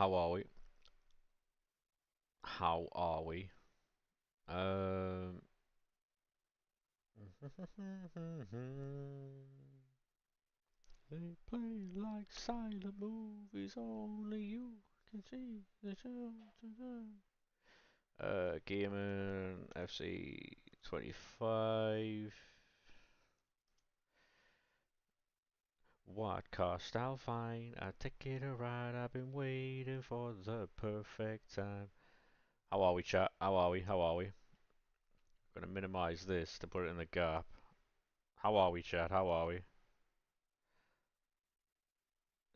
How are we? How are we? Um. They play like silent movies, only you can see the show. Gaming FC 25. What cost? I'll find a ticket to ride. I've been waiting for the perfect time. How are we, chat? How are we? How are we? Gonna minimize this to put it in the gap. How are we, chat? How are we?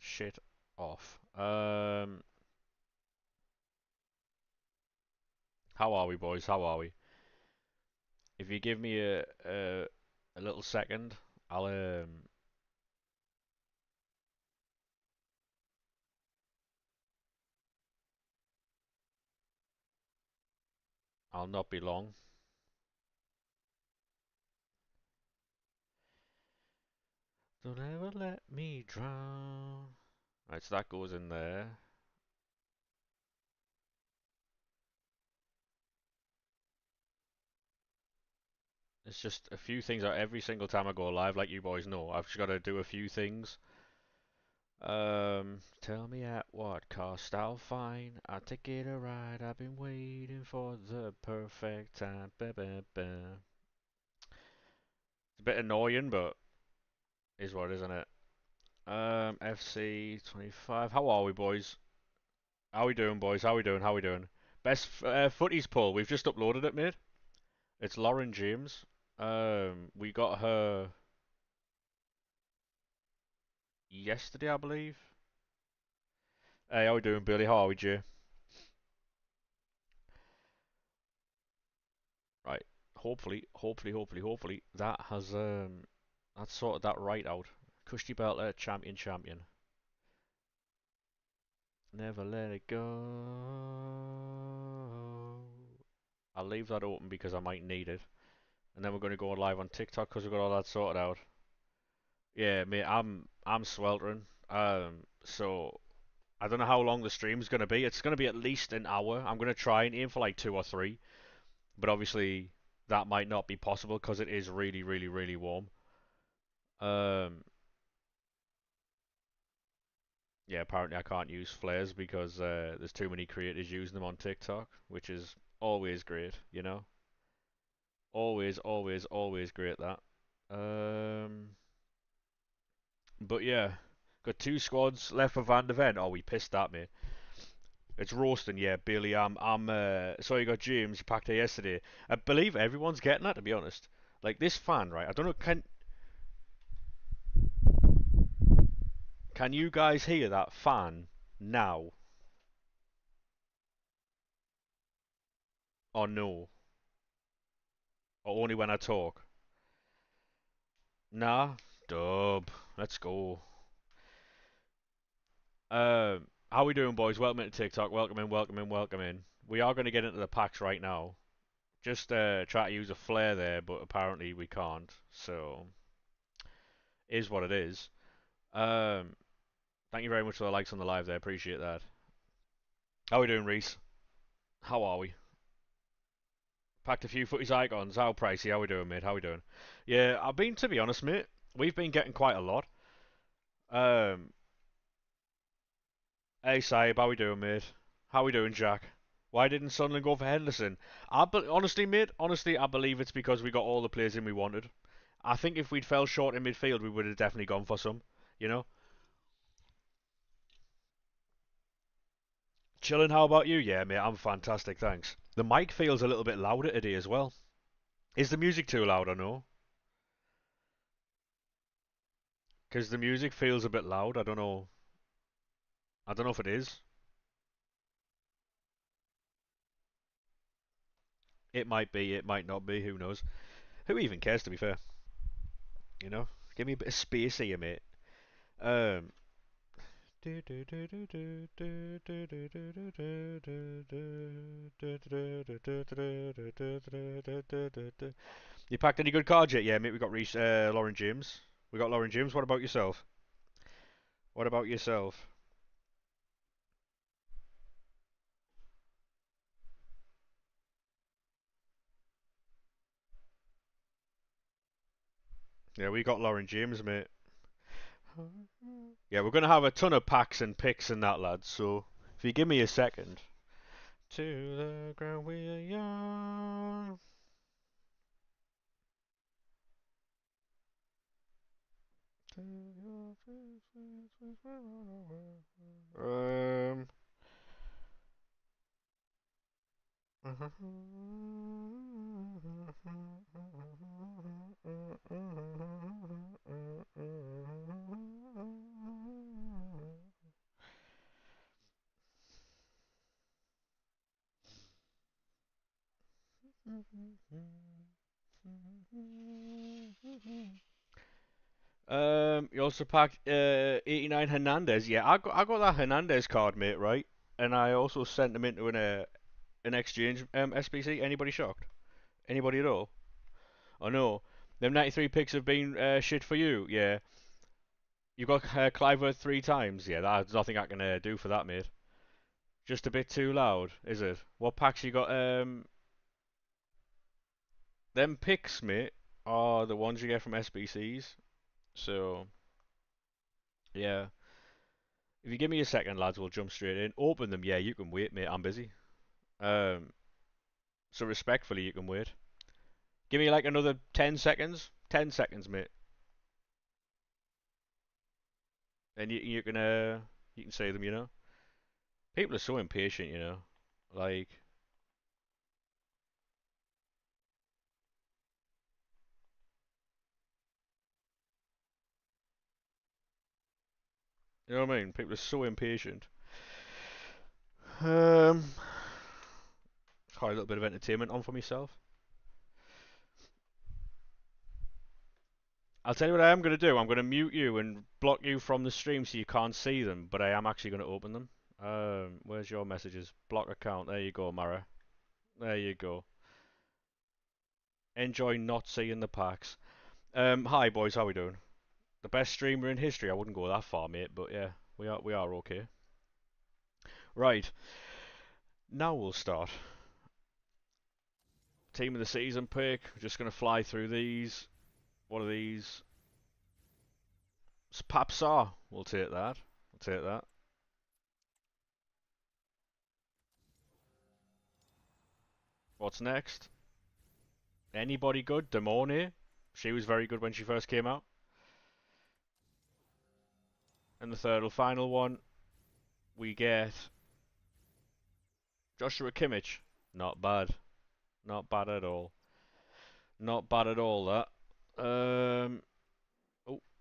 Shit off. How are we, boys? How are we? If you give me a little second, I'll. I'll not be long. Don't ever let me drown. Right, so that goes in there. It's just a few things that every single time I go live, like you boys know, I've just got to do a few things. Tell me at what cost I'll find. I'll take it a ride. I've been waiting for the perfect time. Ba, ba, ba. It's a bit annoying, but is what, isn't it? FC 25. How are we, boys? How we doing, boys? How we doing? How we doing? Best footies poll. We've just uploaded it, mate. It's Lauren James. We got her yesterday, I believe. Hey, how we doing, Billy? How are we, Jay? Right. Hopefully, that has that's sorted that right out. Cushy Belter, champion. Never let it go. I'll leave that open because I might need it. And then we're going to go live on TikTok because we've got all that sorted out. Yeah, mate, I'm sweltering. So I don't know how long the stream's going to be. It's going to be at least an hour. I'm going to try and aim for like 2 or 3, but obviously that might not be possible because it is really warm. Um, yeah, apparently I can't use flares because there's too many creators using them on TikTok, which is always great, you know. Always great that. Um, but yeah, got 2 squads left for Van de Ven. Oh, we pissed that, mate. It's roasting, yeah, Billy. So you got James packed here yesterday. I believe everyone's getting that, to be honest. Like this fan, right? I don't know. Can you guys hear that fan now? Or no? Or only when I talk? Nah. Dub. Let's go. How we doing, boys? Welcome into TikTok. Welcome in. We are going to get into the packs right now. Just try to use a flare there, but apparently we can't. So, is what it is. Um, Thank you very much for the likes on the live there. Appreciate that. How we doing, Reese? How are we? Packed a few footies icons. How pricey? How we doing, mate? How we doing? Yeah, I've been, to be honest, mate. We've been getting quite a lot. Um, hey, Saib, how we doing, mate? How we doing, Jack? Why didn't Sunderland go for Henderson? Honestly, mate, I believe it's because we got all the players in we wanted. I think if we'd fell short in midfield, we would have definitely gone for some. You know? Chilling, how about you? Yeah, mate, I'm fantastic, thanks. The mic feels a little bit louder today as well. Is the music too loud or no? Because the music feels a bit loud. I don't know. I don't know if it is. It might be. It might not be. Who knows? Who even cares? To be fair, you know. Give me a bit of space here, mate. Um. You packed any good cards yet? Yeah, mate. We got Lauren James. We got Lauren James. What about yourself? What about yourself? Yeah, we got Lauren James, mate. Yeah, we're gonna have a ton of packs and picks and that, lads. So if you give me a second. To the ground we are young. Um. You also packed 89 Hernandez. Yeah, I got that Hernandez card, mate. Right, and I also sent him into an exchange SBC. Anybody shocked? Anybody at all? Oh no, them 93 picks have been shit for you. Yeah, you got Clivert 3 times. Yeah, there's nothing I can do for that, mate. Just a bit too loud, is it? What packs you got? Them picks, mate, are the ones you get from SBCs. So yeah, if you give me a second, lads, we'll jump straight in. Open them. Yeah, you can wait, mate. I'm busy. Um, so respectfully, you can wait. Give me like another 10 seconds. 10 seconds, mate. And you can say them. People are so impatient. Like, you know what I mean? People are so impatient. Um, Try a little bit of entertainment on for myself. I'll tell you what I am going to do. I'm going to mute you and block you from the stream so you can't see them, but I am actually going to open them. Where's your messages? Block account. There you go, Mara. There you go. Enjoy not seeing the packs. Hi boys, how we doing? The best streamer in history. I wouldn't go that far, mate, but yeah, we are okay. Right, now we'll start. Team of the season pick. We're just going to fly through these. What are these? Papsar. We'll take that. We'll take that. What's next? Anybody good? Demone. She was very good when she first came out. And the third and final one, we get Joshua Kimmich. Not bad. Not bad at all. Not bad at all, that. Oh,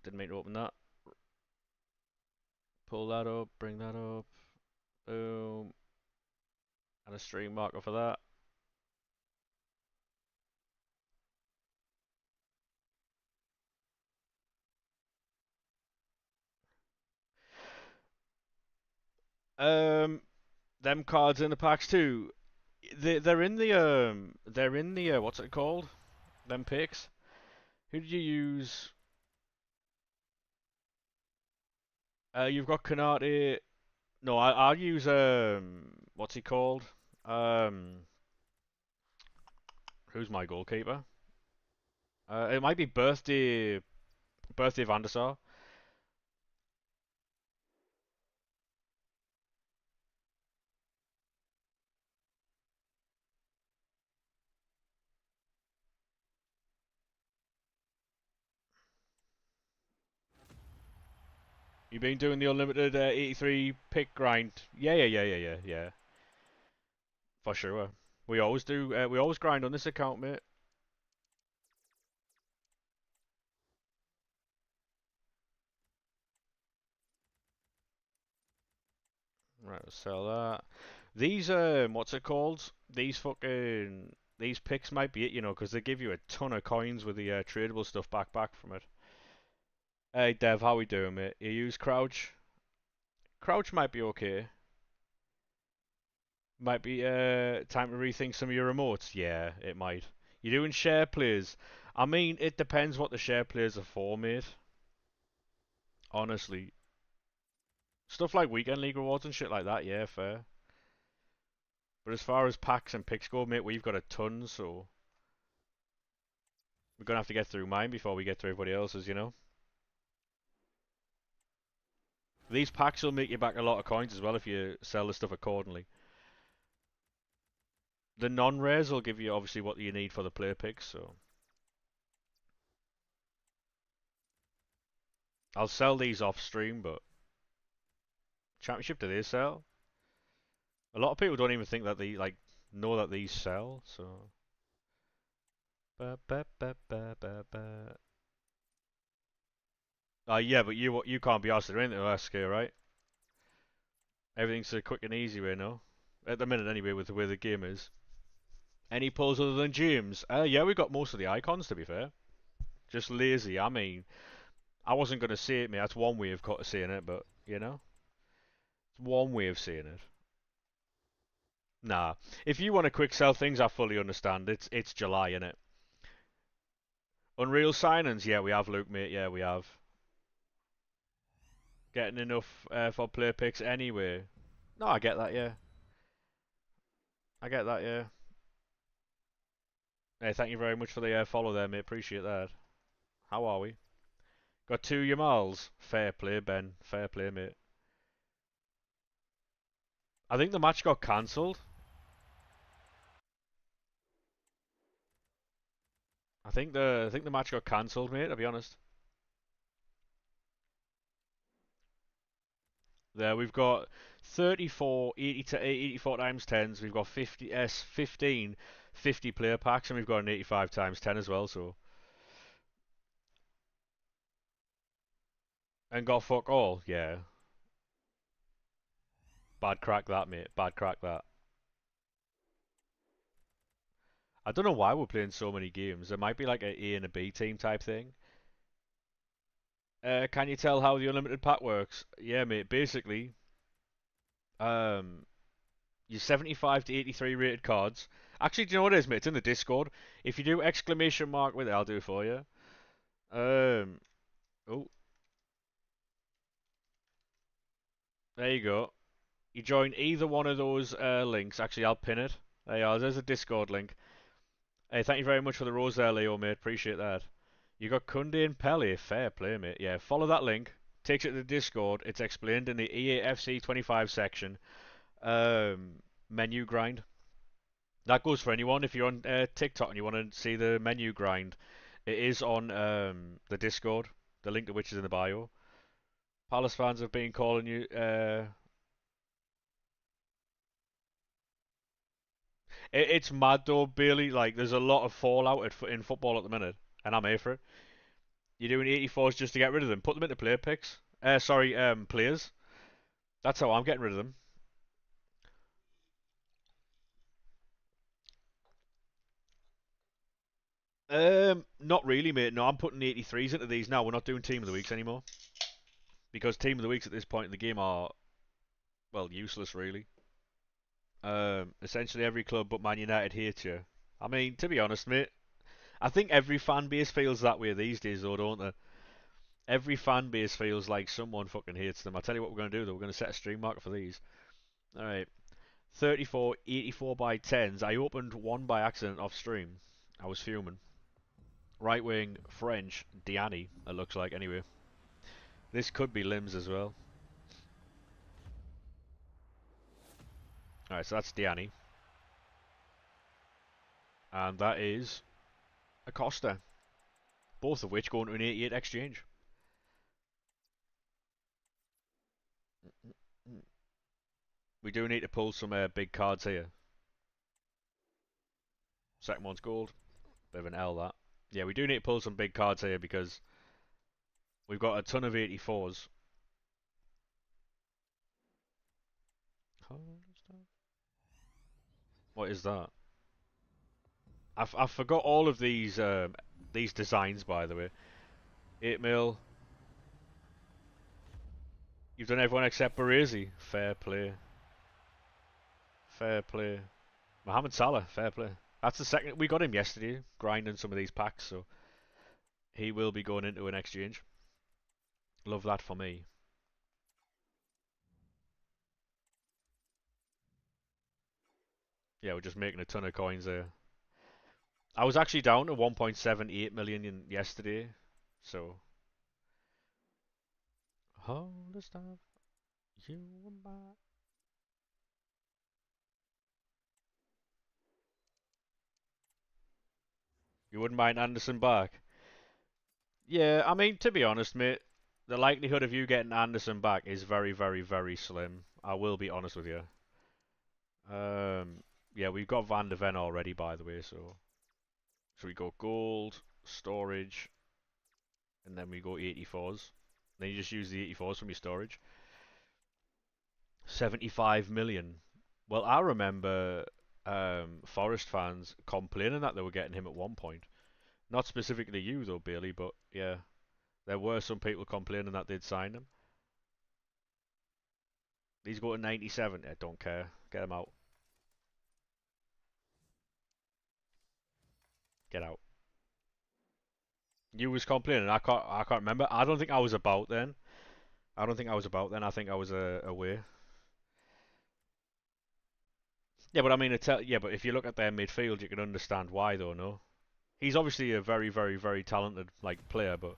didn't mean to open that. Pull that up, bring that up. Boom. And a stream marker for that. Um, them cards in the packs too. They're in the what's it called? Them picks. Who did you use? You've got Kanate. No, I'll use what's he called? Um, who's my goalkeeper? It might be birthday Van der Sar. You been doing the unlimited 83 pick grind? Yeah, yeah, yeah, yeah, yeah, yeah. For sure. We always do. We always grind on this account, mate. Right, we'll sell that. These what's it called? These picks might be it, because they give you a ton of coins with the tradable stuff back from it. Hey Dev, how we doing, mate? You use Crouch? Crouch might be okay. Might be time to rethink some of your remotes. Yeah, it might. You're doing share players. I mean, it depends what the share players are for, mate. Honestly, stuff like weekend league rewards and shit like that. Yeah, fair. But as far as packs and picks go, mate, we've got a ton. So We're gonna have to get through mine before we get through everybody else's, you know? These packs will make you back a lot of coins as well if you sell the stuff accordingly. The non-rares will give you obviously what you need for the player picks, so... I'll sell these off stream, but... Championship, do they sell? A lot of people don't even think that they, like, know that these sell, so... Ba, ba, ba, ba, ba, ba. Yeah, but you can't be asked to do anything to SK, right? Everything's a quick and easy way, no? At the minute, anyway, with the way the game is. Any pulls other than James? Yeah, we got most of the icons, to be fair. Just lazy. I mean, I wasn't going to say it, mate. That's one way of saying it, but, you know? It's one way of saying it. Nah. If you want to quick sell things, I fully understand. It's July, innit? Unreal signings? Yeah, we have, Luke, mate. Yeah, we have. Getting enough for player picks anyway. No, I get that, yeah. I get that, yeah. Hey, thank you very much for the follow there, mate. Appreciate that. How are we? Got 2 Yamals. Fair play, Ben. Fair play, mate. I think the match got cancelled. I think the match got cancelled, mate, to be honest. There we've got 34 80 to 84 times 10s. We've got 15 50 player packs, and we've got an 85 times 10 as well, so and got fuck all. Yeah. Bad crack that, mate. Bad crack that. I don't know why we're playing so many games. There might be like a A and a B team type thing. Can you tell how the unlimited pack works? Yeah, mate. Basically, um, your 75 to 83 rated cards. Actually, do you know what it is, mate? It's in the Discord. If you do exclamation mark with it, I'll do it for you. Um, oh, there you go. You join either one of those links. Actually, I'll pin it. There you are. There's a Discord link. Hey, thank you very much for the rose there, Leo, mate. Appreciate that. You got Kunde and Pele. Fair play, mate. Yeah, follow that link. Takes it to the Discord. It's explained in the EAFC 25 section. Menu grind. That goes for anyone. If you're on TikTok and you want to see the menu grind, it is on the Discord. The link to which is in the bio. Palace fans have been calling you. It's mad though, Bailey. Like, there's a lot of fallout in football at the minute, and I'm here for it. You're doing 84s just to get rid of them. Put them into player picks. Sorry, players. That's how I'm getting rid of them. Not really, mate. No, I'm putting 83s into these now. We're not doing team of the weeks anymore because team of the weeks at this point in the game are, well, useless really. Essentially every club but Man United hates you. I mean, to be honest, mate, I think every fan base feels that way these days, though, don't they? Every fan base feels like someone fucking hates them. I'll tell you what we're going to do, though. We're going to set a stream marker for these. Alright. 34, 84 by 10s. I opened one by accident off stream. I was fuming. Right wing, French, Diani, it looks like, anyway. This could be Limbs as well. Alright, so that's Diani. And that is Acosta. Both of which go into an 88 exchange. We do need to pull some big cards here. Second one's gold. Bit of an L, that. Yeah, we do need to pull some big cards here because we've got a ton of 84s. What is that? I forgot all of these designs, by the way. 8 mil. You've done everyone except Baresi. Fair play. Fair play. Mohamed Salah. Fair play. That's the second. We got him yesterday, grinding some of these packs, so he will be going into an exchange. Love that for me. Yeah, we're just making a ton of coins there. I was actually down to 1.78 million yesterday, so hold the stuff you and my. You wouldn't mind Anderson back? Yeah, I mean, to be honest, mate, the likelihood of you getting Anderson back is very, very, very slim. I will be honest with you. Um, yeah, we've got Van de Ven already, by the way, so should we go gold, storage, and then we go 84s? Then you just use the 84s from your storage. 75 million. Well, I remember Forest fans complaining that they were getting him at one point. Not specifically you, though, Bailey, but yeah, there were some people complaining that they'd signed him. These go to 97. I don't care. Get him out. Get out. You was complaining. I can't remember. I don't think I was about then. I don't think I was about then. I think I was away. Yeah, but I mean, yeah, but if you look at their midfield, you can understand why, though. No, he's obviously a very, very, very talented like player, but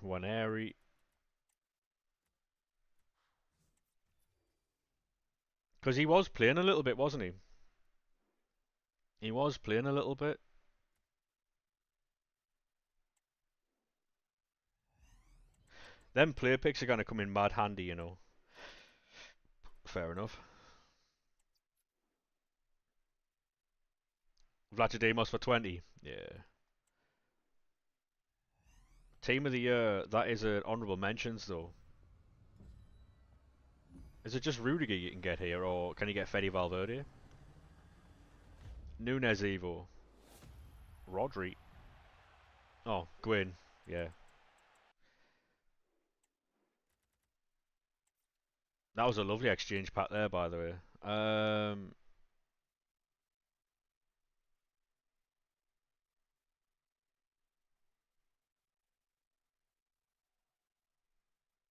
Waneri, because he was playing a little bit, wasn't he? He was playing a little bit. Them player picks are going to come in mad handy, you know. Fair enough. Vlachodimos for 20. Yeah. Team of the year. That is an honourable mentions though. Is it just Rudiger you can get here, or can you get Fede Valverde? Nunes Evo. Rodri. Oh, Gwyn. Yeah. That was a lovely exchange pack there, by the way.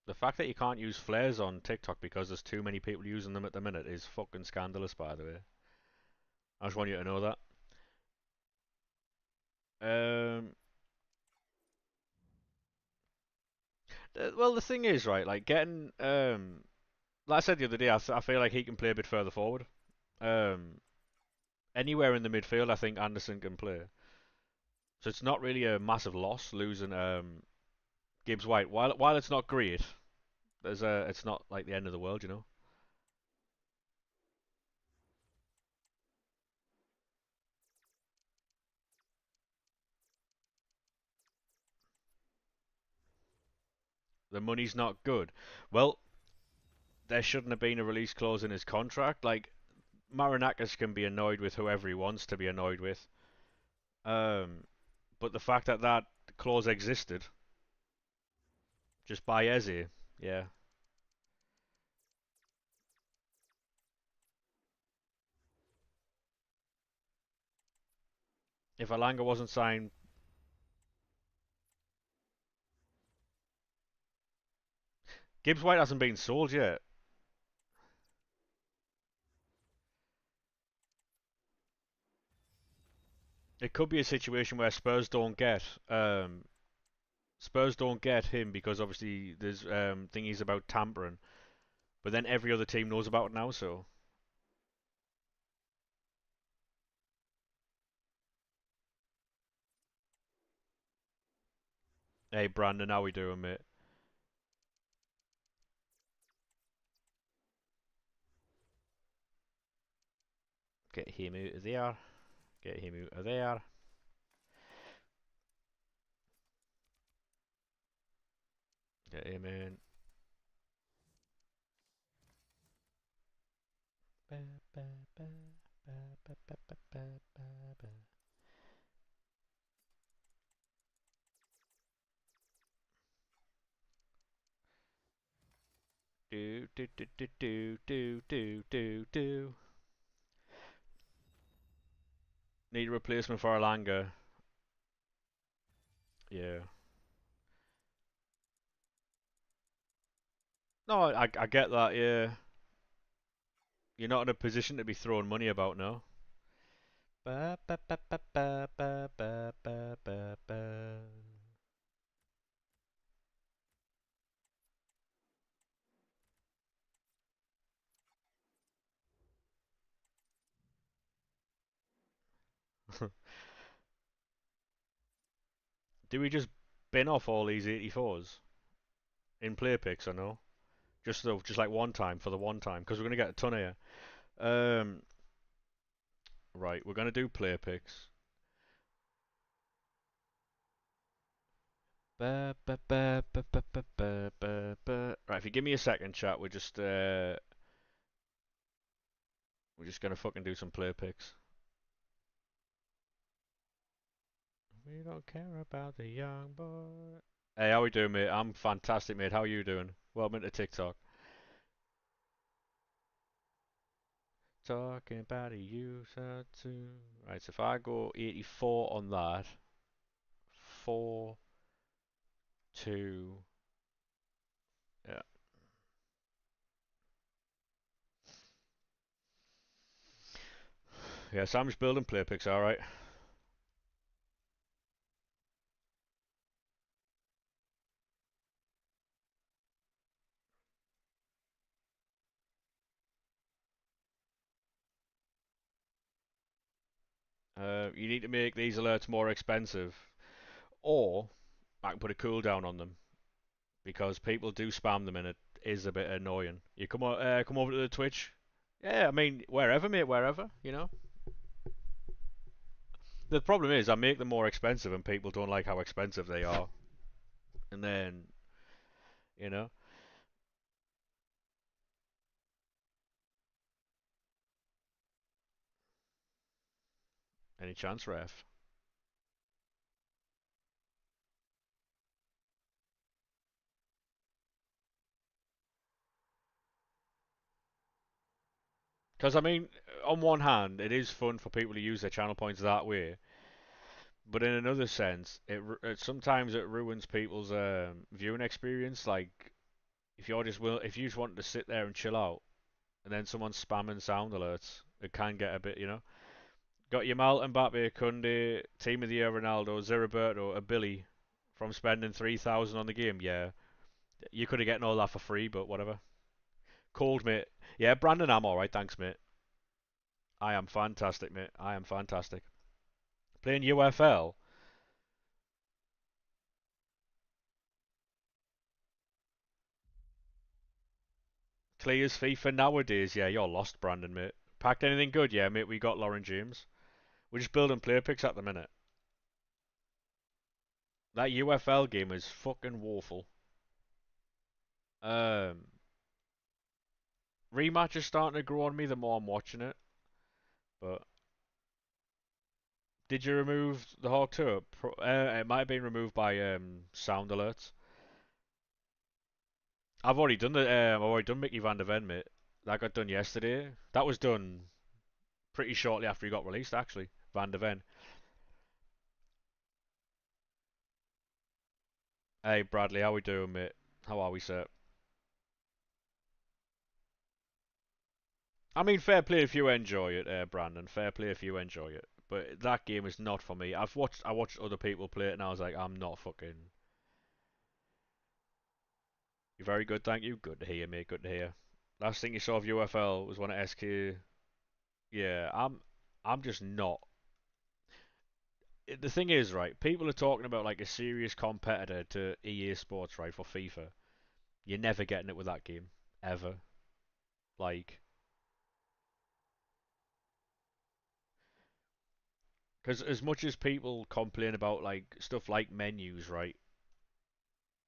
The fact that you can't use flares on TikTok because there's too many people using them at the minute is fucking scandalous, by the way. I just want you to know that. Um, well, the thing is, right, like getting, like I said the other day, I feel like he can play a bit further forward. Um, Anywhere in the midfield, I think Anderson can play. So it's not really a massive loss losing Gibbs White. While it's not great, it's not like the end of the world, you know. The money's not good. Well, there shouldn't have been a release clause in his contract. Like Marinakis can be annoyed with whoever he wants to be annoyed with. Um, but the fact that that clause existed just by Eze, yeah. If Alanga wasn't signed, Gibbs White hasn't been sold yet. It could be a situation where Spurs don't get him because obviously there's thingies about tampering, but then every other team knows about it now. So hey, Brandon, how we doing, mate? Get him out of there. Get him out of there. Get him in. Do do do do do do do do do. Need a replacement for Alanga. Yeah. No, I get that. Yeah. You're not in a position to be throwing money about, no? Ba, ba, ba, ba, ba, ba, ba, ba, ba, ba. Do we just bin off all these 84s in player picks or no? Just like one time for the one time because we're gonna get a ton here. Um, right, we're gonna do player picks. Ba, ba, ba, ba, ba, ba, ba, ba, ba. Right, if you give me a second, chat, we're just gonna fucking do some player picks. We don't care about the young boy. Hey, how we doing, mate? I'm fantastic, mate. How are you doing? Welcome to TikTok. Talking about a user too. Right, so if I go 84 on that, 4, 2, yeah. Yeah, so I'm just building player picks, alright. You need to make these alerts more expensive, or I can put a cooldown on them because people do spam them and it is a bit annoying. You come over to the Twitch. Yeah, I mean wherever, mate, wherever. You know. The problem is I make them more expensive and people don't like how expensive they are, and then you know, any chance, ref? Because I mean, on one hand, it is fun for people to use their channel points that way, but in another sense, sometimes it ruins people's viewing experience. Like if you just want to sit there and chill out, and then someone's spamming sound alerts, it can get a bit, you know. Got Yamal, Mbappe, Kunde, Team of the Year Ronaldo, Zeriberto, a Billy from spending 3,000 on the game. Yeah, you could have gotten all that for free, but whatever. Cold, mate. Yeah, Brandon, I'm alright, thanks, mate. I am fantastic, mate. I am fantastic. Playing UFL. Clears FIFA nowadays. Yeah, you're lost, Brandon, mate. Packed anything good? Yeah, mate, we got Lauren James. We're just building player picks at the minute. That UFL game is fucking woeful. Um, Rematch is starting to grow on me the more I'm watching it. But did you remove the Hawk Tour? It might have been removed by sound alerts. I've already done Mickey Van der Ven, mate. That got done yesterday. That was done pretty shortly after he got released, actually. Van der Ven. Hey Bradley, how we doing, mate? How are we, sir? I mean, fair play if you enjoy it, Brandon. Fair play if you enjoy it. But that game is not for me. I watched other people play it, and I was like, I'm not fucking. You're very good, thank you. Good to hear, mate. Good to hear. Last thing you saw of UFL was one at SK. Yeah, I'm just not. The thing is, right? People are talking about like a serious competitor to EA Sports, right, for FIFA. You're never getting it with that game, ever. Like, because as much as people complain about like stuff like menus, right?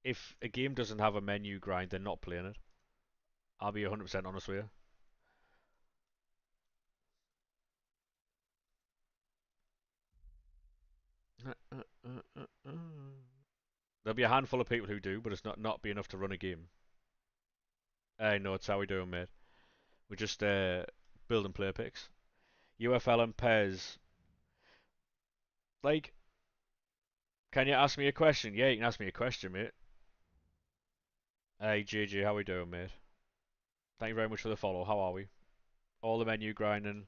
If a game doesn't have a menu grind, they're not playing it. I'll be 100% honest with you. There'll be a handful of people who do, but it's not be enough to run a game. Hey, no, it's how we doing, mate. We're just building player picks. UFL and Pez. Like, can you ask me a question? Yeah, you can ask me a question, mate. Hey, JJ, how we doing, mate? Thank you very much for the follow. How are we? all the menu grinding.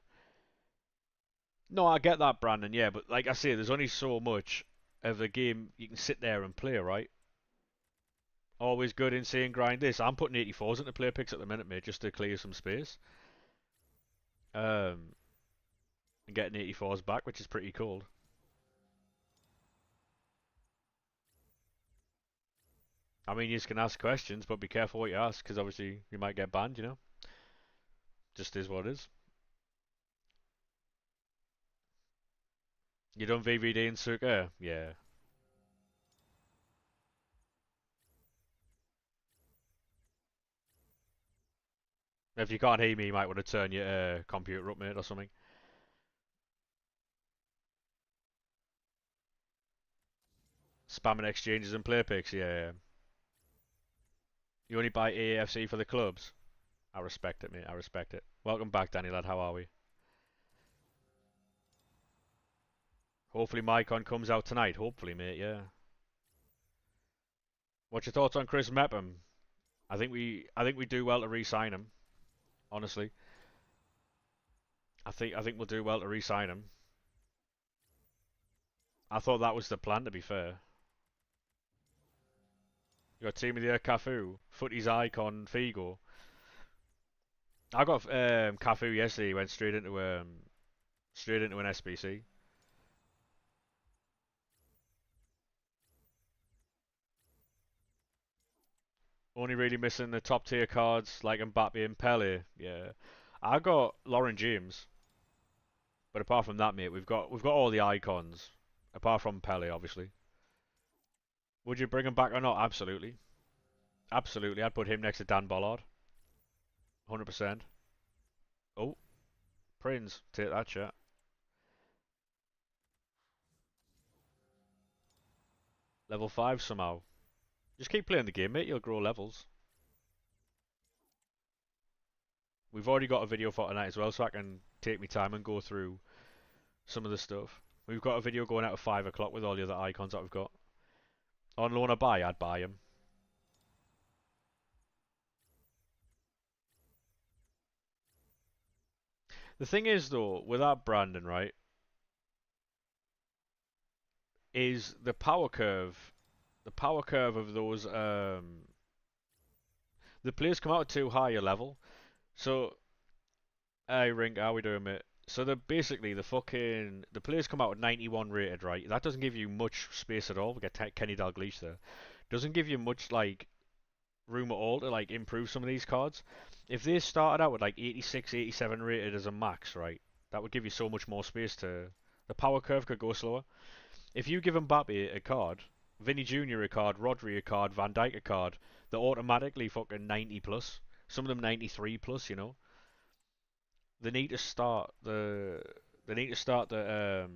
No, I get that, Brandon. Yeah, but like I say, there's only so much of the game you can sit there and play, right? Always good in saying grind this. I'm putting 84s into player picks at the minute, mate, just to clear some space. Um, and getting 84s back, which is pretty cool. I mean, you can ask questions, but be careful what you ask, because obviously you might get banned, you know? Just is what it is. You done VVD and Suka? Yeah. If you can't hear me, you might want to turn your computer up, mate, or something. Spamming exchanges and player picks, yeah, yeah. You only buy AFC for the clubs? I respect it, mate, I respect it. Welcome back, Danny lad, how are we? Hopefully Mycon comes out tonight, hopefully, mate, yeah. What's your thoughts on Chris Mepham? I think we do well to re-sign him, honestly. I think we'll do well to re-sign him. I thought that was the plan, to be fair. You got Team of the Year Cafu, Footy's icon Figo. I got Cafu yesterday. He went straight into an SBC. Only really missing the top tier cards like Mbappe and Pele. Yeah, I got Lauren James, but apart from that, mate, we've got all the icons. Apart from Pele, obviously. Would you bring him back or not? Absolutely, absolutely. I'd put him next to Dan Bollard, 100%. Oh, Prince, take that shot. Level 5 somehow. Just keep playing the game, mate. You'll grow levels. We've already got a video for tonight as well, so I can take my time and go through some of the stuff. We've got a video going out at 5 o'clock with all the other icons that we've got. On loan or buy, I'd buy them. The thing is, though, with that Brandon, right, is the power curve of those, the players come out at too high a level. So, hey, Ring, how we doing, mate? So, the players come out at 91 rated, right? That doesn't give you much space at all. We get Kenny Dalglish there. Doesn't give you much, like, room at all to like improve some of these cards. If they started out with like 86, 87 rated as a max, right, that would give you so much more space to. The power curve could go slower. If you give Mbappe a card, Vinny Jr. a card, Rodri a card, Van Dijk a card, they're automatically fucking 90 plus. Some of them 93 plus. You know, they need to start the. They need to start the.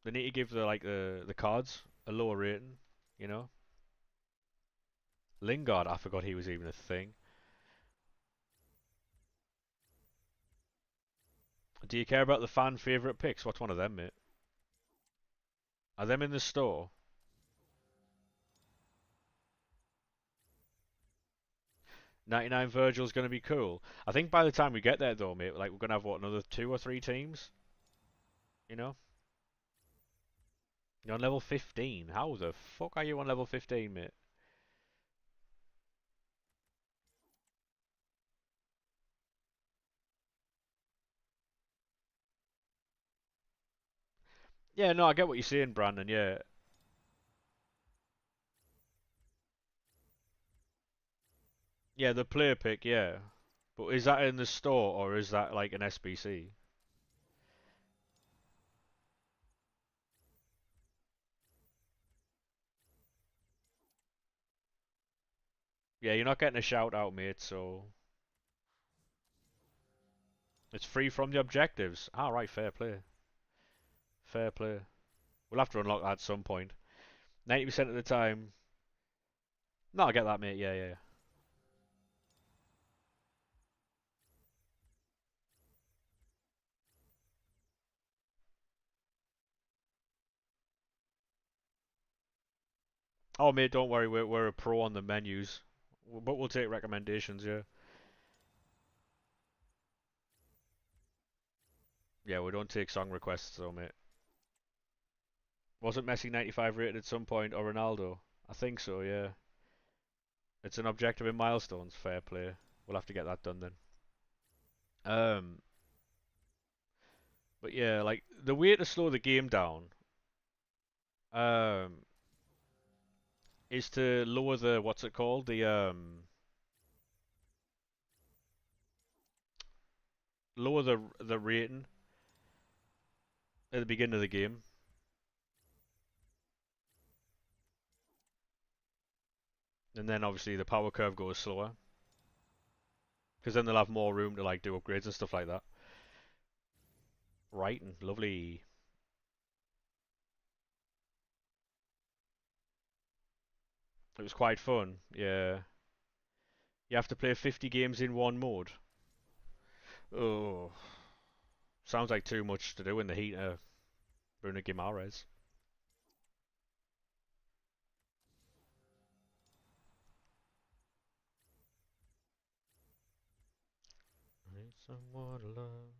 They need to give the cards a lower rating. You know, Lingard. I forgot he was even a thing. Do you care about the fan favourite picks? What's one of them, mate? Are them in the store? 99 Virgil's going to be cool. I think by the time we get there, though, mate, like we're going to have what, another 2 or 3 teams? You know? You're on level 15. How the fuck are you on level 15, mate? Yeah, no, I get what you're saying, Brandon. Yeah, yeah, the player pick, yeah. But is that in the store or is that like an SBC? Yeah, you're not getting a shout out, mate. So it's free from the objectives. All right, fair play, fair play. We'll have to unlock that at some point. 90% of the time. No, I get that, mate. Yeah, yeah. Oh, mate, don't worry. We're a pro on the menus, but we'll take recommendations. Yeah. Yeah, we don't take song requests though, mate. Wasn't Messi 95 rated at some point, or Ronaldo? I think so, yeah. It's an objective in milestones. Fair play. We'll have to get that done then. Um, but yeah, like the way to slow the game down, um, is to lower the what's it called? Lower the rating at the beginning of the game, and then obviously the power curve goes slower, because then they'll have more room to like do upgrades and stuff like that. Right, and lovely. It was quite fun. Yeah, you have to play 50 games in one mode. Oh, sounds like too much to do in the heat of Bruno Guimaraes. Need someone to love.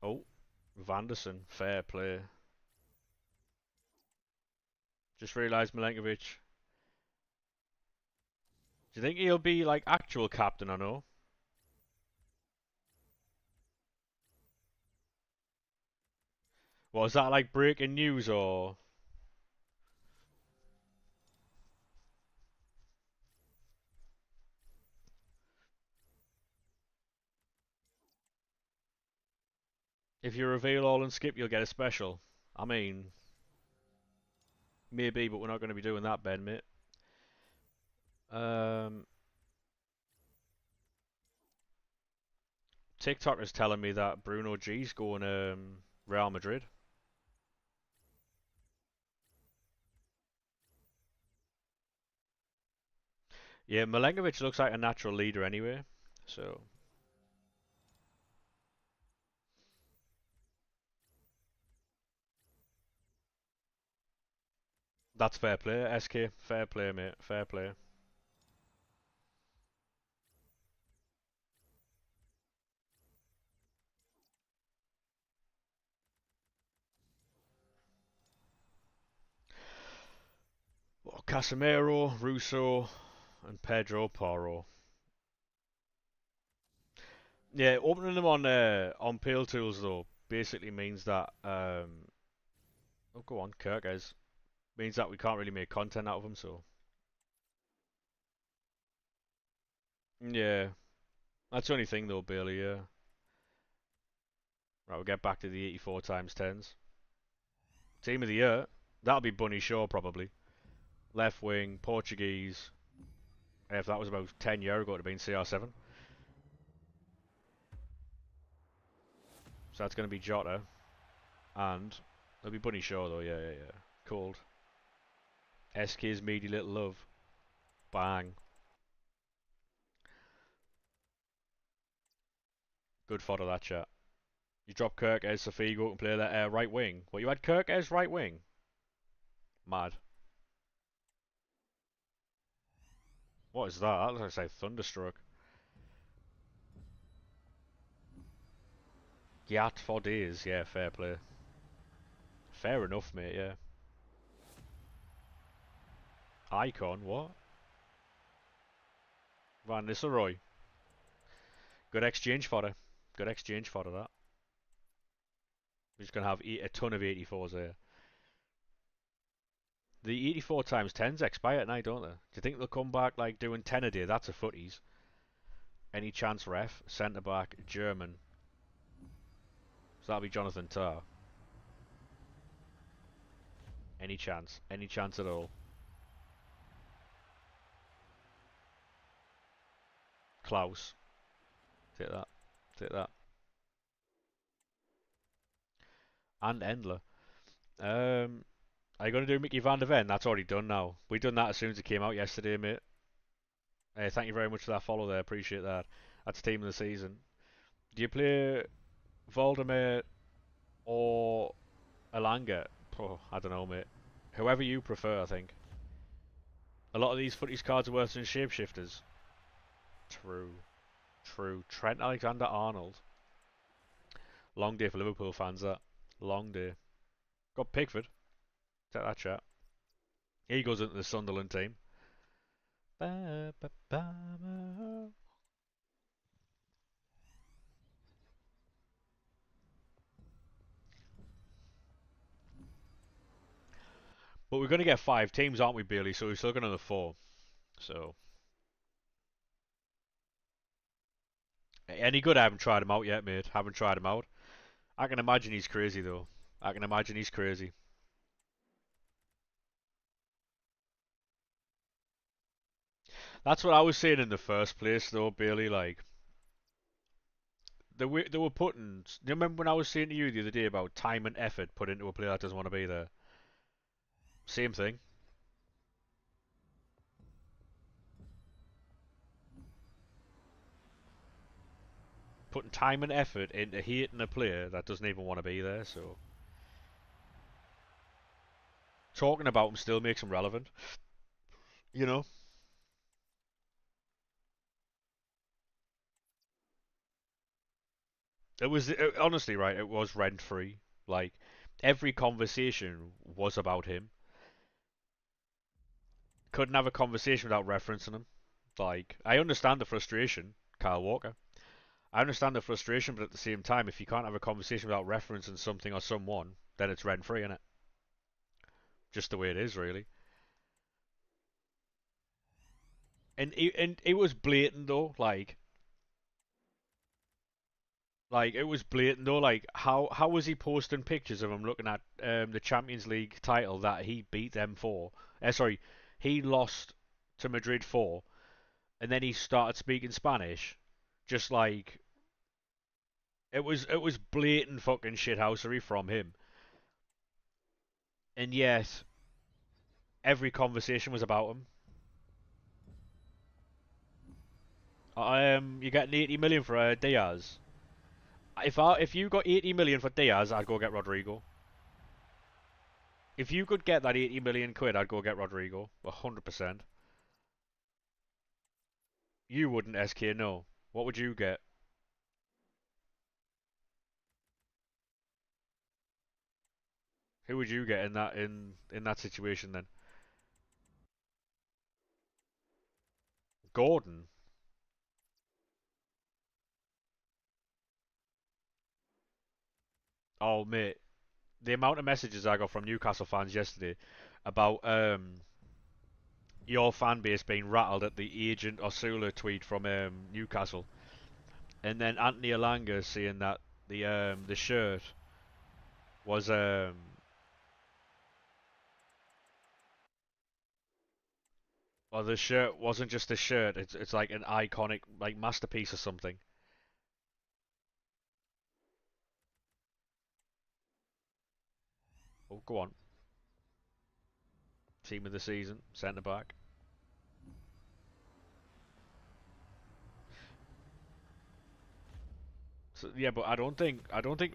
Oh, Vanderson, fair play. Just realised Milenkovic. Do you think he'll be like actual captain or no? Was that like breaking news or if you reveal all and skip you'll get a special? I mean, maybe, but we're not going to be doing that, Ben, mate. Um, TikTok is telling me that Bruno G's going Real Madrid. Yeah, Milenkovic looks like a natural leader anyway, so that's fair play. SK, fair play, mate, fair play. Oh, Casemiro, Russo, and Pedro Porro. Yeah, opening them on Pale Tools though basically means that oh go on, Kirkes means that we can't really make content out of them. So yeah, that's the only thing though, Bailey. Yeah, right. We'll get back to the 84 times tens. Team of the year. That'll be Bunny Shaw probably. Left wing, Portuguese. If that was about 10 years ago, it'd have been CR7. So that's going to be Jota, and it'll be Bunny Shaw though. Yeah, yeah, yeah. Cold. SK's meaty little love. Bang. Good fodder that chat. You drop Kirk as Sofigo and play that right wing. What, you had Kirk as right wing? Mad. What is that? That looks like Thunderstruck. Giat for days. Yeah, fair play. Fair enough, mate, yeah. Icon, what? Van Nistelrooy. Good exchange fodder. Good exchange fodder, that. We're just going to have a ton of 84s here. The 84 times 10s expire at night, don't they? Do you think they'll come back like doing 10 a day? That's a footies. Any chance ref? Centre back, German. So that'll be Jonathan Tah. Any chance? Any chance at all? Klaus. Take that. Take that. And Endler. Are you going to do Mickey Van der Ven? That's already done now. We done that as soon as it came out yesterday, mate. Hey, thank you very much for that follow there. Appreciate that. That's team of the season. Do you play Voldemort or Alanga? Oh, I don't know, mate. Whoever you prefer, I think. A lot of these footies cards are worse than shapeshifters. True. True. Trent Alexander-Arnold. Long day for Liverpool fans, that. Long day. Got Pickford. Take that chat. He goes into the Sunderland team. Ba, ba, ba, ba. But we're going to get 5 teams, aren't we, Bailey? So we're still going to have 4. So, any good? I haven't tried him out yet, mate. Haven't tried him out. I can imagine he's crazy, though. I can imagine he's crazy. That's what I was saying in the first place, though, Bailey. Like, they were putting. Do you remember when I was saying to you the other day about time and effort put into a player that doesn't want to be there? Same thing. Putting time and effort into hating a player that doesn't even want to be there. So talking about him still makes him relevant. You know. Honestly, right. It was rent free. Like every conversation was about him. Couldn't have a conversation without referencing him. Like I understand the frustration, Kyle Walker. I understand the frustration, but at the same time, if you can't have a conversation without referencing something or someone, then it's rent free, isn't it? Just the way it is, really. And it was blatant though, like it was blatant though. Like how was he posting pictures of him looking at the Champions League title that he beat them for? Sorry, he lost to Madrid for, and then he started speaking Spanish, just like it was blatant fucking shithousery from him, and yet every conversation was about him. You're getting 80 million for Diaz. If you got 80 million for Diaz, I'd go get Rodrigo. If you could get that 80 million quid, I'd go get Rodrigo. 100%. You wouldn't, SK, no. What would you get? Who would you get in that situation then? Gordon. Oh mate, the amount of messages I got from Newcastle fans yesterday about your fan base being rattled at the agent Osula tweet from Newcastle, and then Anthony Alanga saying that the shirt was or the shirt wasn't just a shirt. It's like an iconic like masterpiece or something. Oh, go on. Team of the season, centre back. So, yeah, but I don't think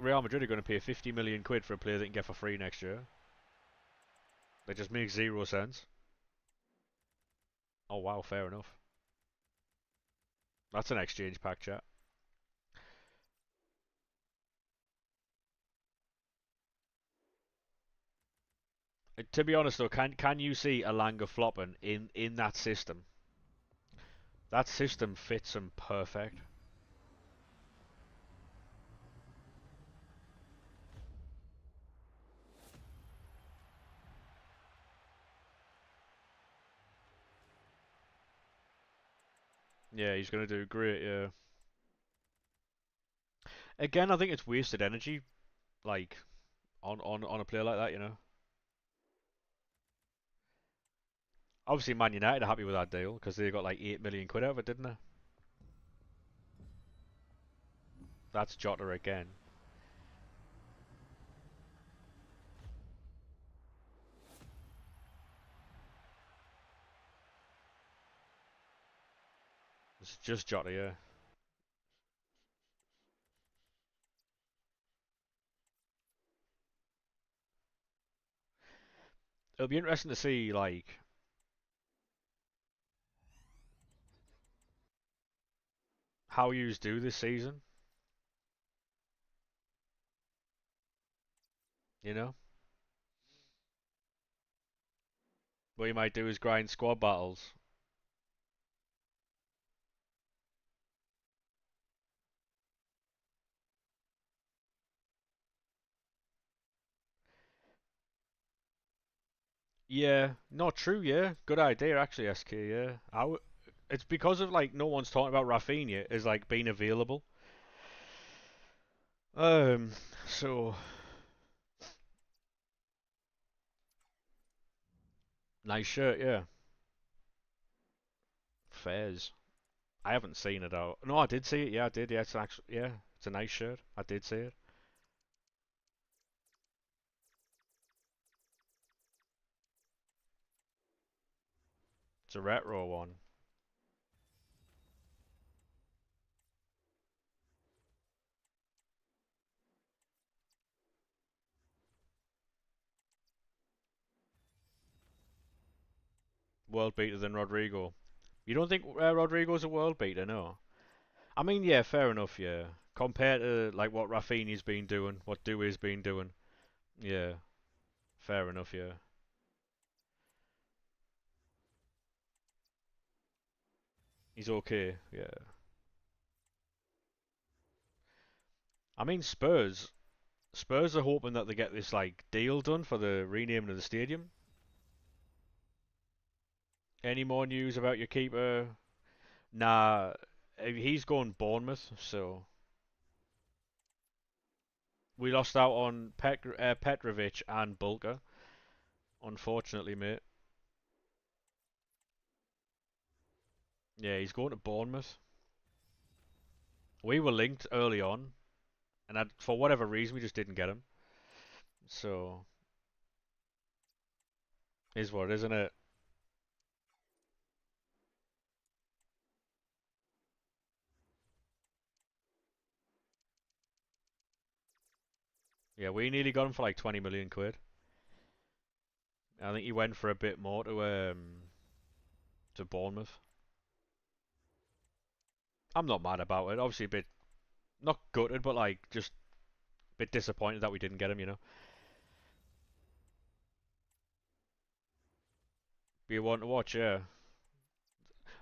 Real Madrid are going to pay 50 million quid for a player they can get for free next year. That just makes zero sense. Oh wow, fair enough. That's an exchange pack, chat. To be honest though, can you see Alanga flopping in that system? That system fits him perfect. Yeah, he's going to do great. Yeah. Again, I think it's wasted energy, like on a player like that. You know. Obviously, Man United are happy with that deal because they got like 8 million quid out of it, didn't they? That's Jota again. It's just Jota, yeah. It'll be interesting to see like how yous do this season. You know, what you might do is grind squad battles. Yeah, not true. Yeah, good idea actually, SK. Yeah, it's because of like no one's talking about Rafinha as like being available. Um, so nice shirt. Yeah, fairs. I haven't seen it out. No, I did see it. Yeah, I did. Yeah, it's actually yeah, it's a nice shirt. I did see it. It's a retro one. World beater than Rodrigo. You don't think Rodrigo's a world beater? No. I mean, yeah, fair enough. Yeah, compared to like what Rafinha's been doing, what Doué's been doing. Yeah, fair enough. Yeah, he's okay. Yeah. I mean, Spurs are hoping that they get this like deal done for the renaming of the stadium. Any more news about your keeper? Nah, he's going Bournemouth, so we lost out on Petrovic and Bulka, unfortunately, mate. Yeah, he's going to Bournemouth. We were linked early on, and for whatever reason, we just didn't get him. So, is what, isn't it? Yeah, we nearly got him for like 20 million quid. I think he went for a bit more to Bournemouth. I'm not mad about it. Obviously, a bit not gutted, but like just a bit disappointed that we didn't get him. Be one to watch, yeah.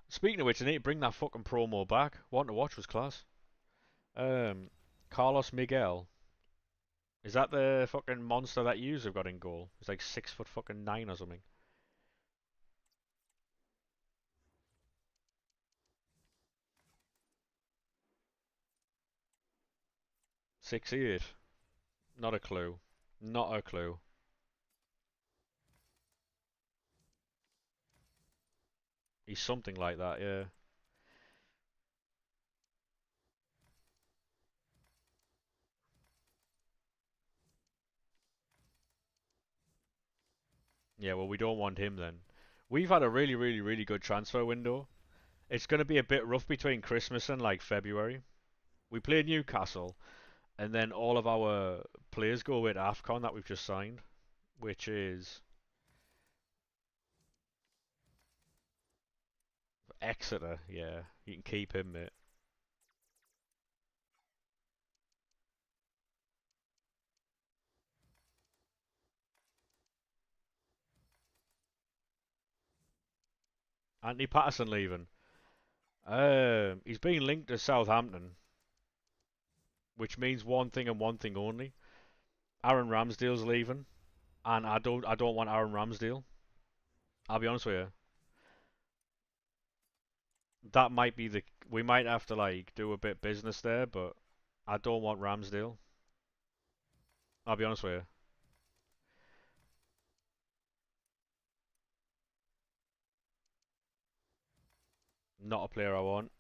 Speaking of which, I need to bring that fucking promo back. One to watch was class. Um, Carlos Miguel. Is that the fucking monster that you have got in goal? He's like 6 foot fucking 9 or something. 6'8". Not a clue. Not a clue. He's something like that, yeah. Yeah, well, we don't want him then. We've had a really, really, really good transfer window. It's going to be a bit rough between Christmas and like February. We play Newcastle, and then all of our players go with AFCON that we've just signed, which is Exeter. Yeah, you can keep him, mate. Anthony Patterson leaving. He's been linked to Southampton, which means one thing and one thing only. Aaron Ramsdale's leaving, and I don't want Aaron Ramsdale. I'll be honest with you. That might be the we might have to like do a bit business there, but I don't want Ramsdale. I'll be honest with you. Not a player I want.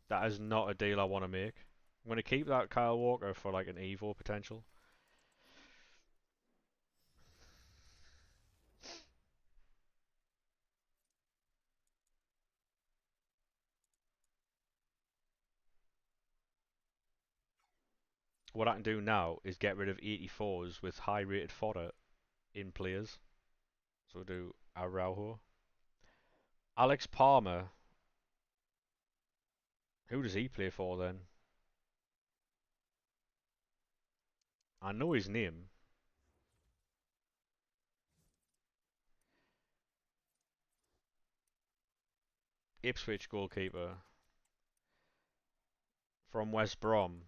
That is not a deal I want to make. I'm going to keep that Kyle Walker for like an Evo potential. What I can do now is get rid of 84s with high rated fodder in players. So we'll do Araujo. Alex Palmer. Who does he play for then? I know his name. Ipswich goalkeeper from West Brom.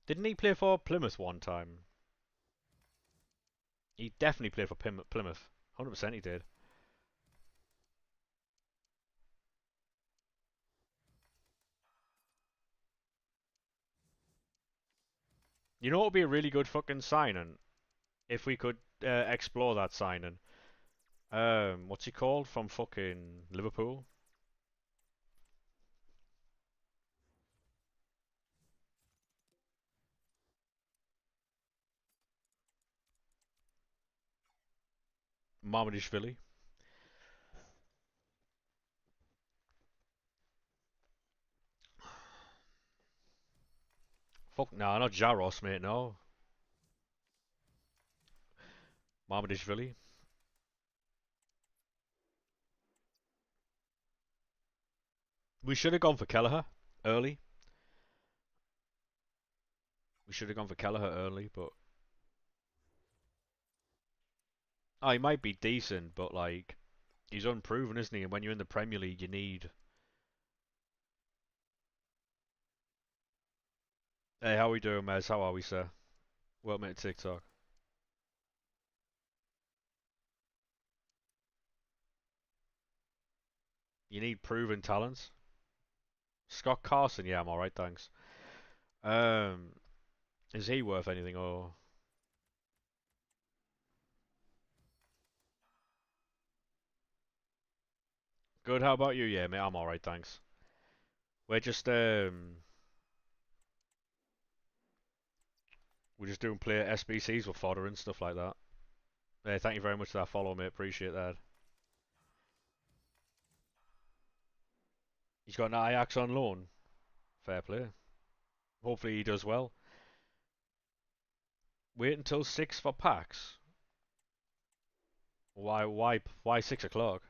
Didn't he play for Plymouth one time? He definitely played for Plymouth. 100% he did. You know what would be a really good fucking signing? If we could explore that signing. What's he called from fucking Liverpool? Mamadishvili. Fuck, nah, not Jaros, mate, no. Mamadishvili. We should have gone for Kelleher early. We should have gone for Kelleher early, but... Oh, he might be decent, but, like... He's unproven, isn't he? And when you're in the Premier League, you need... Hey, how we doing, Mez? How are we, sir? Welcome to TikTok. You need proven talents. Scott Carson, yeah, I'm alright, thanks. Um, is he worth anything, or... Good, how about you? Yeah, mate, I'm alright, thanks. We're just, we're just doing player SBCs with fodder and stuff like that. Hey, thank you very much for that follow, mate. Appreciate that. He's got an Ajax on loan. Fair play. Hopefully he does well. Wait until 6 for packs. Why 6 o'clock?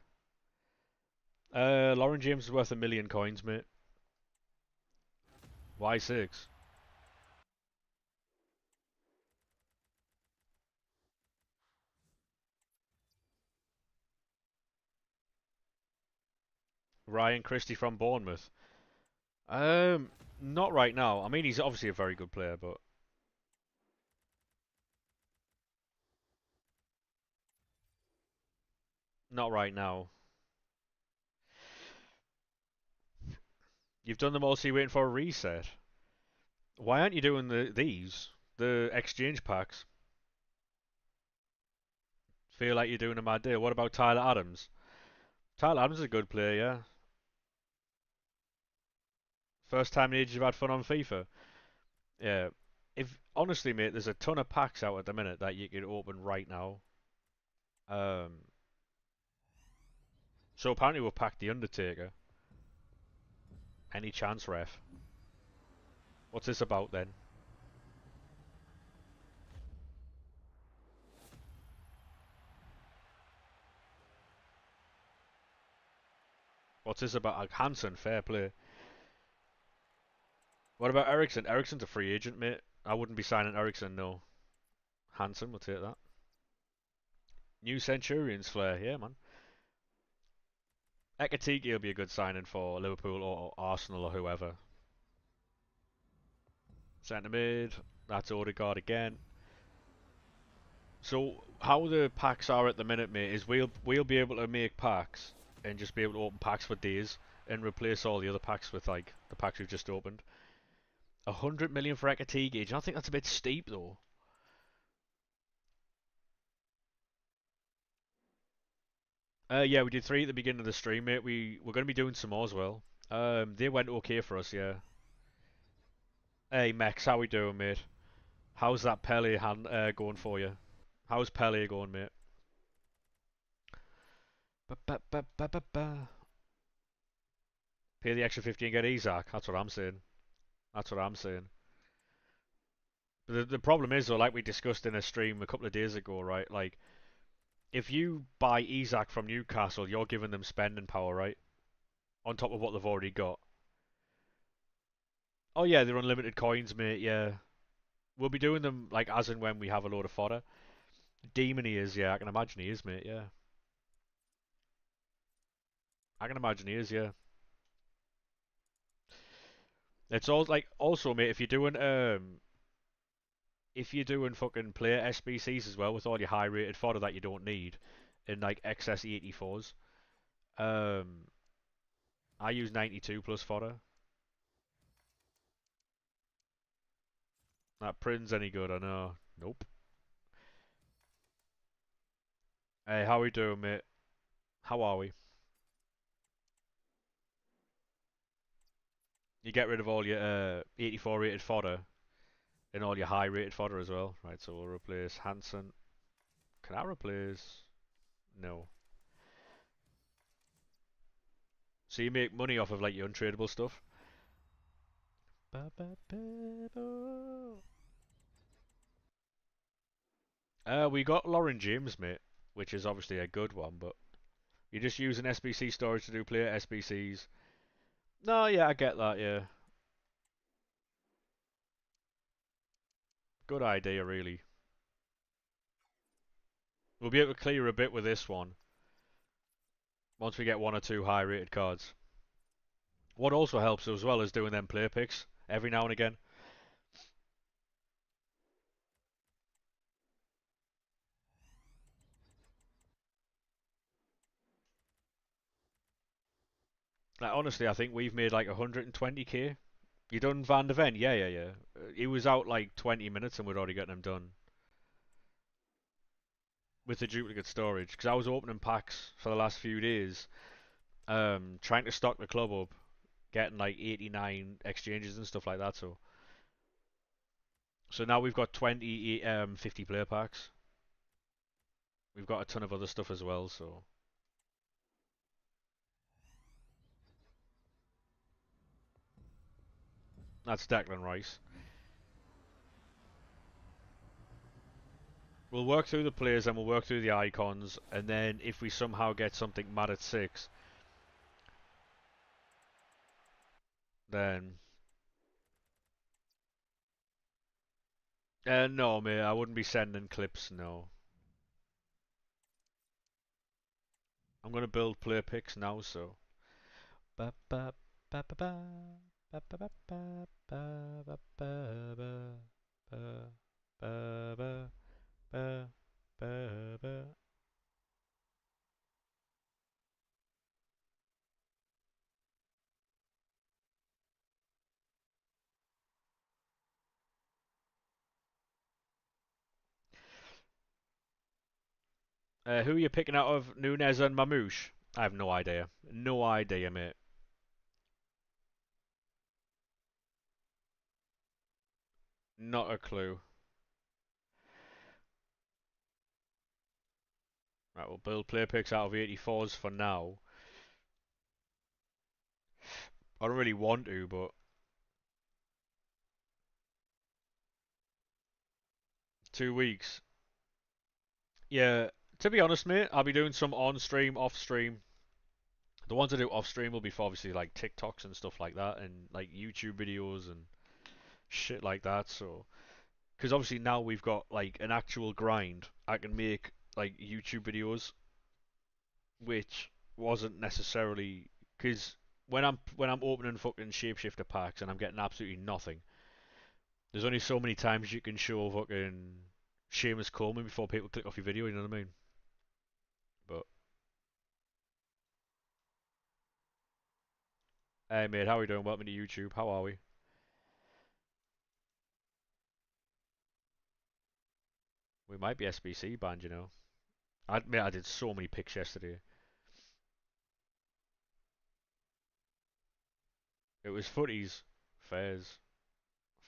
Lauren James is worth 1,000,000 coins, mate. Why 6? Ryan Christie from Bournemouth. Not right now. I mean, he's obviously a very good player, but not right now. You've done them all, so you're waiting for a reset. Why aren't you doing the exchange packs? Feel like you're doing a mad deal. What about Tyler Adams? Tyler Adams is a good player, yeah. First time in ages you've had fun on FIFA. Yeah. If honestly, mate, there's a ton of packs out at the minute that you can open right now. Um, so apparently we've packed the Undertaker. Any chance, ref? What's this about then? What's this about? Hansen, fair play. What about Ericsson? Ericsson's a free agent, mate. I wouldn't be signing Ericsson, no. Hansen, we'll take that. New Centurions flair, yeah, man. Ekatike will be a good signing for Liverpool or Arsenal or whoever. Centre mid, that's Odegaard again. So how the packs are at the minute, mate, is we'll be able to make packs and just be able to open packs for days and replace all the other packs with like the packs we've just opened. 100 million for Ekatike. I think that's a bit steep though. Yeah, we did 3 at the beginning of the stream, mate. We're going to be doing some more as well. They went okay for us, yeah. Hey, Mex, how we doing, mate? How's that Pele going for you? How's Pele going, mate? Ba, ba, ba, ba, ba, ba. Pay the extra 50 and get Isaac. That's what I'm saying. That's what I'm saying. But the problem is, though, like we discussed in a stream a couple of days ago, right? Like, if you buy Isaac from Newcastle, you're giving them spending power, right? On top of what they've already got. Oh yeah, they're unlimited coins, mate. Yeah, we'll be doing them like as and when we have a load of fodder. Demon he is, yeah. I can imagine he is, mate. Yeah, I can imagine he is, yeah. It's all like also, mate. If you're doing fucking player SBCs as well with all your high rated fodder that you don't need, in like excess 84s. Um, I use 92 plus fodder. That print's any good? I know. Nope. Hey, how we doing, mate? How are we? You get rid of all your 84 rated fodder and all your high rated fodder as well. Right, so we'll replace Hanson. Can I replace? No. So you make money off of like your untradeable stuff? We got Lauren James, mate, which is obviously a good one, but you're just using SBC storage to do player SBCs. No, yeah, I get that, yeah. Good idea, really. We'll be able to clear a bit with this one once we get one or two high rated cards. What also helps as well is doing them player picks every now and again. Like, honestly, I think we've made like 120k. You done Van de Ven? Yeah, yeah, yeah. He was out like 20 minutes and we'd already gotten him done with the duplicate storage. Because I was opening packs for the last few days, trying to stock the club up, getting like 89 exchanges and stuff like that. So now we've got 20 50 player packs. We've got a ton of other stuff as well. So that's Declan Rice. We'll work through the players and we'll work through the icons, and then if we somehow get something mad at 6, then no, mate, I wouldn't be sending clips. No, I'm gonna build player picks now. So. Ba ba ba ba ba ba ba ba ba ba ba ba ba ba ba ba ba ba. Who are you picking out of Nunez and Mamouche? I have no idea. No idea, mate. Not a clue. Right, we'll build player picks out of 84s for now. I don't really want to, but 2 weeks. Yeah, to be honest, mate, I'll be doing some on stream, off stream. The ones I do off stream will be for obviously like TikToks and stuff like that, and like YouTube videos and shit like that. So, because obviously now we've got like an actual grind, I can make like YouTube videos, which wasn't necessarily because when I'm opening fucking shapeshifter packs and I'm getting absolutely nothing. There's only so many times you can show fucking Seamus Coleman before people click off your video. You know what I mean? But hey, mate, how are we doing? Welcome to YouTube. How are we? We might be SBC banned, you know. I admit I did so many picks yesterday. It was footies, fairs,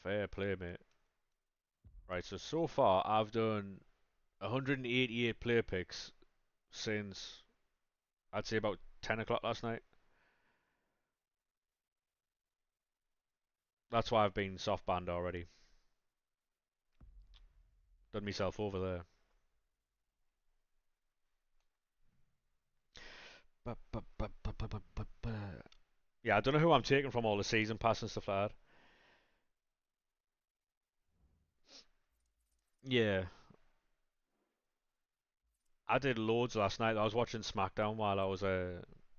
fair play, mate. Right, so far I've done 188 player picks since I'd say about 10 o'clock last night. That's why I've been soft banned already. Done myself over there. Yeah, I don't know who I'm taking from all the season pass and stuff like that. Yeah, I did loads last night. I was watching SmackDown while I was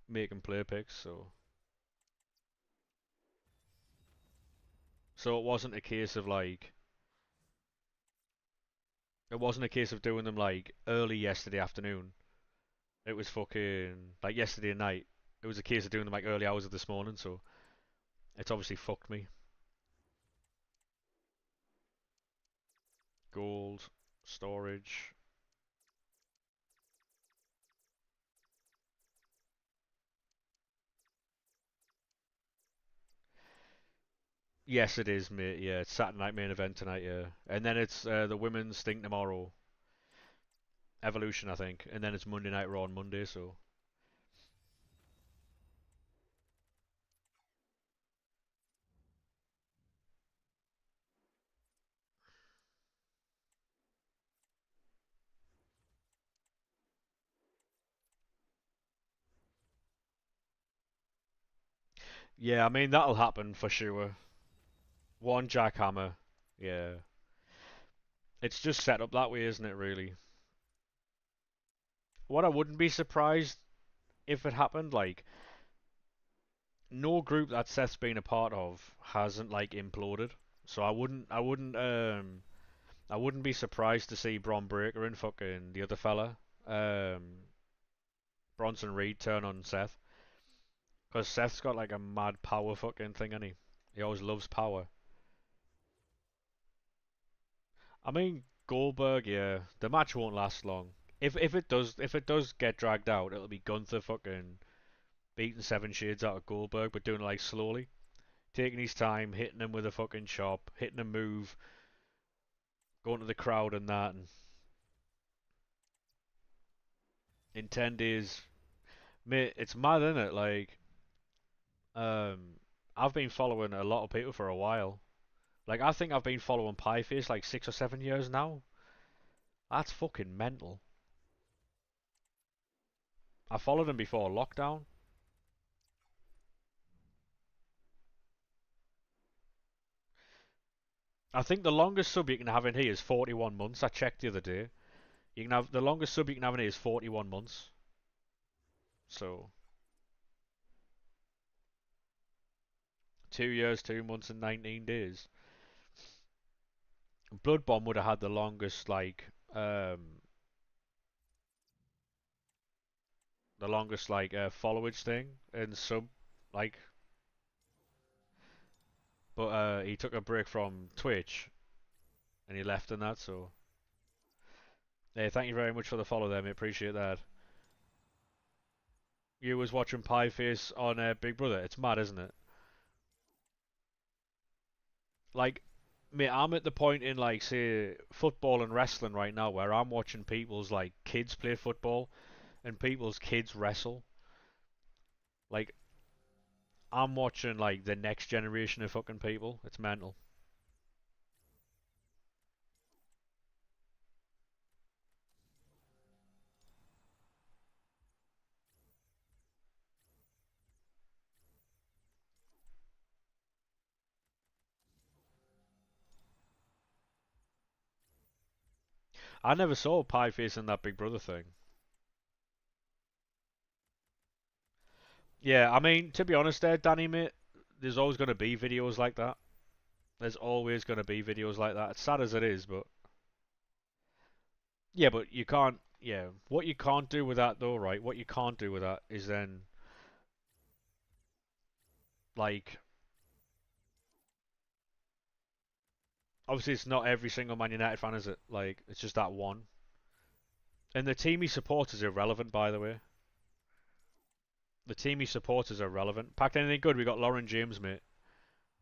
making play picks, so it wasn't a case of doing them like early yesterday afternoon. It was fucking like yesterday night. It was a case of doing them like early hours of this morning, so it's obviously fucked me. Gold, storage. Yes, it is, mate. Yeah, it's Saturday night main event tonight. Yeah, and then it's the women's thing tomorrow, Evolution, I think, and then it's Monday Night Raw on Monday. So yeah, I mean that'll happen for sure. One jackhammer. Yeah, it's just set up that way, isn't it? Really. What I wouldn't be surprised if it happened, like no group that Seth's been a part of hasn't like imploded. So I wouldn't be surprised to see Bron Breakker and fucking the other fella, um, Bronson Reed turn on Seth. Because Seth's got like a mad power fucking thing, and he always loves power. I mean Goldberg, yeah, the match won't last long. If it does get dragged out, it'll be Gunther fucking beating Seven Shades out of Goldberg, but doing it like slowly, taking his time, hitting him with a fucking chop, hitting a move, going to the crowd and that, and in 10 days, mate, it's mad, isn't it? Like, um, I've been following a lot of people for a while. Like, I think I've been following Pieface like 6 or 7 years now. That's fucking mental. I followed him before lockdown. I think the longest sub you can have in here is 41 months. I checked the other day. You can have the longest sub you can have in here is 41 months. So 2 years, 2 months, and 19 days. Blood Bomb would have had the longest like followage thing and sub like, but he took a break from Twitch and he left and that. So hey, thank you very much for the follow there, mate. Appreciate that. You was watching Pieface on Big Brother. It's mad, isn't it? Like, mate, I'm at the point in like say football and wrestling right now where I'm watching people's like kids play football and people's kids wrestle. Like, I'm watching like the next generation of fucking people. It's mental. I never saw Pieface in that Big Brother thing. Yeah, I mean, to be honest, there, Danny, mate, there's always going to be videos like that. There's always going to be videos like that. It's sad as it is, but yeah, but you can't. Yeah, what you can't do with that though, right? What you can't do with that is then like, obviously, it's not every single Man United fan, is it? Like, it's just that one. And the team he supports is irrelevant, by the way. The team he supports is irrelevant. Packed anything good? We got Lauren James, mate.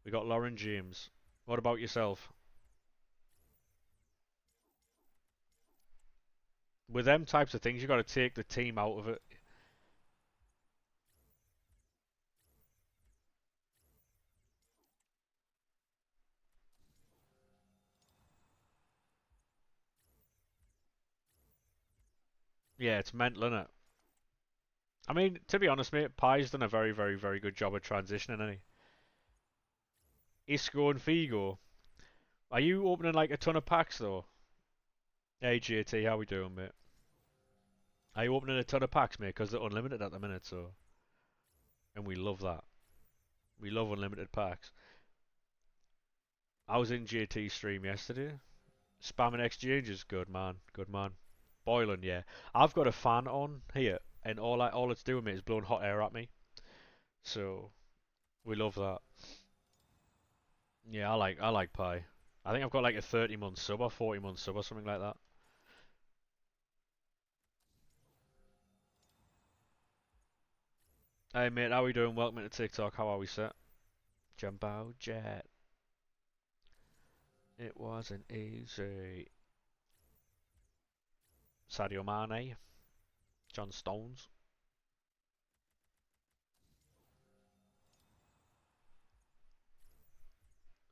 We got Lauren James. What about yourself? With them types of things, you got to take the team out of it. Yeah, it's mental, innit? I mean, to be honest, mate, Pie's done a very, very, very good job of transitioning, hasn't he? Isco and Figo. Are you opening like a ton of packs though? Hey JT, how we doing, mate? Are you opening a ton of packs, mate? Because they're unlimited at the minute, so and we love that. We love unlimited packs. I was in JT's stream yesterday. Spamming exchanges, good man, good man. Boiling, yeah. I've got a fan on here, and all it's doing, mate, is blowing hot air at me. So we love that. Yeah, I like pie. I think I've got like a 30-month sub or 40-month sub or something like that. Hey mate, how we doing? Welcome to TikTok. How are we, set? Jumbo jet. It wasn't easy. Sadio Mane, John Stones.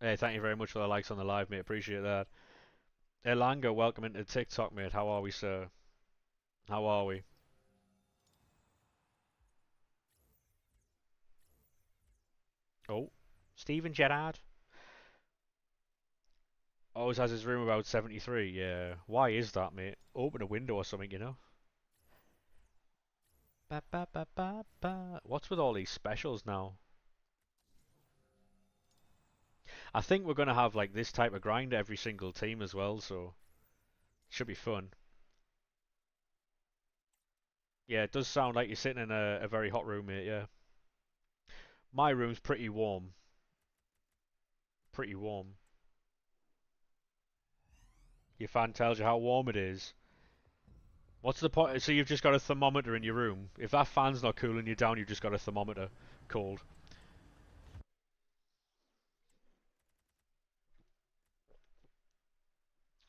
Hey, thank you very much for the likes on the live, mate. Appreciate that. Elanga, welcome into TikTok, mate. How are we, sir? How are we? Oh, Steven Gerrard. Always has his room about 73. Yeah. Why is that, mate? Open a window or something, you know? Ba, ba, ba, ba, ba. What's with all these specials now? I think we're gonna have like this type of grind every single team as well, so should be fun. Yeah, it does sound like you're sitting in a very hot room, mate. Yeah. My room's pretty warm. Pretty warm. Your fan tells you how warm it is. What's the point? So you've just got a thermometer in your room. If that fan's not cooling you down, you've just got a thermometer. Cold.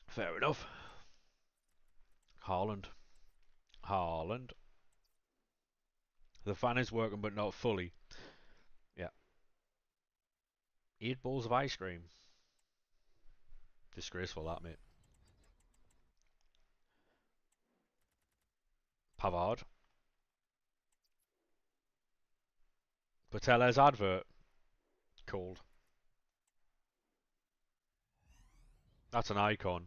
Fair enough. Haaland. Haaland. The fan is working, but not fully. Yeah. 8 bowls of ice cream. Disgraceful, that, mate. Pavard. Pateles advert. Cold. That's an icon.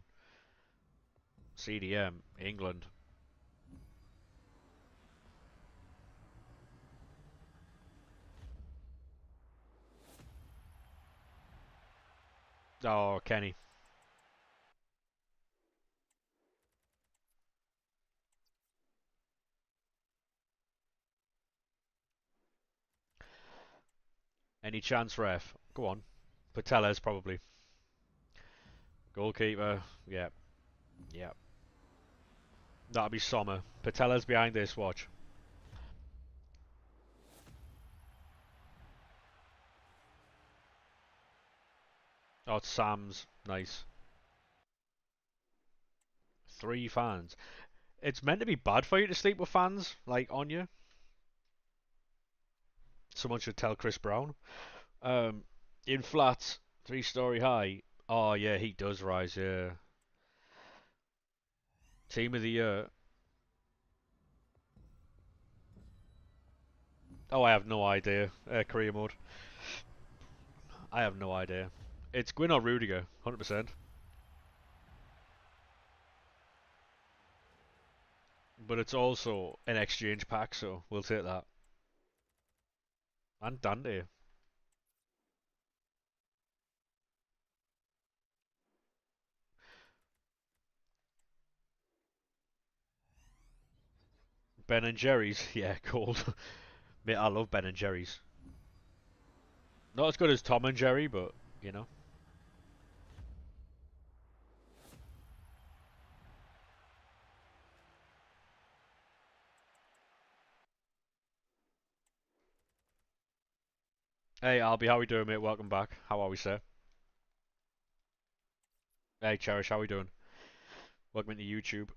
CDM. England. Oh, Kenny. Any chance, ref? Go on. Pateles, probably. Goalkeeper. Yeah. Yeah. That'll be Sommer. Pateles behind this, watch. Oh, it's Sam's. Nice. 3 fans. It's meant to be bad for you to sleep with fans, like, on you. Someone should tell Chris Brown. Um, in flats, 3-story high. Oh, yeah, he does rise, yeah. Team of the year. Oh, I have no idea. Career mode. I have no idea. It's Gwyn or Rudiger, 100%. But it's also an exchange pack, so we'll take that. And Dante. Ben and Jerry's. Yeah, cold. Mate, I love Ben and Jerry's. Not as good as Tom and Jerry, but, you know. Hey, Albie, how we doing, mate? Welcome back. How are we, sir? Hey, Cherish, how we doing? Welcome into YouTube.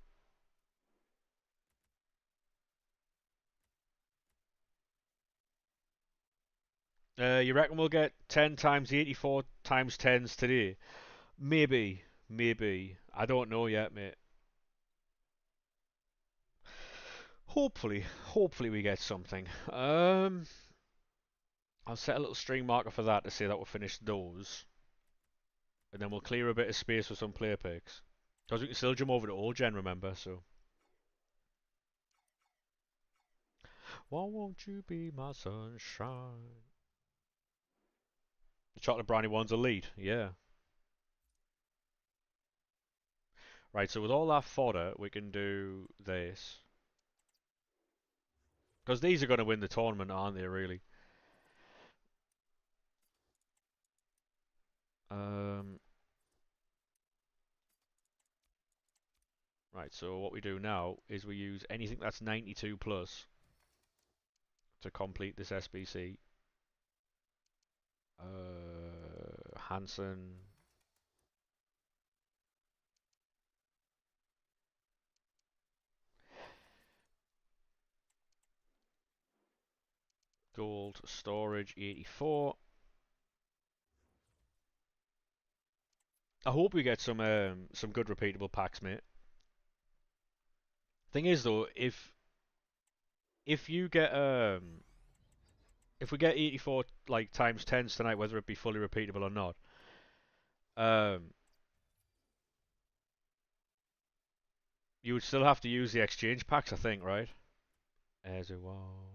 You reckon we'll get 10 times the 84 times 10s today? Maybe. Maybe. I don't know yet, mate. Hopefully we get something. I'll set a little string marker for that to say that we'll finish those, and then we'll clear a bit of space for some player picks. Because we can still jump over to old gen, remember? So, why won't you be my sunshine? The chocolate brownie one's elite, yeah. Right, so with all that fodder, we can do this. Because these are going to win the tournament, aren't they, really? Um, right, so what we do now is we use anything that's 92 plus to complete this SBC. Hansen. Gold storage 84. I hope we get some good repeatable packs, mate. Thing is though, if you get if we get 84 like times tens tonight, whether it be fully repeatable or not, um, you would still have to use the exchange packs, I think, right? As a wall.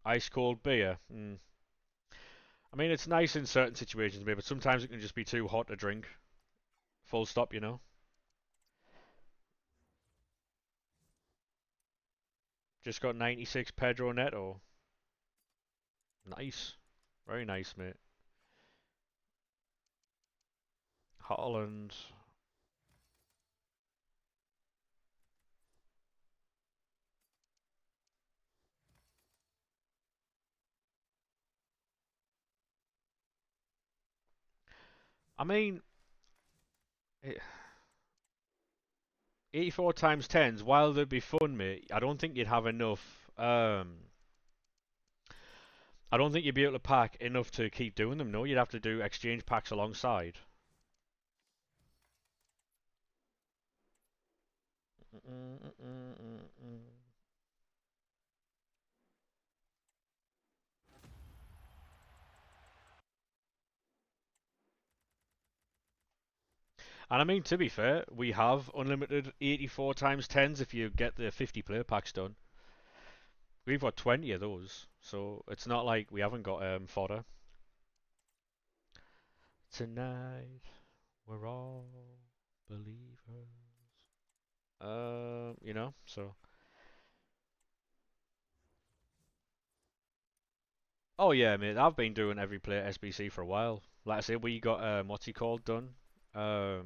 Ice cold beer. I mean, it's nice in certain situations, maybe, but sometimes it can just be too hot to drink. Full stop, you know. Just got 96 Pedro Neto. Nice. Very nice, mate. Holland. I mean, 84 times 10s, while they'd be fun, mate, I don't think you'd have enough. I don't think you'd be able to pack enough to keep doing them, no? You'd have to do exchange packs alongside. And I mean, to be fair, we have unlimited 84 times 10s if you get the 50 player packs done. We've got 20 of those, so it's not like we haven't got fodder. Tonight, we're all believers. You know, so. Oh yeah, mate, I've been doing every player SBC for a while. Like I said, we got what's he called done. Um,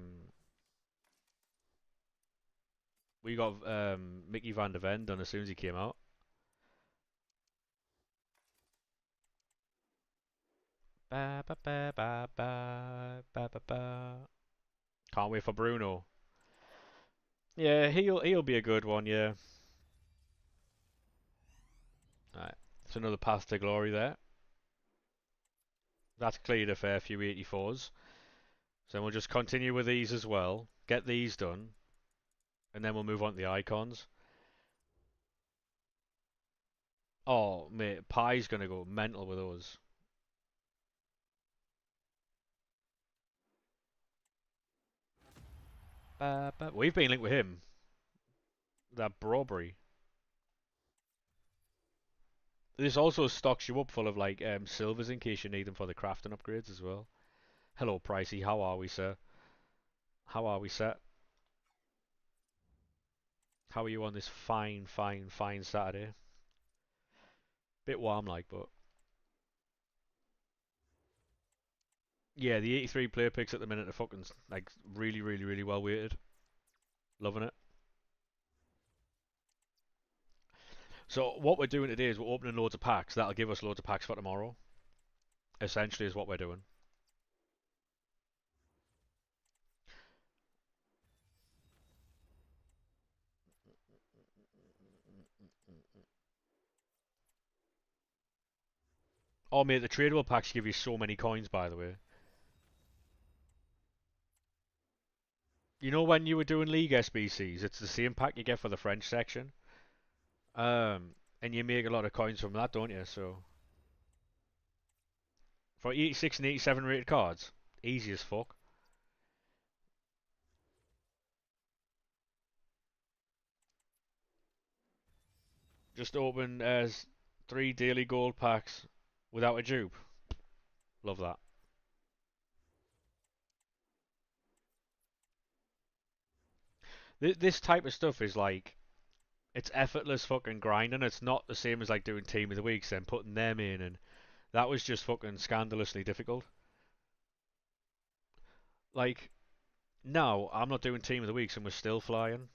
we got Mickey Van der Ven done as soon as he came out. Ba ba ba ba ba ba ba ba. Can't wait for Bruno. Yeah, he'll be a good one. Yeah. Alright, it's another path to glory there. That's cleared a fair few 84s. So we'll just continue with these as well. Get these done, and then we'll move on to the icons. Oh, mate, Pie's gonna go mental with those. We've been linked with him. That Brawberry. This also stocks you up full of like silvers in case you need them for the crafting upgrades as well. Hello, Pricey. How are we, sir? How are we, sir? How are you on this fine, fine, fine Saturday? Bit warm, like, but yeah, the 83 player picks at the minute are fucking like really, really, really well weighted. Loving it. So what we're doing today is we're opening loads of packs. That'll give us loads of packs for tomorrow. Essentially, is what we're doing. Oh mate, the tradable packs give you so many coins, by the way. You know when you were doing League SBCs, it's the same pack you get for the French section. And you make a lot of coins from that, don't you? So for 86 and 87 rated cards, easy as fuck. Just open as 3 daily gold packs without a dupe. Love that. This type of stuff is like it's effortless fucking grinding. It's not the same as like doing team of the weeks then putting them in, and that was just fucking scandalously difficult. Like now, I'm not doing team of the weeks and we're still flying.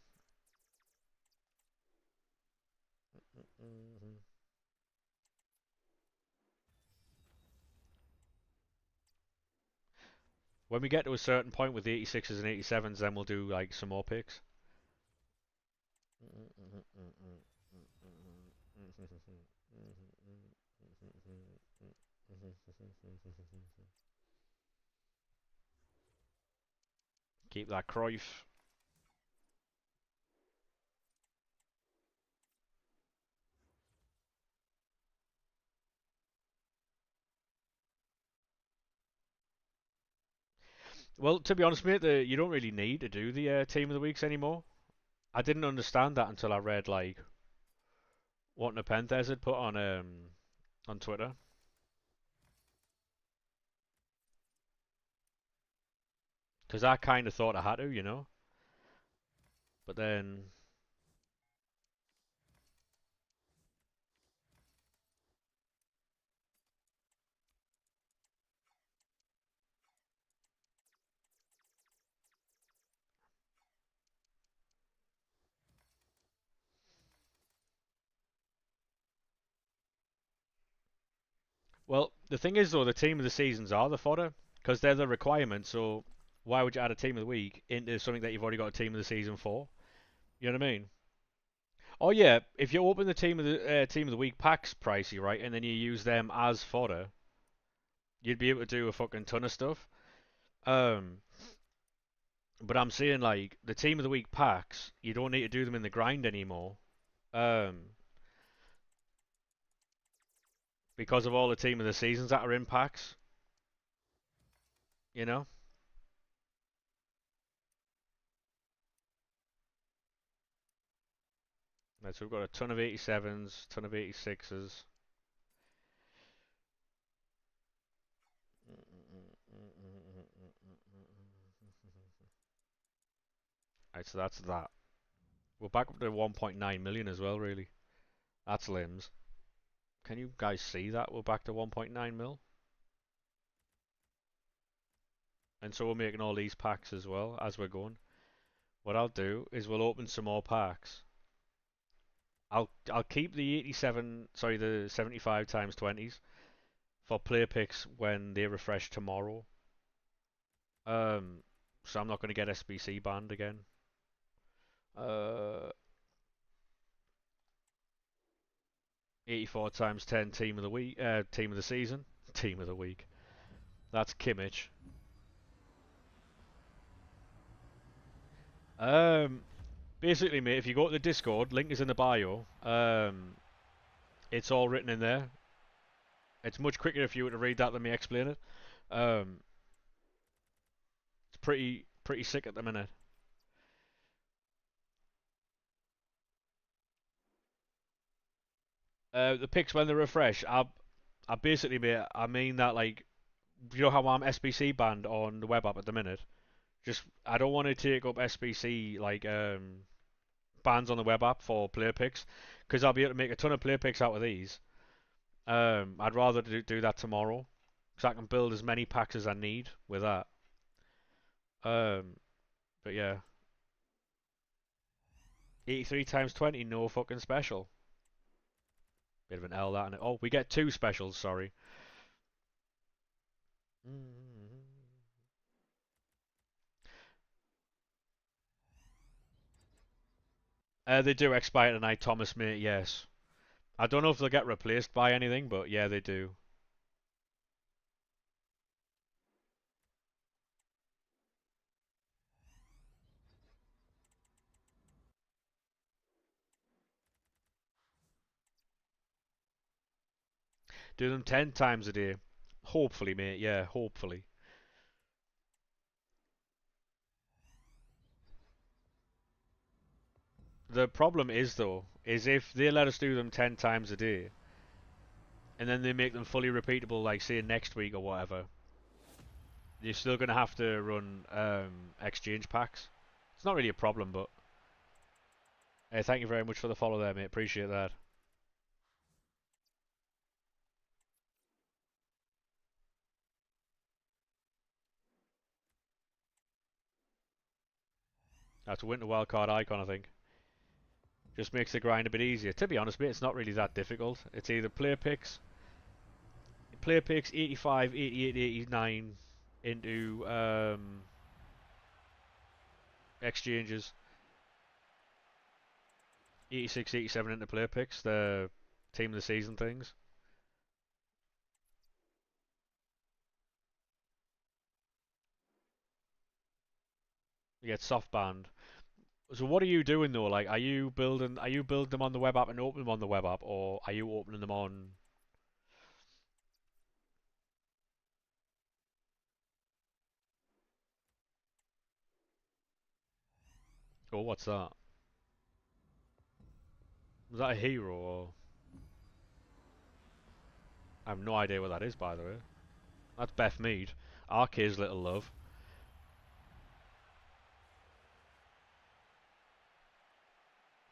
When we get to a certain point with the 86s and 87s, then we'll do like some more picks. Keep that Cruyff. Well, to be honest, mate, you don't really need to do the team of the weeks anymore. I didn't understand that until I read like what Nepenthes had put on Twitter. Because I kind of thought I had to, you know. But then, well, the thing is though, the team of the seasons are the fodder because they're the requirement. So why would you add a team of the week into something that you've already got a team of the season for? You know what I mean? Oh yeah, if you open the team of the week packs pricey, right, and then you use them as fodder, you'd be able to do a fucking ton of stuff. Um, but I'm saying like the team of the week packs, you don't need to do them in the grind anymore. Um, because of all the team of the seasons that are in packs, you know. Right, so we've got a ton of 87s, ton of 86s. Right, so that's that. We're back up to 1.9 million as well, really. That's limbs. Can you guys see that? We're back to 1.9 mil. And so we're making all these packs as well as we're going. What I'll do is we'll open some more packs. I'll keep the 87, sorry, the 75 times 20s for player picks when they refresh tomorrow. Um, so I'm not going to get SBC banned again. Uh, 84 times 10 team of the week, team of the season, team of the week. That's Kimmich. Um, basically, mate, if you go to the Discord, link is in the bio. It's all written in there. It's much quicker if you were to read that than me explain it. Um, it's pretty sick at the minute. The picks when they refresh, I basically, mate, I mean that like, you know how I'm SBC banned on the web app at the minute. Just I don't want to take up SBC like bans on the web app for player picks because I'll be able to make a ton of player picks out of these. I'd rather do that tomorrow because I can build as many packs as I need with that. Um, but yeah, 83 times 20, no fucking special. Bit of an L that, and oh, we get two specials. Sorry. They do expire tonight, Thomas, mate. Yes. I don't know if they'll get replaced by anything, but yeah, they do. Do them 10 times a day. Hopefully, mate. Yeah, hopefully. The problem is though, is if they let us do them 10 times a day, and then they make them fully repeatable, like say next week or whatever, you're still gonna have to run exchange packs. It's not really a problem, but hey, thank you very much for the follow there, mate. Appreciate that. That's a winter wildcard icon, I think. Just makes the grind a bit easier. To be honest, mate, it's not really that difficult. It's either player picks 85, 88, 89 into exchanges, 86, 87 into player picks, the team of the season things. You get soft banned. So what are you doing though? Like, are you building them on the web app and open them on the web app, or are you opening them on? Oh, what's that? Was that a hero? Or I have no idea what that is, by the way. That's Beth Mead, RK's little love.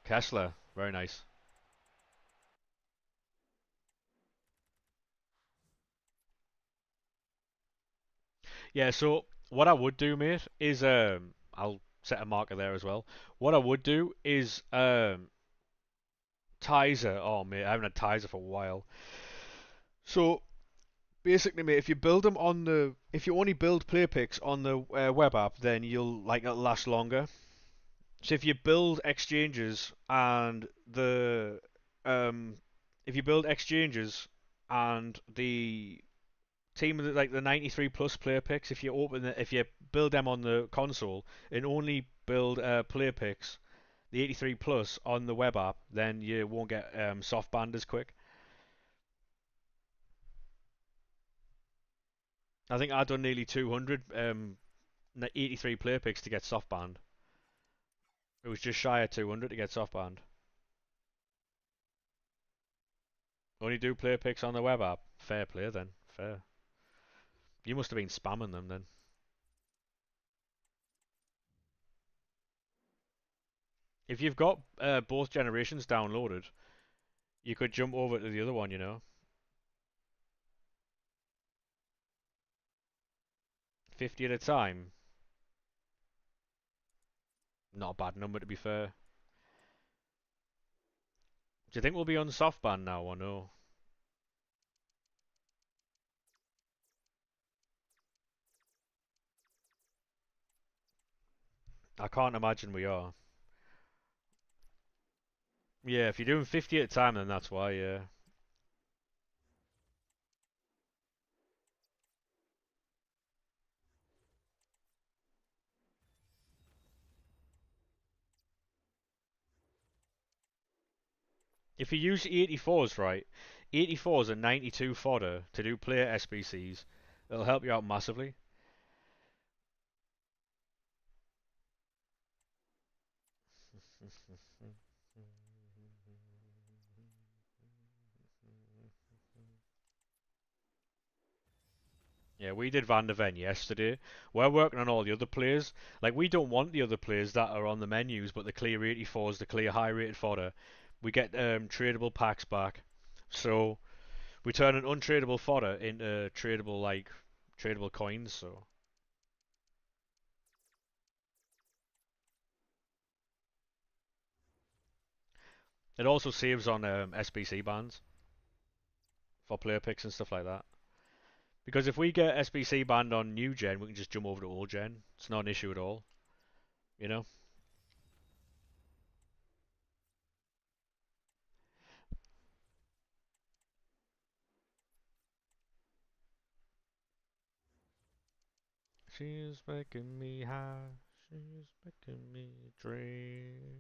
Kessler, very nice. Yeah. So what I would do, mate, is I'll set a marker there as well. What I would do is Tizer. Oh, mate, I haven't had Tizer for a while. So basically, mate, if you only build player picks on the web app, then it'll last longer. So um, if you build exchanges and the team like the 93 plus player picks, if you build them on the console and only build player picks, the 83 plus on the web app, then you won't get soft banned as quick. I think I've done nearly 200 83 player picks to get soft banned. It was just shy of 200 to get soft banned. Only do player picks on the web app. Fair play then. Fair. You must have been spamming them then. If you've got both generations downloaded, you could jump over to the other one, 50 at a time. Not a bad number to be fair. Do you think we'll be on soft ban now or no? I can't imagine we are. Yeah, if you're doing 50 at a time, then that's why, yeah. If you use 84s right, 84s and 92 fodder to do player SBCs, it'll help you out massively. Yeah, we did Van der Ven yesterday. We're working on all the other players. Like, we don't want the other players that are on the menus, but the clear 84s, the clear high rated fodder. We get tradable packs back. So, we turn an untradeable fodder into tradable coins, so. It also saves on SBC bans for player picks and stuff like that. Because if we get SBC banned on new gen, we can just jump over to old gen. It's not an issue at all, you know? She's making me high. She's making me dream.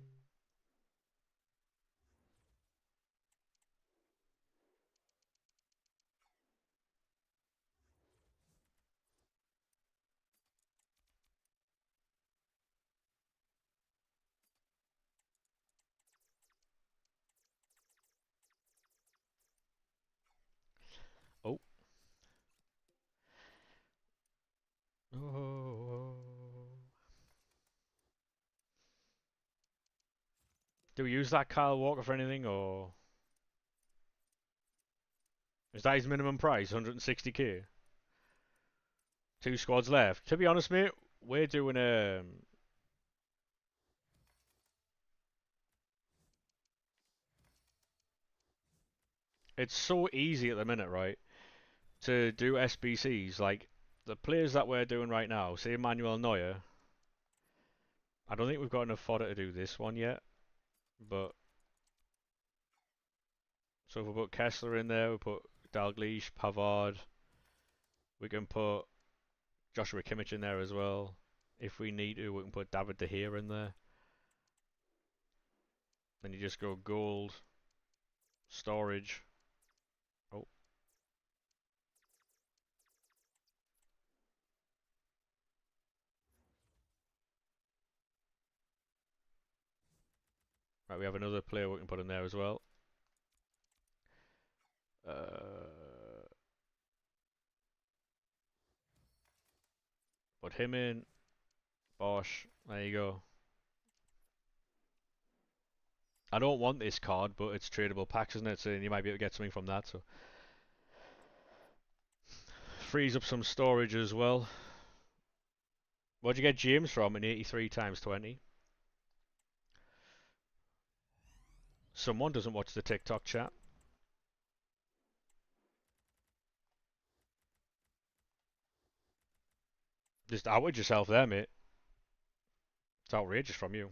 Do we use that Kyle Walker for anything, or is that his minimum price, 160k? Two squads left. To be honest, mate, we're doing it's so easy at the minute, right, to do SBCs. Like the players that we're doing right now, say Manuel Neuer. I don't think we've got enough fodder to do this one yet, but so if we put Kessler in there, we put Dalglish, Pavard. We can put Joshua Kimmich in there as well. If we need to, we can put David De Gea in there. Then you just go gold, storage. Oh, right, we have another player we can put in there as well. Put him in. Bosh. There you go. I don't want this card, but it's tradable packs, isn't it? So you might be able to get something from that. So frees up some storage as well. Where'd you get James from in 83 times 20? Someone doesn't watch the TikTok chat. Just outrage yourself there, mate. It's outrageous from you.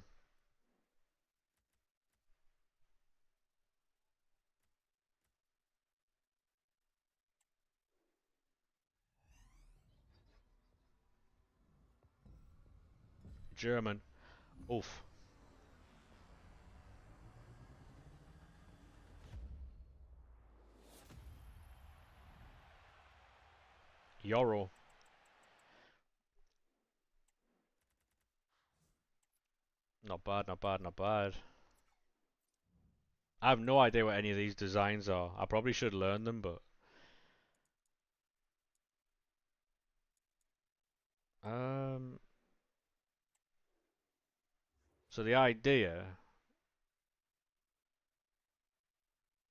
German. Oof. Euro. Not bad, not bad, not bad. I have no idea what any of these designs are. I probably should learn them, but um. So the idea,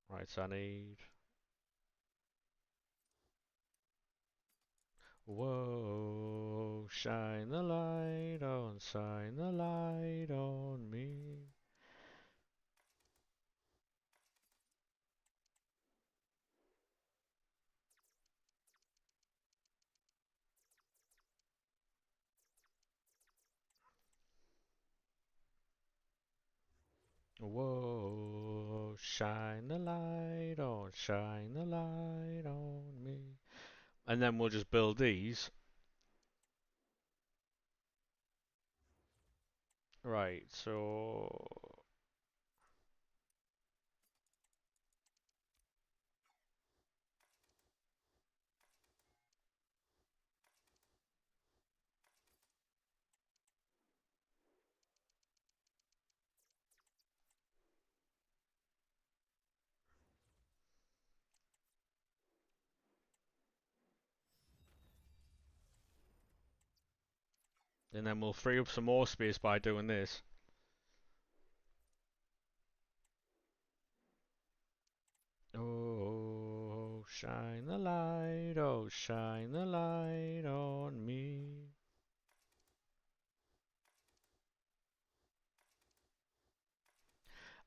right? So I need. Whoa, shine the light on, shine the light on me. Whoa, shine the light on me. And then we'll just build these. Right, so and then we'll free up some more space by doing this. Oh, shine the light, oh, shine the light on me.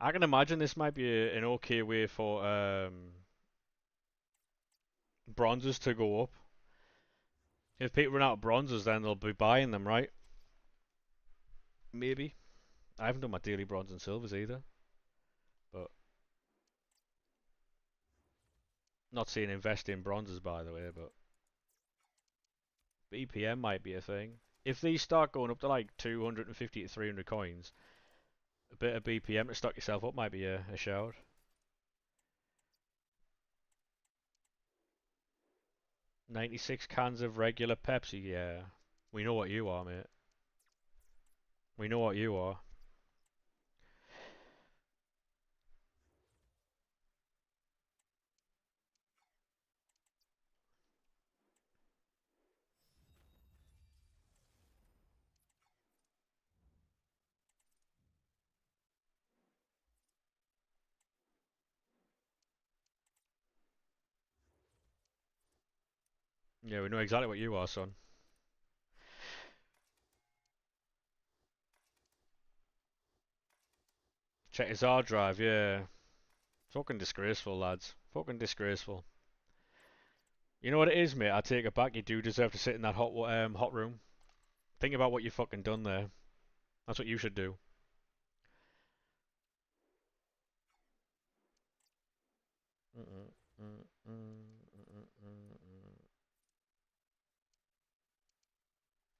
I can imagine this might be an okay way for bronzes to go up. If people run out of bronzes, then they'll be buying them, right? Maybe. I haven't done my daily bronze and silvers either, but not saying invest in bronzes by the way, but BPM might be a thing. If these start going up to like 250 to 300 coins, a bit of BPM to stock yourself up might be a shout. 96 cans of regular Pepsi, yeah. We know what you are, mate. We know what you are. Yeah, we know exactly what you are, son. Check his hard drive, yeah. Fucking disgraceful, lads. Fucking disgraceful. You know what it is, mate? I take it back. You do deserve to sit in that hot room. Think about what you fucking done there. That's what you should do.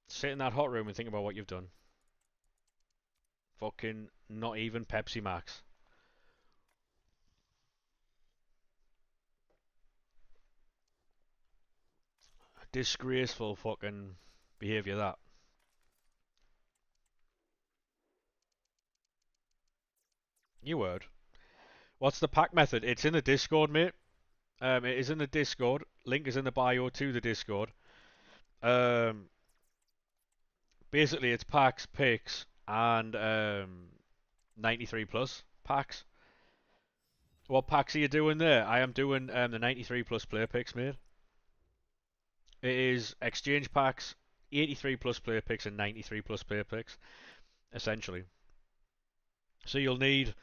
Sit in that hot room and think about what you've done. Fucking not even Pepsi Max. Disgraceful fucking behaviour that. You would. What's the pack method? It's in the Discord, mate. It is in the Discord. Link is in the bio to the Discord. Um, Basically, it's packs, picks, and 93 plus packs. What packs are you doing there? I am doing the 93 plus player picks, mate. It is exchange packs, 83 plus player picks, and 93 plus player picks, essentially. So you'll need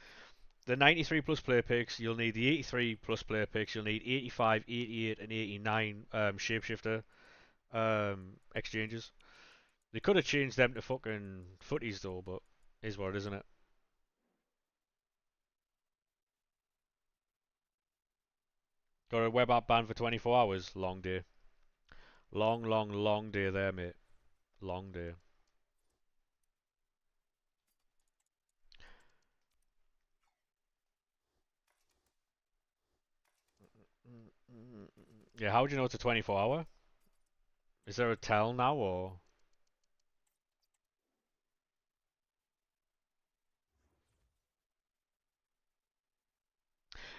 the 93 plus player picks, you'll need the 83 plus player picks, you'll need 85, 88, and 89 shapeshifter exchanges. They could have changed them to fucking footies though, but is what it is, isn't it? Got a web app ban for 24 hours. Long day. Long, long, long day there, mate. Long day. Yeah, how do you know it's a 24 hour? Is there a tell now or?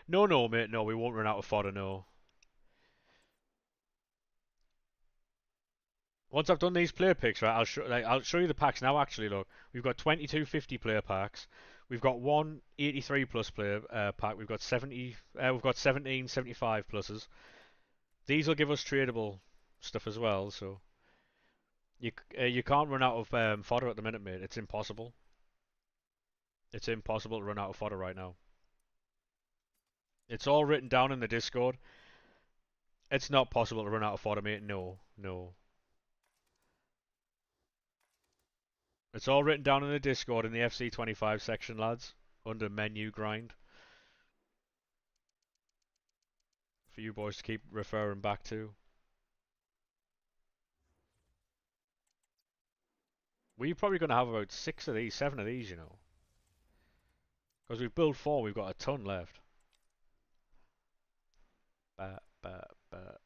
No, no, mate. No, we won't run out of fodder. No. Once I've done these player picks, right, I'll show you the packs now. Actually, look, we've got 22 50 player packs. We've got one 83 plus player pack. We've got 70. We've got 17 75 pluses. These will give us tradable stuff as well. So you can't run out of fodder at the minute, mate. It's impossible. It's impossible to run out of fodder right now. It's all written down in the Discord. It's not possible to run out of fodder, mate. No, no. It's all written down in the Discord in the FC25 section, lads, under menu grind, for you boys to keep referring back to. We're probably going to have about 6 of these, 7 of these, you know. Because we've built 4, we've got a ton left. Ba, ba, ba.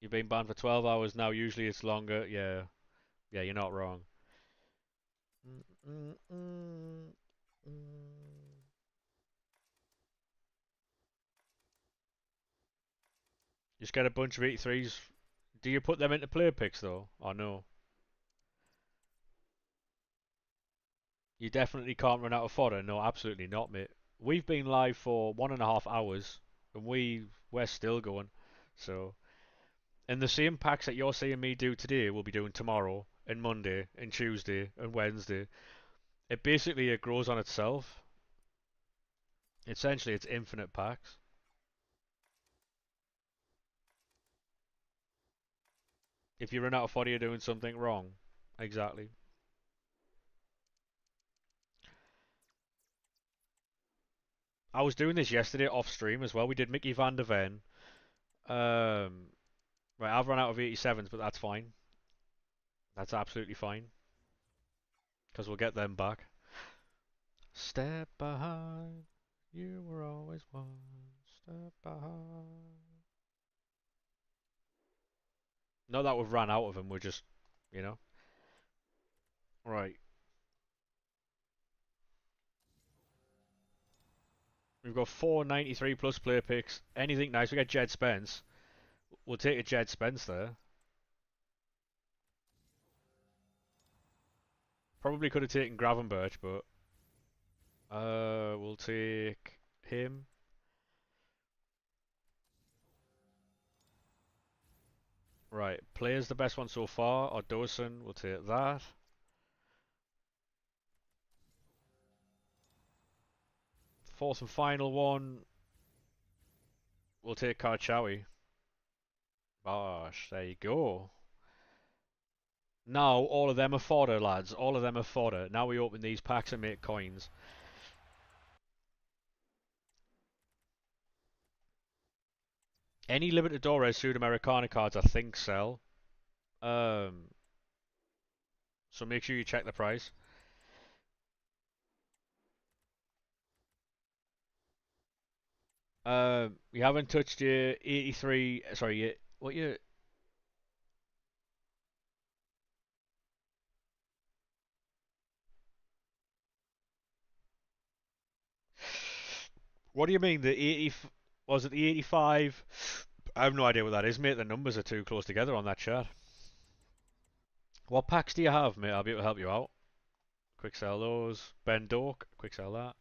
You've been banned for 12 hours now, usually it's longer. Yeah, yeah, you're not wrong. Mm, mm, mm, mm. Just get a bunch of 83s. Do you put them into player picks though? Or no? You definitely can't run out of fodder. No, absolutely not, mate. We've been live for 1.5 hours, and we're still going. So, and the same packs that you're seeing me do today, we'll be doing tomorrow, and Monday, and Tuesday, and Wednesday. It grows on itself. Essentially, it's infinite packs. If you run out of fodder, you're doing something wrong. Exactly. I was doing this yesterday off stream as well. We did Mickey Van der Ven. Um, right, I've run out of 87s, but that's fine. That's absolutely fine. Because we'll get them back. Step behind, you were always one step behind. Not that we've ran out of them, we're just, you know. Right. We've got 493 plus player picks. Anything nice? We get Jed Spence. We'll take a Jed Spence there. Probably could have taken Gravenberch, but we'll take him. Right, player's the best one so far, or Dawson, we'll take that. Fourth and final one, we'll take Karchawi. Gosh, there you go. Now all of them are fodder, lads. All of them are fodder. Now we open these packs and make coins. Any Libertadores Sudamericana cards, I think, sell. Um, so make sure you check the price. You haven't touched your 83. Sorry, what you? What do you mean? The 80? Was it the 85? I have no idea what that is, mate. The numbers are too close together on that chart. What packs do you have, mate? I'll be able to help you out. Quick sell those. Ben Doak, quick sell that.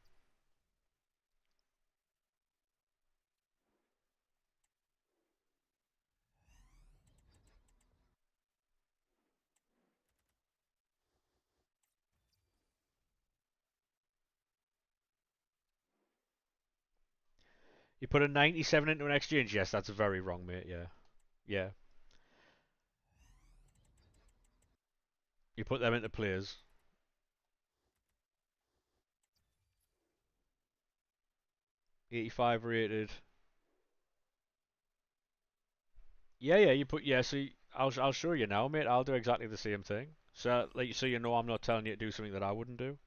You put a 97 into an exchange? Yes, that's very wrong, mate. Yeah. Yeah. You put them into players. 85 rated. Yeah, yeah, you put, yeah, so I'll show you now, mate. I'll do exactly the same thing. So, like, so you know I'm not telling you to do something that I wouldn't do.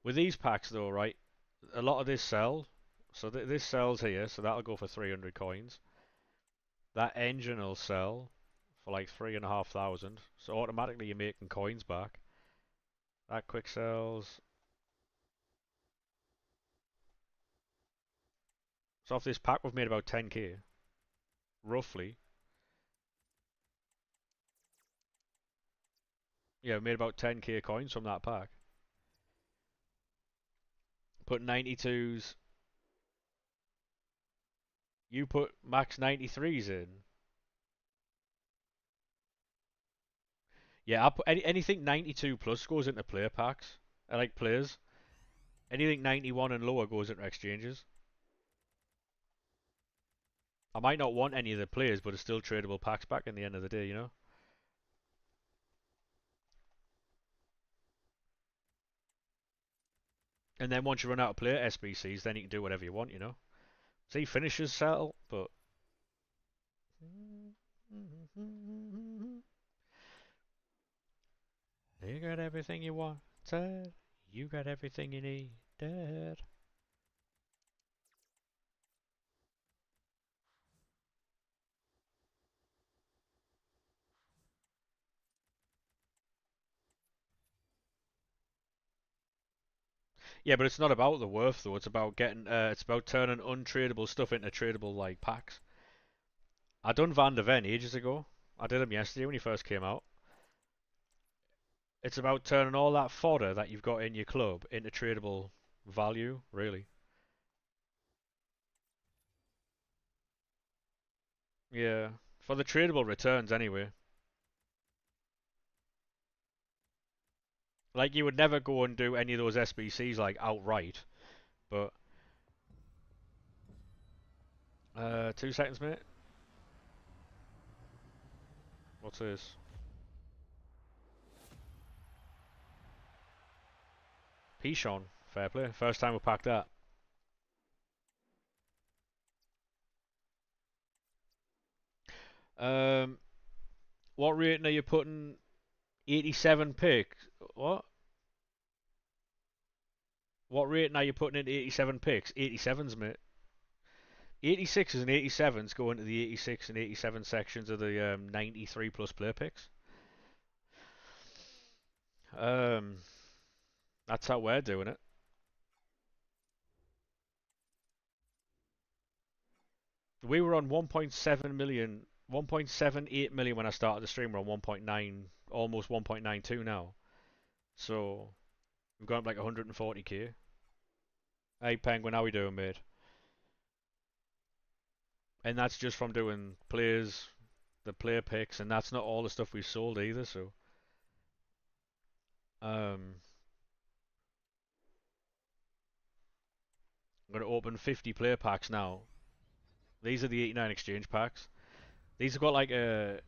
With these packs, though, right, a lot of this sell. So this sells here, so that'll go for 300 coins. That engine will sell for like 3,500. So automatically you're making coins back. That quick sells. So off this pack we've made about 10k, roughly. Yeah, we made about 10k coins from that pack. Put 92s. You put max 93s in. Yeah, I put anything 92 plus goes into player packs. I like players. Anything 91 and lower goes into exchanges. I might not want any of the players, but it's still tradable packs back in the end of the day, you know? And then once you run out of player SBCs, then you can do whatever you want, you know? See, finishers sell, but... You got everything you wanted. You got everything you needed. Yeah, but it's not about the worth though. It's about getting. It's about turning untradeable stuff into tradable like packs. I done Van de Ven ages ago. I did him yesterday when he first came out. It's about turning all that fodder that you've got in your club into tradable value, really. Yeah, for the tradable returns anyway. Like you would never go and do any of those SBCs like outright, but 2 seconds, mate. What's this? Pichon, fair play. First time we packed that. Um, what rating are you putting? 87 picks. What? What rating are you putting into 87 picks? 87s, mate. 86s and 87s go into the 86 and 87 sections of the 93 plus player picks. Um, that's how we're doing it. We were on 1.7 million, 1.78 million when I started the stream. We're on 1.9, almost 1.92 now. So we've gone up like 140k. Hey Penguin, how we doing, mate? And that's just from doing players, the player picks, and that's not all the stuff we've sold either. So, um, I'm going to open 50 player packs now. These are the 89 exchange packs. These have got like an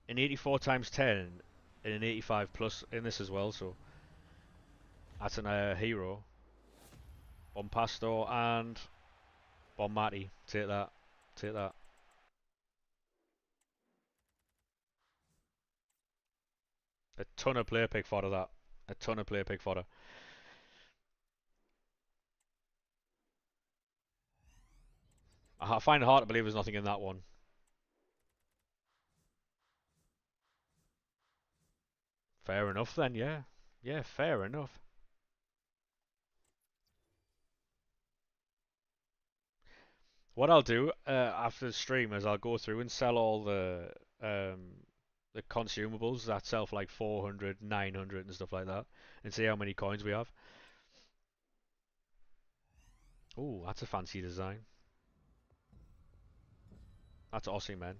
84 times 10 and an 85 plus in this as well. So that's an hero, Bompasto and Bombati. Take that. Take that. A ton of player pick fodder that. A ton of player pick fodder. I find it hard to believe there's nothing in that one. Fair enough then, yeah. Yeah, fair enough. What I'll do after the stream is I'll go through and sell all the consumables that sell for like 400, 900 and stuff like that, and see how many coins we have. Oh, that's a fancy design. That's Aussie, man.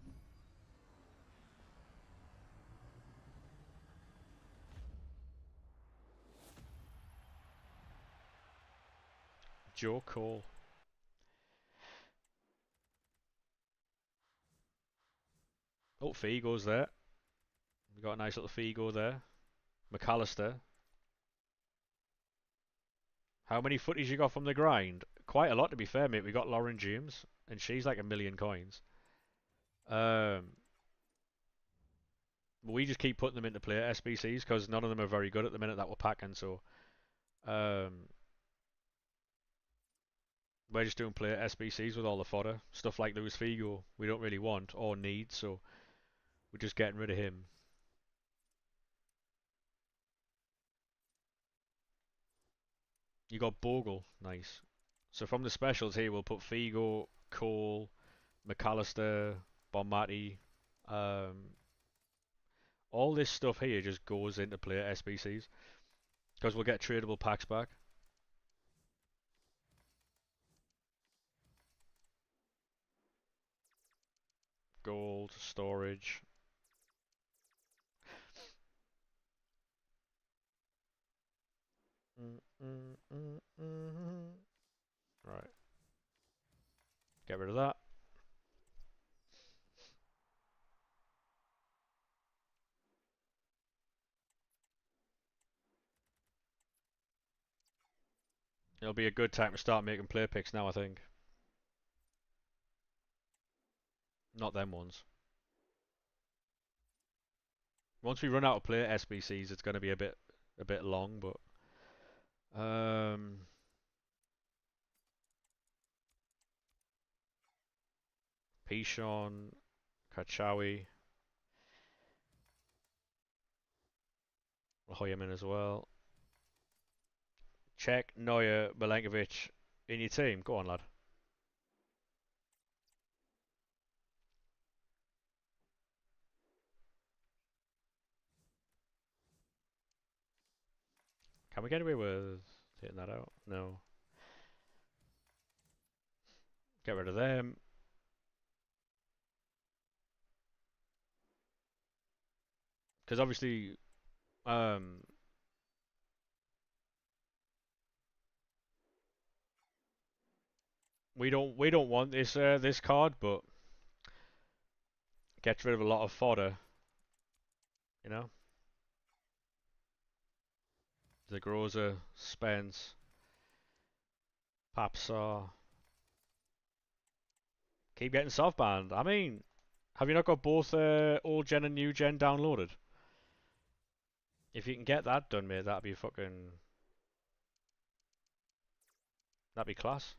Joe Cole. Oh, Figo's there. We got a nice little Figo there. McAllister. How many footies you got from the grind? Quite a lot, to be fair, mate. We got Lauren James, and she's like 1,000,000 coins. Um, we just keep putting them into player SBCs because none of them are very good at the minute that we're packing. So um, we're just doing player SBCs with all the fodder. Stuff like Luis Figo we don't really want or need, so we're just getting rid of him. You got Bogle, nice. So from the specials here, we'll put Figo, Cole, McAllister, Bonmati. Um, all this stuff here just goes into player SBCs because we'll get tradable packs back. Gold, storage. Right, get rid of that. It'll be a good time to start making player picks now, I think. Not them ones. Once we run out of player SBCs, it's going to be a bit long, but Pishon, Kachawi, Hoyerman as well. Czech, Neuer, Milenkovic in your team. Go on, lad. Can we get away with taking that out? No. Get rid of them. Because obviously, um, we don't want this card, but gets rid of a lot of fodder. You know, Zagroza, Spence, Papsar. Keep getting soft banned. I mean, have you not got both old gen and new gen downloaded? If you can get that done, mate, that'd be class.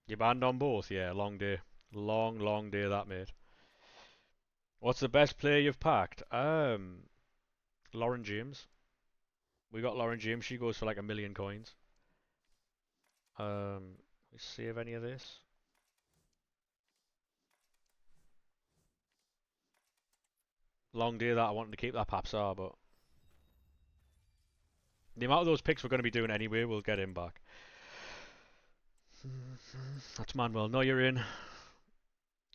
You banned on both? Yeah, long day. Long, long day that, mate. What's the best player you've packed? Lauren James. We got Lauren James. She goes for like 1,000,000 coins. Let's save any of this. Long day that I wanted to keep that Papsar, but The amount of those picks we're going to be doing anyway, we'll get him back. That's Manuel Neuer in.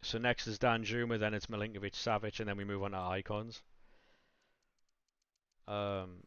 So next is Dan Juma, then it's Milinkovic Savic, and then we move on to icons. Um,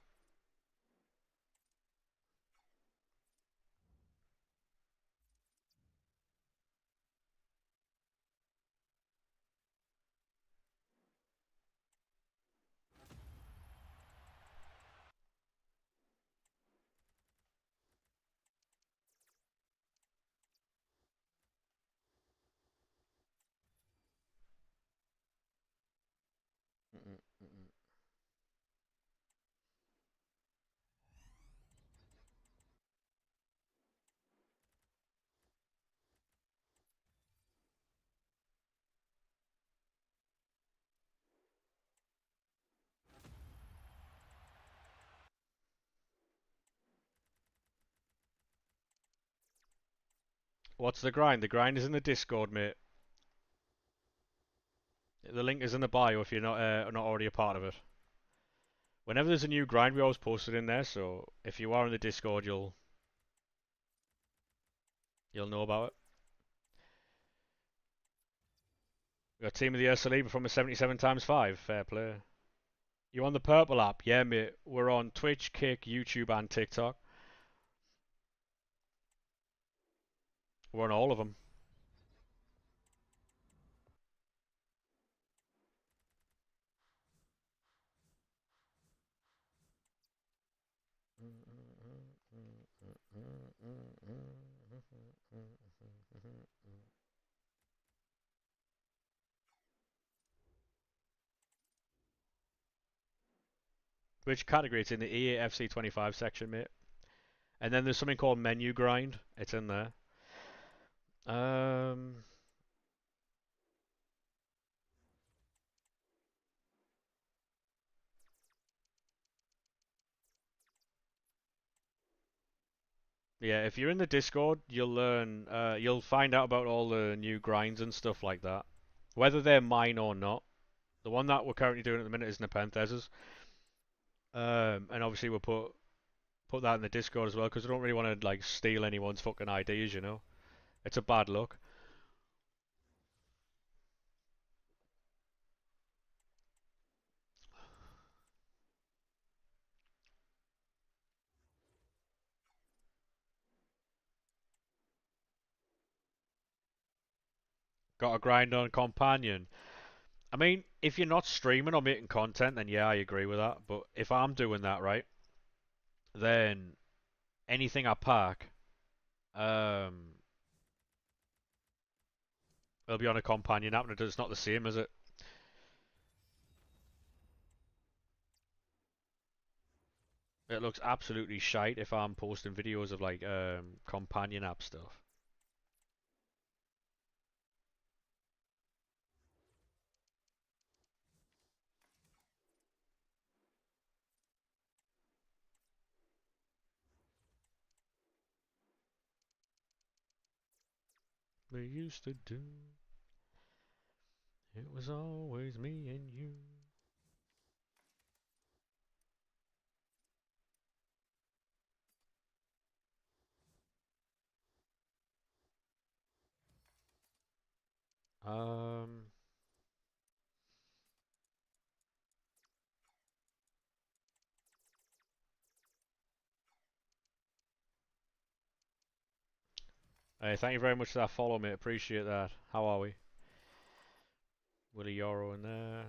what's the grind? The grind is in the Discord, mate. The link is in the bio if you're not already a part of it. Whenever there's a new grind, we always post it in there. So if you are in the Discord, you'll know about it. We got Team of the Year Saliba from a 77 times 5. Fair play. You on the purple app? Yeah, mate. We're on Twitch, Kick, YouTube, and TikTok. We're on all of them. Which category? It's in the EAFC 25 section, mate. And then there's something called menu grind. It's in there. Um, yeah, if you're in the Discord, you'll find out about all the new grinds and stuff like that. Whether they're mine or not. The one that we're currently doing at the minute is Nepenthes'. And obviously we'll put that in the Discord as well because we don't really want to like steal anyone's fucking ideas, you know. It's a bad look. Got a grind on companion. I mean, if you're not streaming or making content, then yeah, I agree with that. But if I'm doing that right, then anything I pack, um, it'll be on a companion app, and it's not the same, is it? It looks absolutely shite if I'm posting videos of like companion app stuff. We used to do. It was always me and you. Um, Hey, thank you very much for that follow, mate. Appreciate that. How are we? Willie Yoro in there.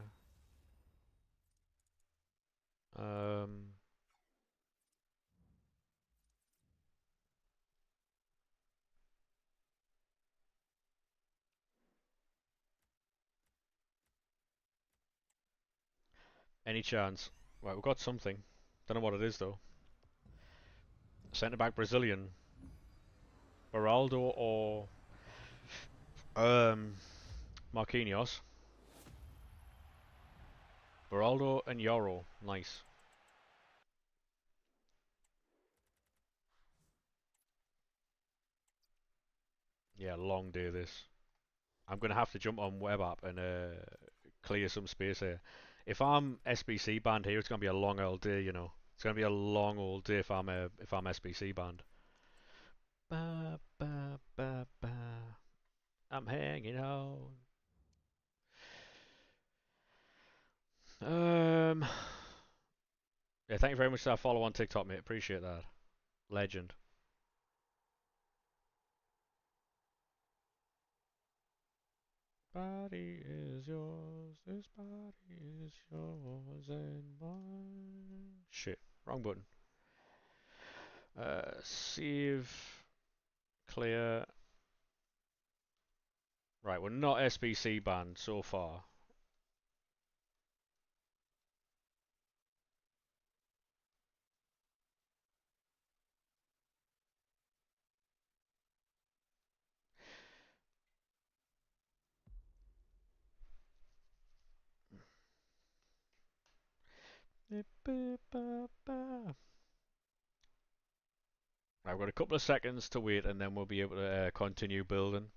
Um, any chance? Right, we've got something. Don't know what it is though. Centre back Brazilian. Beraldo or um Marquinhos. Beraldo and Yoro. Nice. Yeah, long day this. I'm gonna have to jump on web app and clear some space here. If I'm SBC banned here, it's gonna be a long old day, you know. It's gonna be a long old day if I'm SBC banned. Ba, ba, ba, ba. I'm hanging on. Um, yeah, thank you very much for that follow on TikTok, mate. Appreciate that. Legend. Body is yours, this body is yours and mine. Shit, wrong button. Save, clear. Right, we're not SBC banned so far. I've got a couple of seconds to wait and then we'll be able to continue building.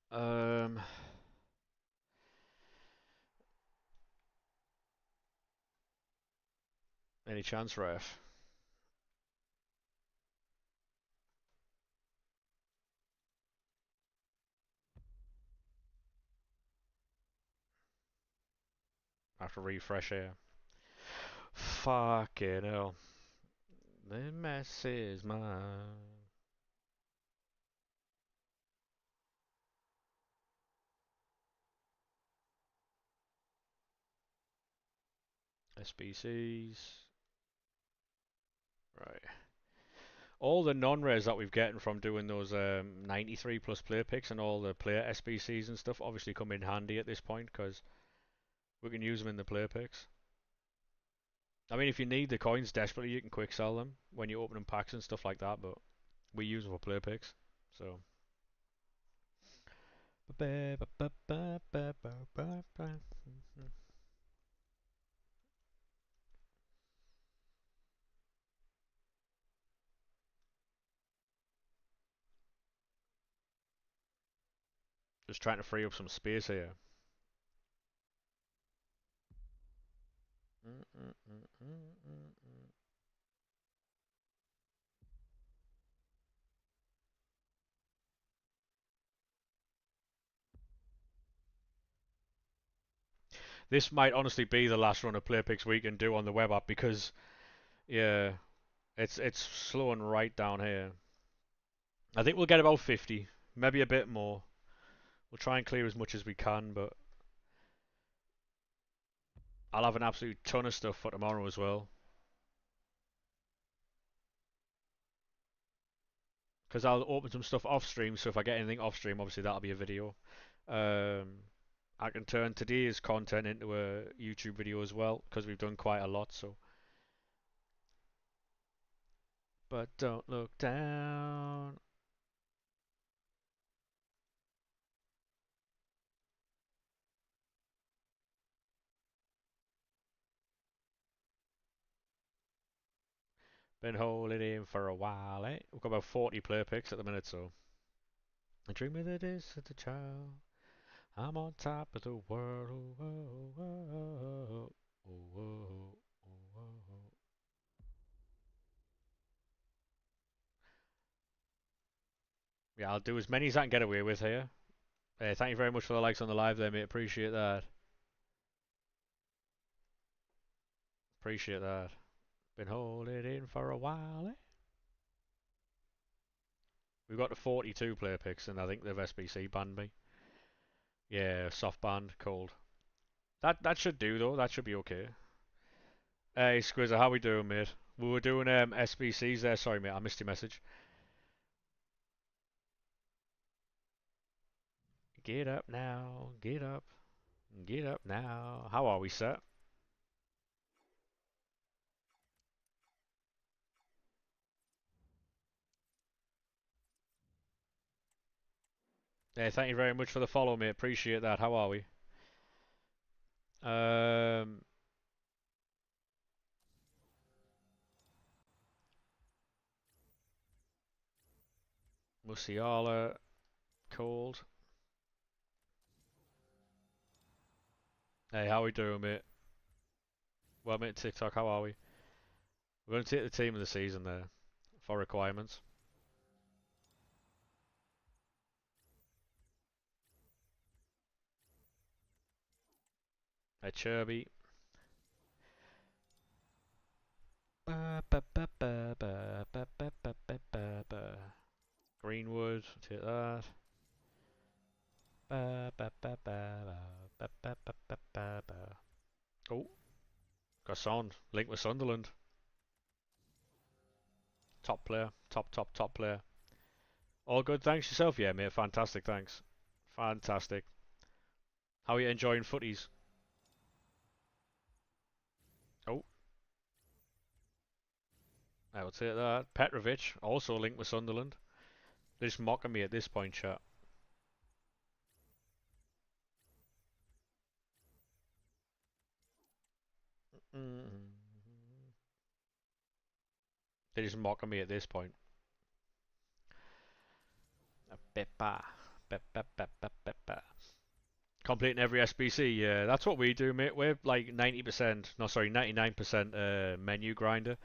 Um, any chance, ref? I have to refresh here. Fucking hell. The mess is mine. SBCs. Right. All the non-res that we've getting from doing those 93 plus player picks and all the player SBCs and stuff obviously come in handy at this point because we can use them in the player picks. I mean, if you need the coins desperately, you can quick sell them when you open packs and stuff like that, but we use them for player picks. So. Just trying to free up some space here. This might honestly be the last run of player picks we can do on the web app because, yeah, it's slowing right down here. I think we'll get about 50, maybe a bit more. We'll try and clear as much as we can, but I'll have an absolute ton of stuff for tomorrow as well. Because I'll open some stuff off stream, so if I get anything off stream, obviously that'll be a video. I can turn today's content into a YouTube video as well, because we've done quite a lot, so. But don't look down. Been holding in for a while, eh? We've got about 40 player picks at the minute, so. I dream of the days as a child. I'm on top of the world. Oh, oh, oh, oh, oh. Yeah, I'll do as many as I can get away with here. Hey, thank you very much for the likes on the live there, mate. Appreciate that. Appreciate that. Been holding in for a while, eh? We've got the 42 player picks, and I think they've SBC banned me. Yeah, soft banned, cold. That should do though. That should be okay. Hey, Squizzer, how we doing, mate? We were doing SBCs there. Sorry, mate, I missed your message. Get up now, get up, get up now. How are we, sir? Hey, thank you very much for the follow, mate. Appreciate that. How are we? Um, Musiala, cold. Hey, how we doing, mate? Well, mate, TikTok, how are we? We're going to take the team of the season there for requirements. Hey, Chirby. Greenwood, take that. Oh, Garçon, link with Sunderland. Top player, top player. All good, thanks yourself, yeah, mate. Fantastic, thanks. Fantastic. How are you enjoying footies? Oh, I will take that. Petrovic, also linked with Sunderland. They're just mocking me at this point, chat. They're just mocking me at this point. Peppa. Peppa, peppa, peppa. Completing every SBC, yeah, that's what we do, mate. We're like 90%, no, sorry, 99% menu grinder.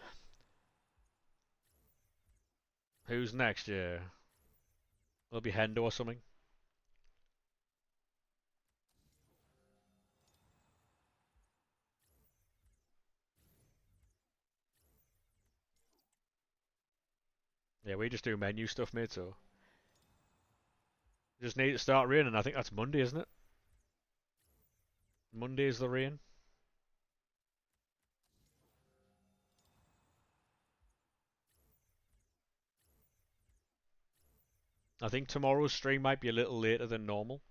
Who's next? Yeah, it'll be Hendo or something. Yeah, we just do menu stuff, mate. So just need to start raining. I think that's Monday, isn't it? Monday is the rain. I think tomorrow's stream might be a little later than normal.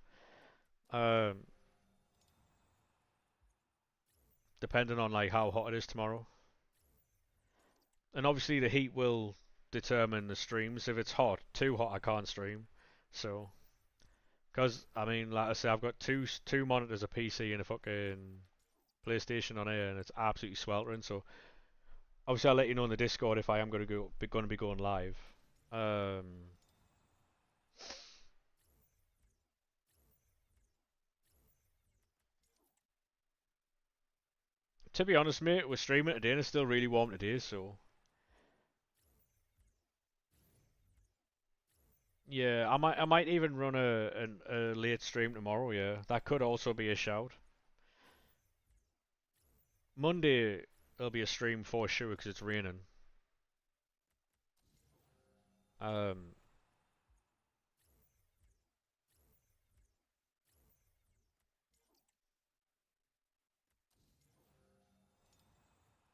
Um, Depending on like how hot it is tomorrow. And obviously the heat will determine the streams. If it's hot, too hot, I can't stream. So, because I mean, like I say, I've got two monitors, a PC, and a fucking PlayStation on here, and it's absolutely sweltering. So, obviously, I'll let you know in the Discord if I am going to be going live. Um, to be honest, mate, we're streaming today, and it's still really warm today. So, yeah, I might even run a late stream tomorrow. Yeah, that could also be a shout. Monday there'll be a stream for sure because it's raining. Um,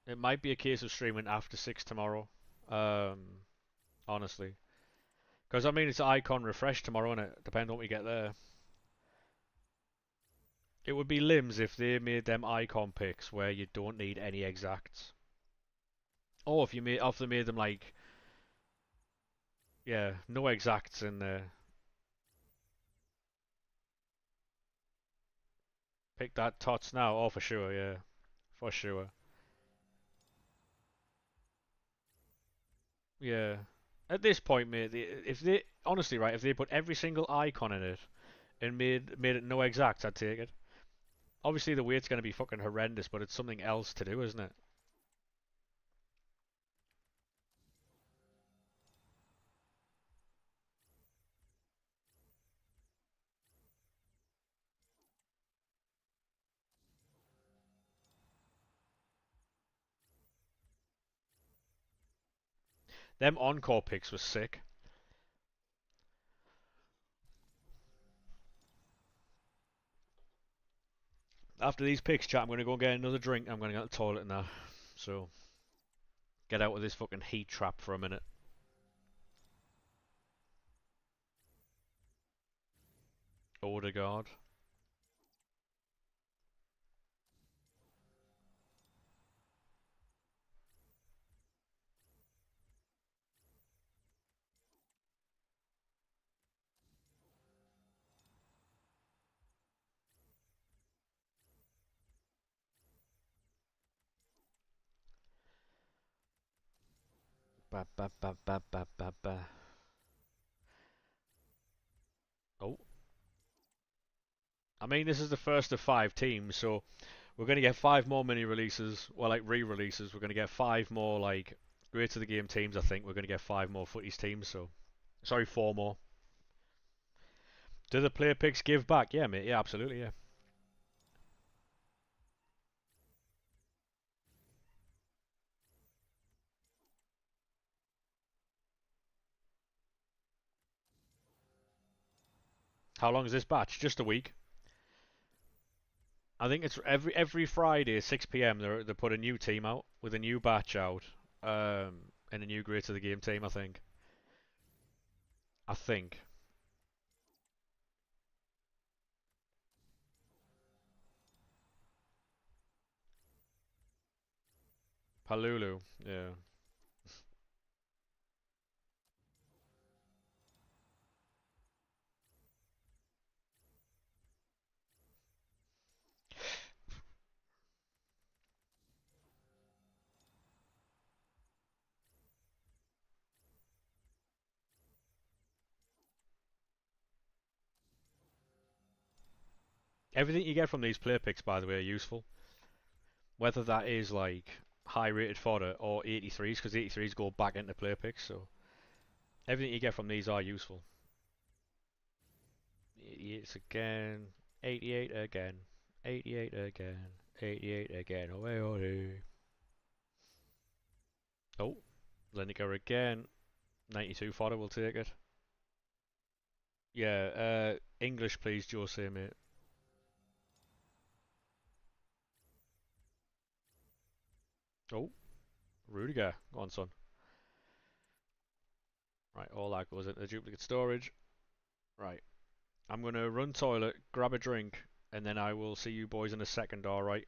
it might be a case of streaming after 6 tomorrow. Um, Honestly, because I mean it's icon refresh tomorrow, and it depends on what we get there. It would be limbs if they made them icon picks where you don't need any exacts. Or if they made them like, yeah, no exacts in there. Pick that tots now. Oh, for sure, yeah, for sure. Yeah. At this point, mate, if they honestly right, if they put every single icon in it and made it no exacts, I'd take it. Obviously, the weight's going to be fucking horrendous, but it's something else to do, isn't it? Them encore picks was sick. After these picks, chat, I'm going to go and get another drink. I'm going to go to the toilet now. So, get out of this fucking heat trap for a minute. Odegaard. Ba, ba, ba, ba, ba, ba, ba. I mean, this is the first of 5 teams, so we're going to get 5 more mini releases, or like re-releases. We're going to get 5 more like Great to the Game teams. I think we're going to get 5 more Footies teams. So sorry, 4 more. Do the player picks give back? Yeah, mate. Yeah, absolutely. Yeah. How long is this batch? Just a week. I think it's every Friday at 6 p.m. They put a new team out with a new batch out, and a new Great to the Game team. I think. I think. Palulu. Yeah. Everything you get from these player picks, by the way, are useful. Whether that is like high rated fodder or 83s, because 83s go back into player picks. So everything you get from these are useful. 88 again. 88 again. 88 again. 88 again. Away, away. Oh, Lineker again. 92 fodder will take it. Yeah, English please, Jose, mate. Oh, Rudiger. Go on, son. Right, all that goes into the duplicate storage. Right, I'm gonna run toilet, grab a drink, and then I will see you boys in a second, alright?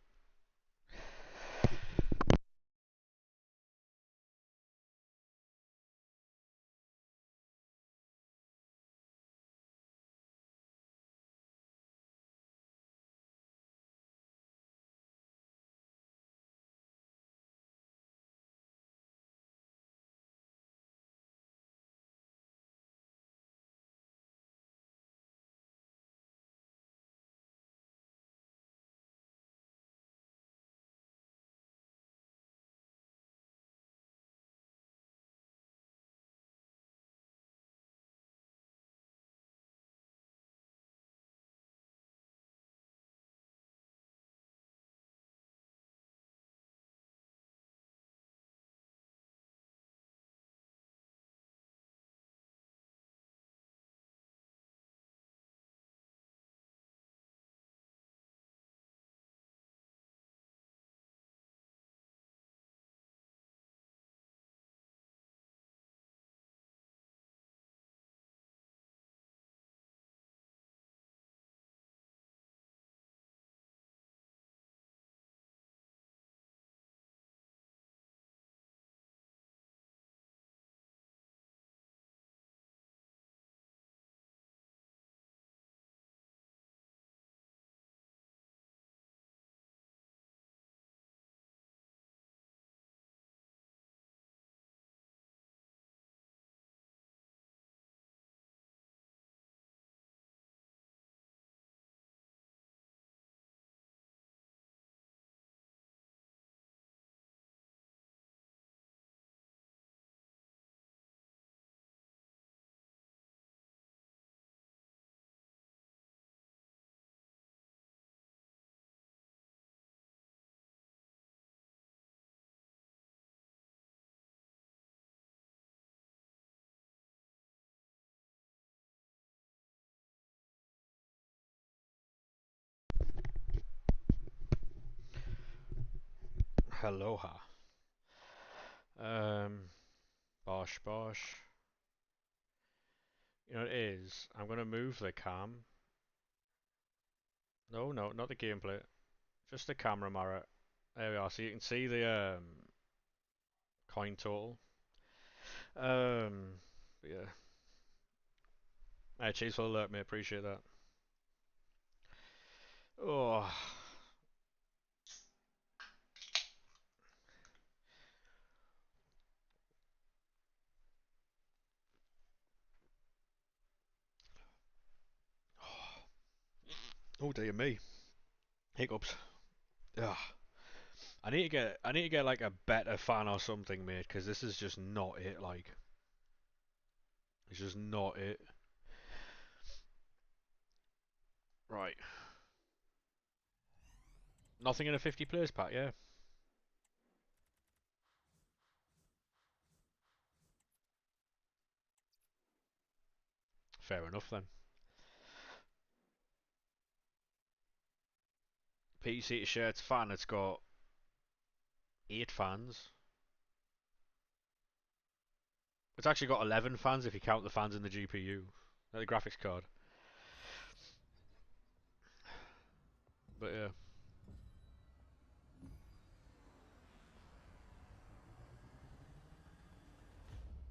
Aloha. Um, Bosh, bosh. You know what it is? I'm gonna move the cam. No, no, not the gameplay. Just the camera mirror. There we are. So you can see the coin total. But yeah. Hey, cheers for the alert, mate. Appreciate that. Oh, Oh dear me. Hiccups. Ugh. I need to get like a better fan or something, mate, because this is just not it. Like, it's just not it. Right. Nothing in a 50 players pack, yeah. Fair enough then. PC shirts fan. It's got 8 fans. It's actually got 11 fans if you count the fans in the GPU, the graphics card. But yeah,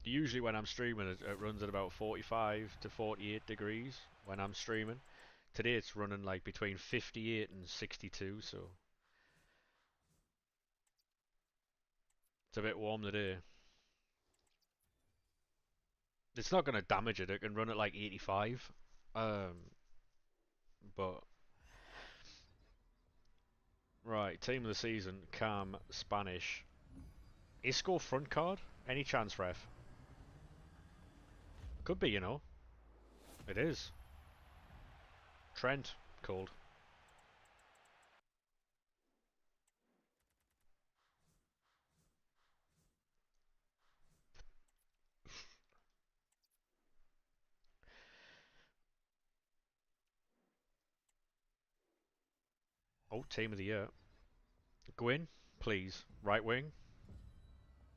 usually when I'm streaming, it runs at about 45 to 48 degrees when I'm streaming. Today it's running like between 58 and 62, so it's a bit warm today. It's not going to damage it. It can run at like 85. Um, but right, team of the season: Cam, Spanish, Isco front card. Any chance, ref? Could be, you know. It is. Trent called. Oh, team of the year. Gwyn, please. Right wing.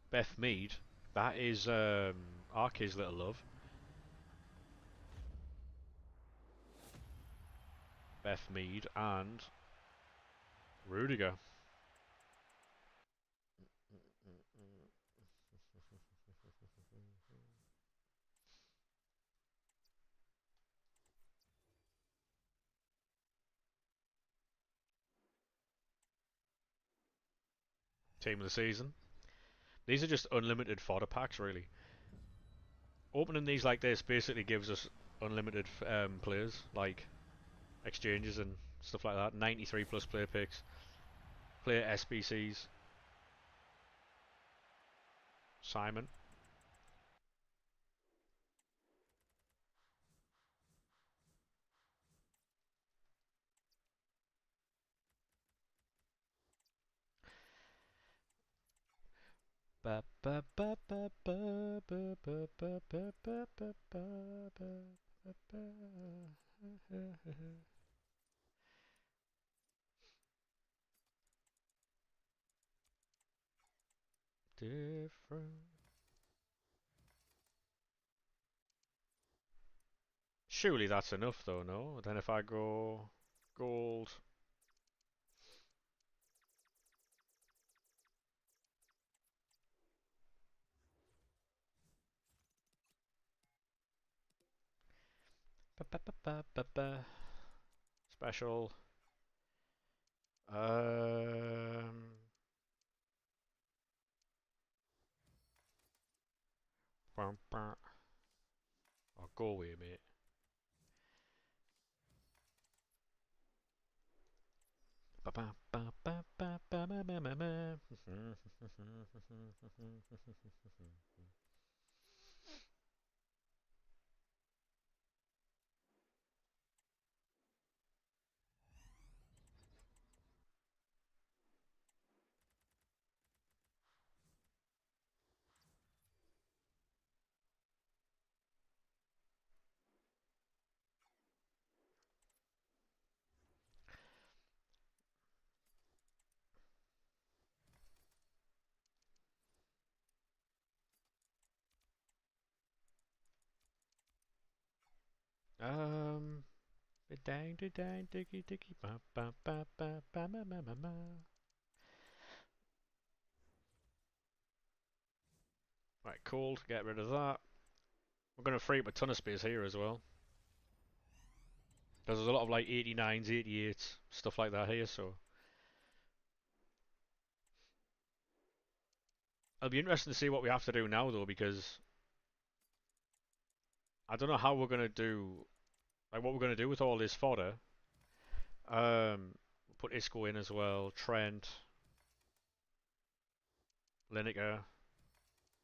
Beth Mead. That is Arky's little love. Beth Mead and Rudiger. Team of the season. These are just unlimited fodder packs, really. Opening these like this basically gives us unlimited players, like exchanges and stuff like that. 93 plus player picks, player SBCs. Simon. Different. Surely that's enough though, no? Then if I go gold. Special. Um. I'll go away, mate. Um. Dang, dang, diggy, diggy, ba ba ba ba ba ma ma ma ma. Right, cool. Get rid of that. We're going to free up a ton of space here as well. Because there's a lot of like 89s, 88s, stuff like that here, so. It'll be interesting to see what we have to do now though, because I don't know how we're going to do, like what we're going to do with all this fodder. Put Isco in as well. Trent, Lineker,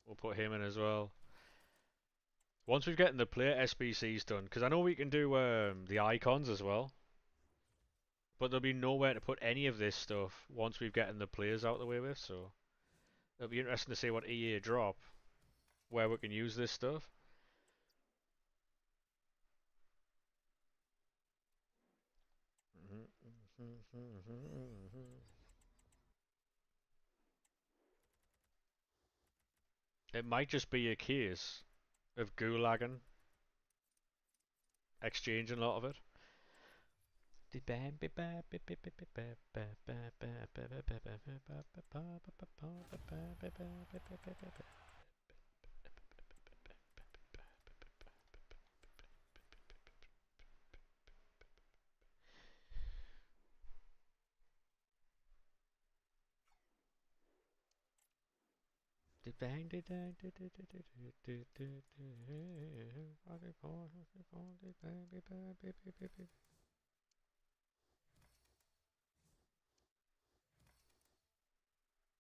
we'll put him in as well. Once we've gotten the player SBCs done, because I know we can do the icons as well, but there'll be nowhere to put any of this stuff once we've gotten the players out of the way with, so it'll be interesting to see what EA drop, where we can use this stuff. It might just be a case of gulagging, exchanging a lot of it.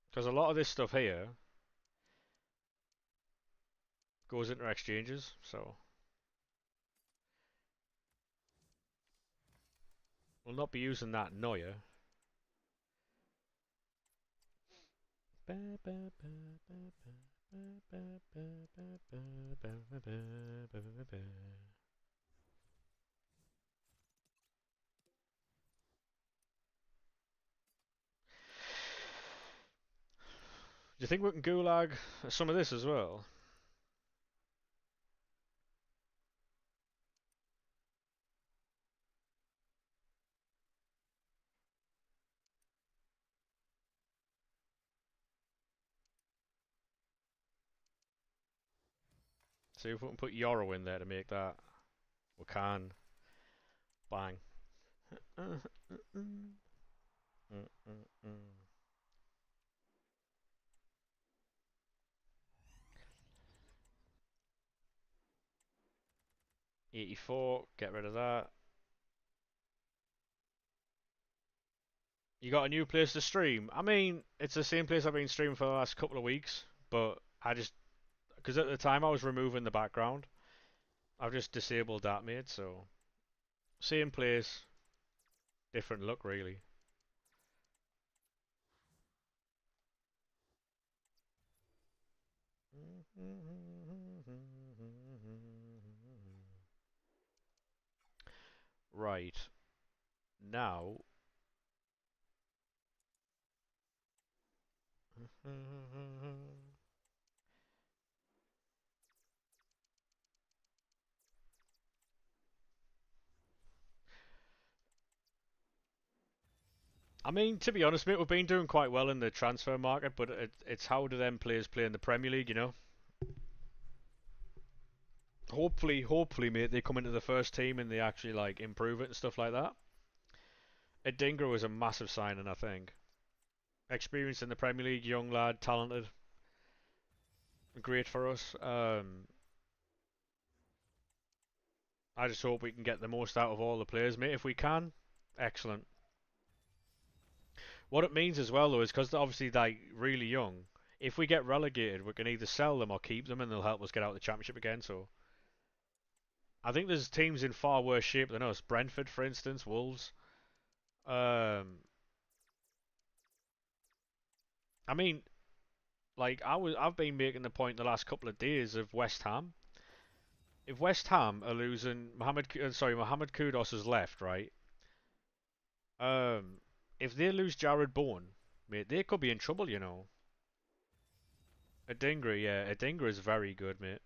Because a lot of this stuff here goes into exchanges, so we'll not be using that Neuer. Do you think we can gulag some of this as well? See if we can put Yoro in there to make that. We can. Bang. 84, get rid of that. You got a new place to stream? I mean, it's the same place I've been streaming for the last couple of weeks, but I just, because at the time I was removing the background, I've just disabled that, mate, so same place, different look, really. Right. Now. I mean, to be honest, mate, we've been doing quite well in the transfer market, but it's how do them players play in the Premier League, you know? Hopefully, mate, they come into the first team and they actually like improve it and stuff like that. Adingra was a massive signing, I think. Experience in the Premier League, young lad, talented, great for us. I just hope we can get the most out of all the players, mate. If we can, excellent. What it means as well, though, is because they're obviously like really young. If we get relegated, we can either sell them or keep them, and they'll help us get out of the Championship again. So I think there's teams in far worse shape than us. Brentford, for instance, Wolves. Um, I mean, like I've been making the point the last couple of days of West Ham. If West Ham are losing Mohamed Kudus has left, right? Um, if they lose Jared Bourne, mate, they could be in trouble, you know. Adingra, yeah, Adingra is very good, mate.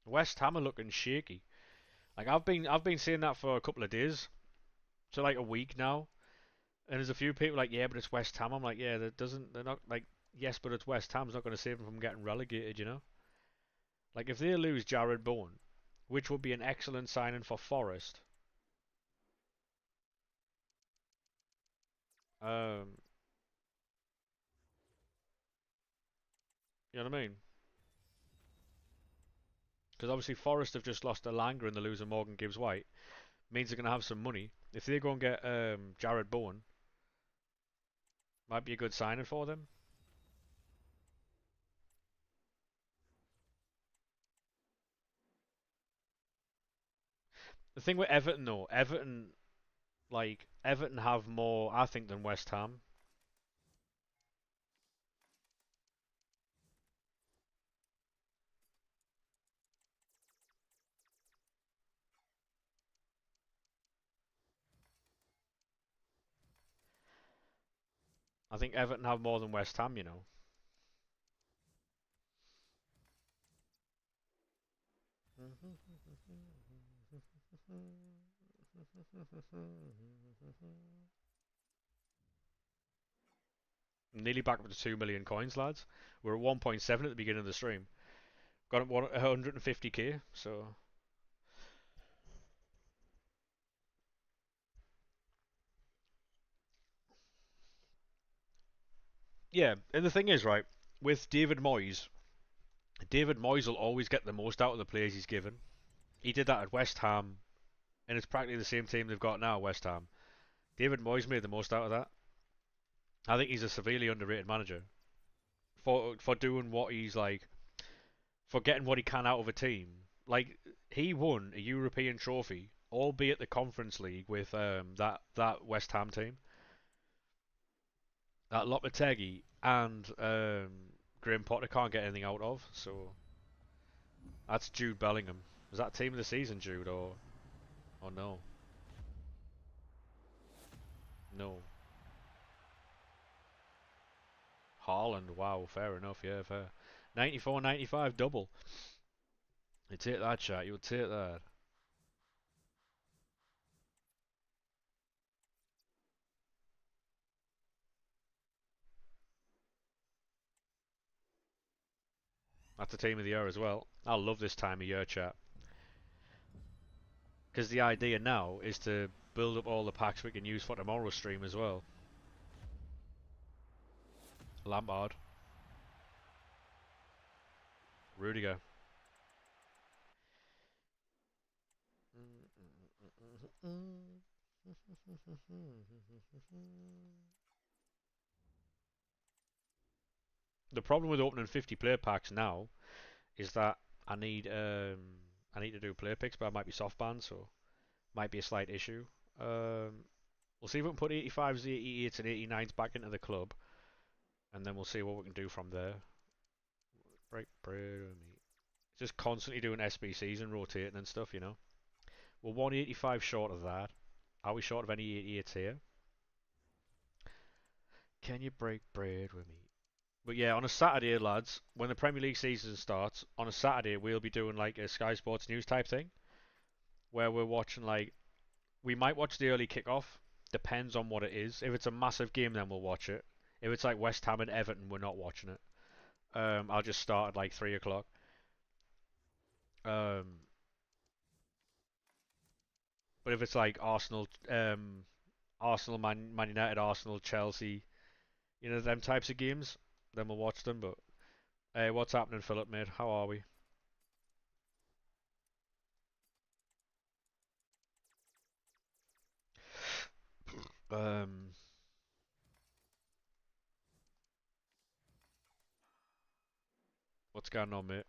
West Ham are looking shaky. Like I've been saying that for a couple of days, so like a week now. And there's a few people like, yeah, but it's West Ham. I'm like, yeah, they're not like, yes, but it's West Ham's not going to save them from getting relegated, you know. Like if they lose Jared Bourne, which would be an excellent signing for Forest. Um, you know what I mean? Because obviously Forest have just lost Elanga and they're losing Morgan Gibbs-White. Means they're going to have some money. If they go and get Jared Bowen, might be a good signing for them. The thing with Everton though, Everton have more, I think, than West Ham. I think Everton have more than West Ham, you know. Nearly back up to 2 million coins, lads. We're at 1.7 at the beginning of the stream. Got up 150k, so yeah. And the thing is, right, with David Moyes will always get the most out of the players he's given. He did that at West Ham, and it's practically the same team they've got now, West Ham. David Moyes made the most out of that. I think he's a severely underrated manager for doing what he's like, for getting what he can out of a team. Like he won a European trophy, albeit the Conference League with that West Ham team, that Lopetegui and Graham Potter can't get anything out of. So that's Jude Bellingham. Was that team of the season, Jude, or no? No. Haaland, wow, fair enough, yeah, fair. 94, 95 double. You take that, chat. You would take that. That's the team of the year as well. I love this time of year, chat. Because the idea now is to build up all the packs we can use for tomorrow's stream as well. Lampard. Rudiger. The problem with opening 50 player packs now is that I need I need to do player picks, but I might be soft banned, so might be a slight issue. We'll see if we can put 85s, 88s, and 89s back into the club, and then we'll see what we can do from there. Break bread with me. Just constantly doing SBCs and rotating and stuff, you know. We're 185 short of that. Are we short of any 88s here? Can you break bread with me? But yeah, on a Saturday, lads, when the Premier League season starts, on a Saturday we'll be doing like a Sky Sports News type thing, where we're watching like we might watch the early kickoff. Depends on what it is. If it's a massive game, then we'll watch it. If it's like West Ham and Everton, we're not watching it. I'll just start at like 3 o'clock. Um, but if it's like Arsenal, Man United, Arsenal, Chelsea, you know them types of games, then we'll watch them. But hey, what's happening, Philip, mate? How are we? Um, what's going on, mate?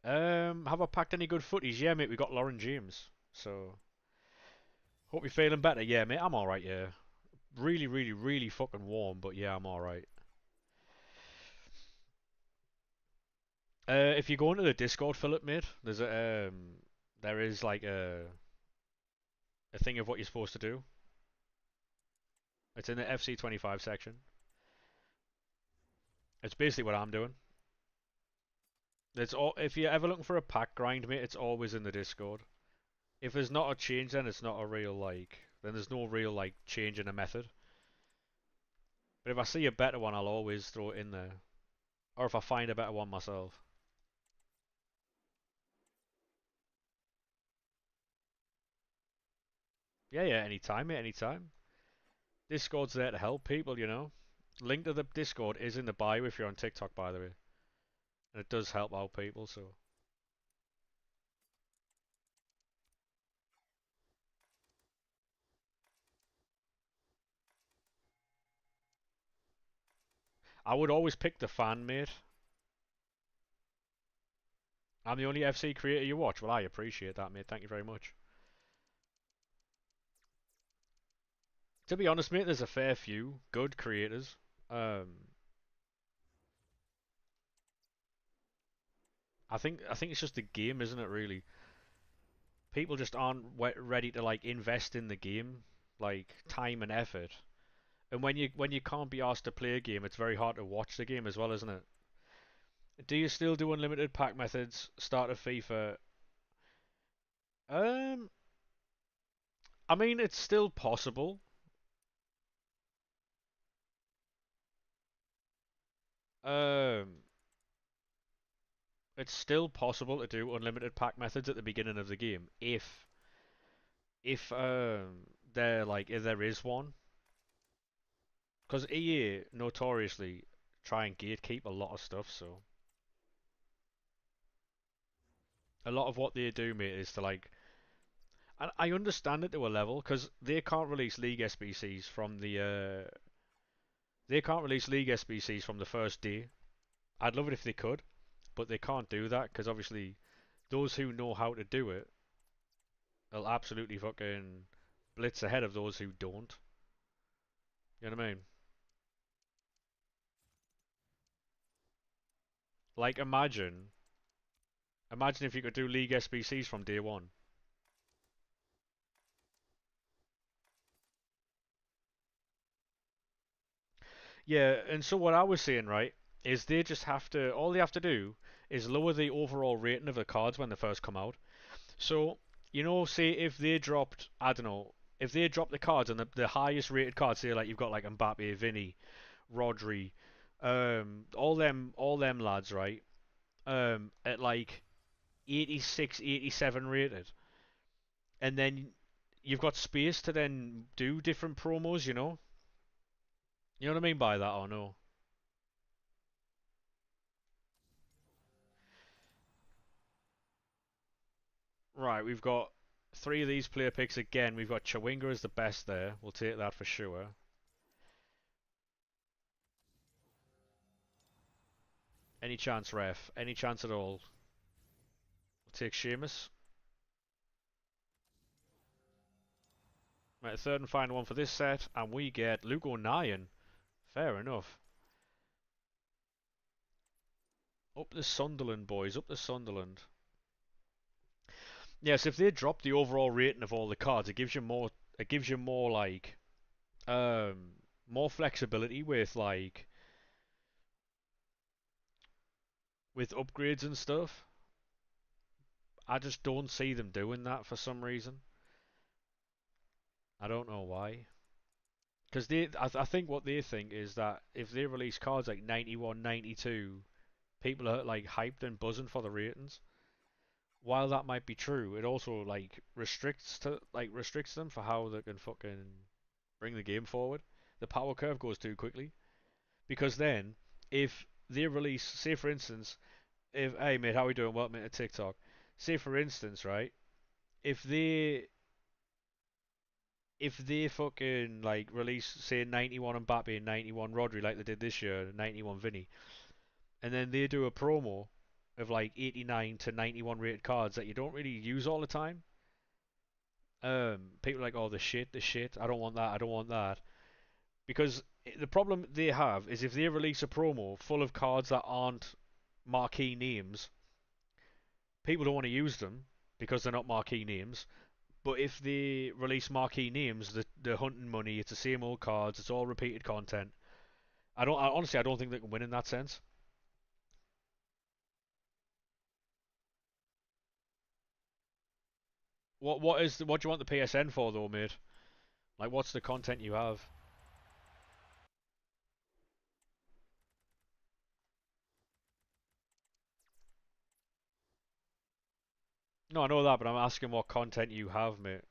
Have I packed any good footies? Yeah, mate. We got Lauren James. So hope you're feeling better. Yeah, mate. I'm all right. Yeah. Really, really, really fucking warm, but yeah, I'm all right. If you go into the Discord, Philip, mate, there is like a thing of what you're supposed to do. It's in the FC25 section. It's basically what I'm doing. It's all. If you're ever looking for a pack grind, mate, it's always in the Discord. If there's not a change, then it's not a real like. Then there's no real like change in a method. But if I see a better one, I'll always throw it in there. Or if I find a better one myself. Yeah, yeah, anytime, mate, anytime. Discord's there to help people, you know. Link to the Discord is in the bio if you're on TikTok, by the way. And it does help out people, so. I would always pick the fan, mate. I'm the only FC creator you watch. Well, I appreciate that, mate. Thank you very much. To be honest, mate, there's a fair few good creators. Um, I think it's just the game, isn't it? Really, people just aren't ready to like invest in the game, like time and effort. And when you can't be asked to play a game, it's very hard to watch the game as well, isn't it? Do you still do unlimited pack methods? Start of FIFA? Um, I mean, it's still possible. Um, it's still possible to do unlimited pack methods at the beginning of the game if there like if there is one, because EA notoriously try and gatekeep a lot of stuff. So a lot of what they do, mate, is to like. And I understand it to a level because they can't release League SBCs from the first day. I'd love it if they could, but they can't do that because obviously those who know how to do it will absolutely fucking blitz ahead of those who don't. You know what I mean? Like imagine if you could do League SBCs from day one. Yeah, and so what I was saying, right, is they just have to all they have to do is lower the overall rating of the cards when they first come out. So, say if they dropped, I don't know, if they dropped the cards and the highest rated cards, say like you've got like Mbappe, Vinny, Rodri, all them lads, right? At like 86, 87 rated, and then you've got space to then do different promos, you know? You know what I mean by that or no? Right, we've got three of these player picks again. We've got Chawinga as the best there. We'll take that for sure. Any chance, ref? Any chance at all? We'll take Sheamus. Right, third and final one for this set, and we get Luke O'Nien. Fair enough. Up the Sunderland, boys. Up the Sunderland. Yes, if they drop the overall rating of all the cards, it gives you more. It gives you more like more flexibility with upgrades and stuff. I just don't see them doing that for some reason. I don't know why. Because I think what they think is that if they release cards like 91, 92, people are like hyped and buzzing for the ratings. While that might be true, it also like restricts them for how they can fucking bring the game forward. The power curve goes too quickly because then if they release, say for instance, if hey mate, how we doing? Welcome to TikTok. Say for instance, right? If they if they fucking like release say 91 Mbappe and 91 Rodri like they did this year, 91 Vinny, and then they do a promo of like 89 to 91 rated cards that you don't really use all the time. People are like, oh, the shit. I don't want that. I don't want that. Because the problem they have is if they release a promo full of cards that aren't marquee names, people don't want to use them because they're not marquee names. But if they release marquee names, the hunting money, it's the same old cards, it's all repeated content. Honestly, I don't think they can win in that sense. What do you want the PSN for though, mate? Like, what's the content you have? No, I know that, but I'm asking what content you have, mate.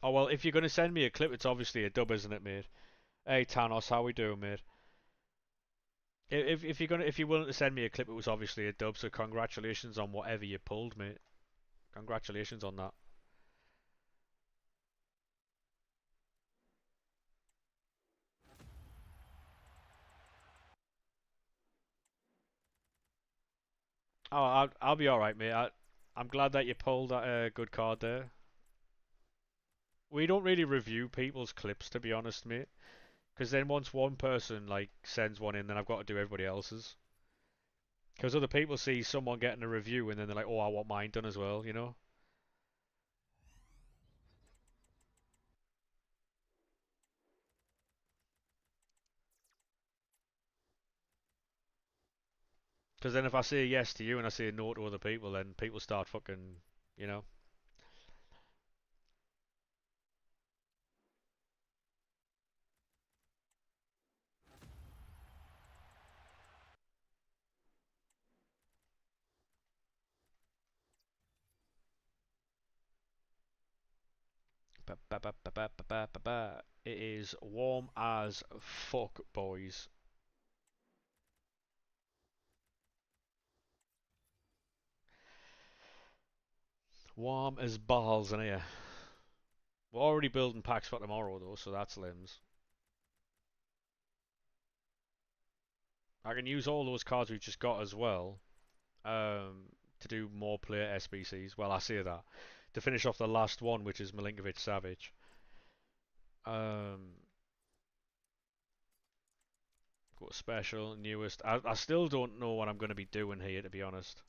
Oh well, if you're gonna send me a clip, it's obviously a dub, isn't it, mate? Hey Thanos, how we doing, mate? If you're willing to send me a clip, it was obviously a dub. So congratulations on whatever you pulled, mate. Congratulations on that. Oh, I'll be all right, mate. I'm glad that you pulled that good card there. We don't really review people's clips, to be honest, mate. Because then once one person like sends one in, then I've got to do everybody else's. Because other people see someone getting a review and then they're like, oh, I want mine done as well, you know? Because then if I say yes to you and I say no to other people, then people start fucking, you know? It is warm as fuck, boys. Warm as balls in here. We're already building packs for tomorrow though, so that's limbs. I can use all those cards we've just got as well to do more player SBCs. Well, I say that. To finish off the last one, which is Milinkovic Savage. Um, got special, newest. I still don't know what I'm going to be doing here, to be honest.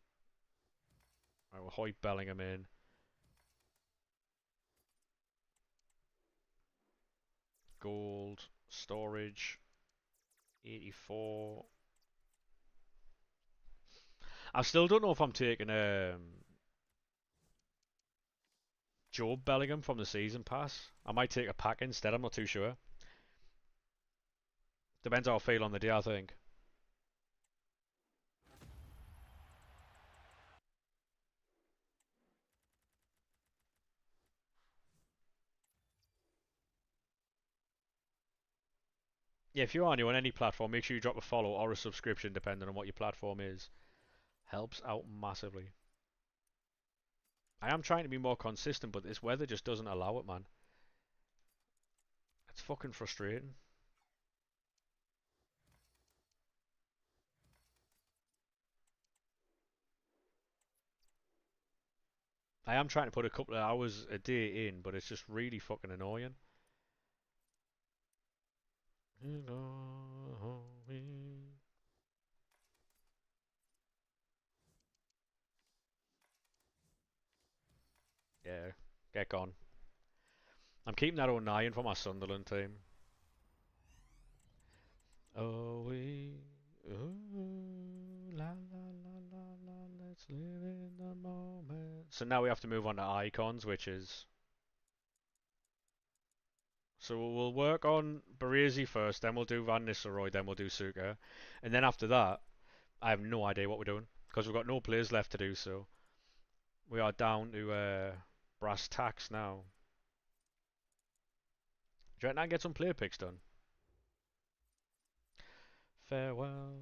Right, we'll Hoyt Bellingham in. Gold, storage, 84. I still don't know if I'm taking Job Bellingham from the season pass. I might take a pack instead, I'm not too sure. Depends how I feel on the day, I think. Yeah, if you are new on any platform, make sure you drop a follow or a subscription, depending on what your platform is. Helps out massively. I am trying to be more consistent, but this weather just doesn't allow it, man. It's fucking frustrating. I am trying to put a couple of hours a day in, but it's just really fucking annoying. Yeah, get gone. I'm keeping that 09 for my Sunderland team. Oh, la la la la la, let's live in the moment. So now we have to move on to icons, which is. So we'll work on Baresi first, then we'll do Van Nistelrooy, then we'll do Suka. And then after that, I have no idea what we're doing. Because we've got no players left to do so. We are down to brass tacks now. Do you reckon I can get some player picks done? Farewell.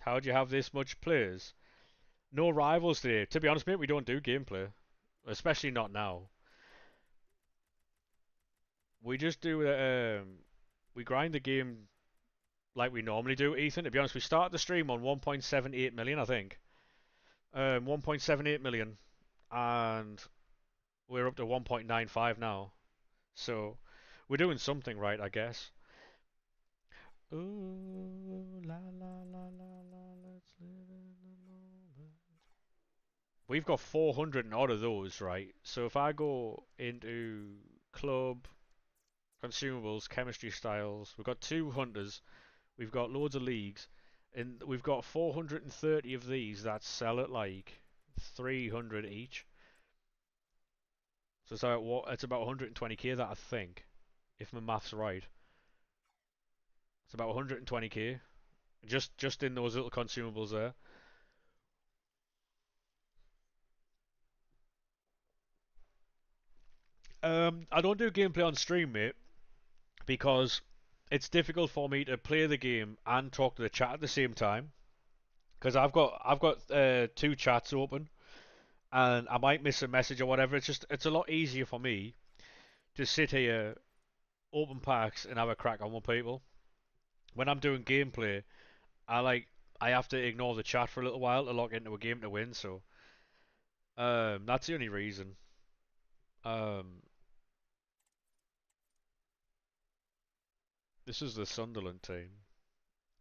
How do you have this much players? No rivals today. To be honest, mate, we don't do gameplay. Especially not now. We just do we grind the game like we normally do, Ethan. To be honest, we start the stream on 1.78 million, I think. 1.78 million, and we're up to 1.95 now. So we're doing something right, I guess. Ooh, la la la la la, let's live in the moment. We've got 400 and odd of those, right? So if I go into club, consumables, chemistry styles, we've got two hunters, we've got loads of leagues. And we've got 430 of these that sell at like 300 each. So it's about 120k that I think, if my maths right. It's about 120k just in those little consumables there. I don't do gameplay on stream, mate, because it's difficult for me to play the game and talk to the chat at the same time. Because I've got two chats open, and I might miss a message or whatever. It's a lot easier for me to sit here, open packs, and have a crack on with people. When I'm doing gameplay, I have to ignore the chat for a little while to log into a game to win. So that's the only reason. Um, this is the Sunderland team,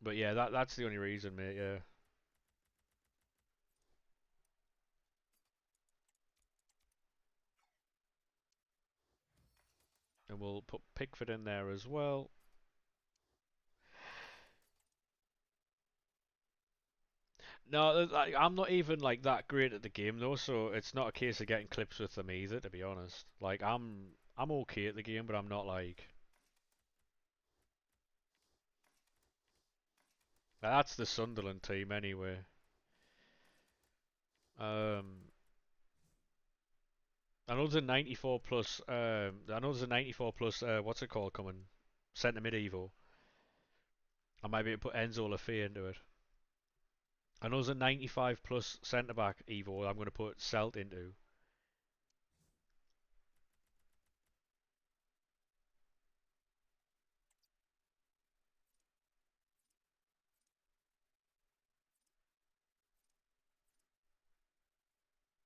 but yeah, that's the only reason, mate. Yeah, and we'll put Pickford in there as well. No, like, I'm not even like that great at the game though, so it's not a case of getting clips with them either, to be honest. Like I'm okay at the game, but I'm not like that's the Sunderland team anyway. Um, I know there's a 94 plus. I know there's a 94 plus. What's it called? Coming centre mid Evo. I might be able to put Enzo Lafay into it. I know there's a 95 plus centre back Evo. I'm going to put Celt into.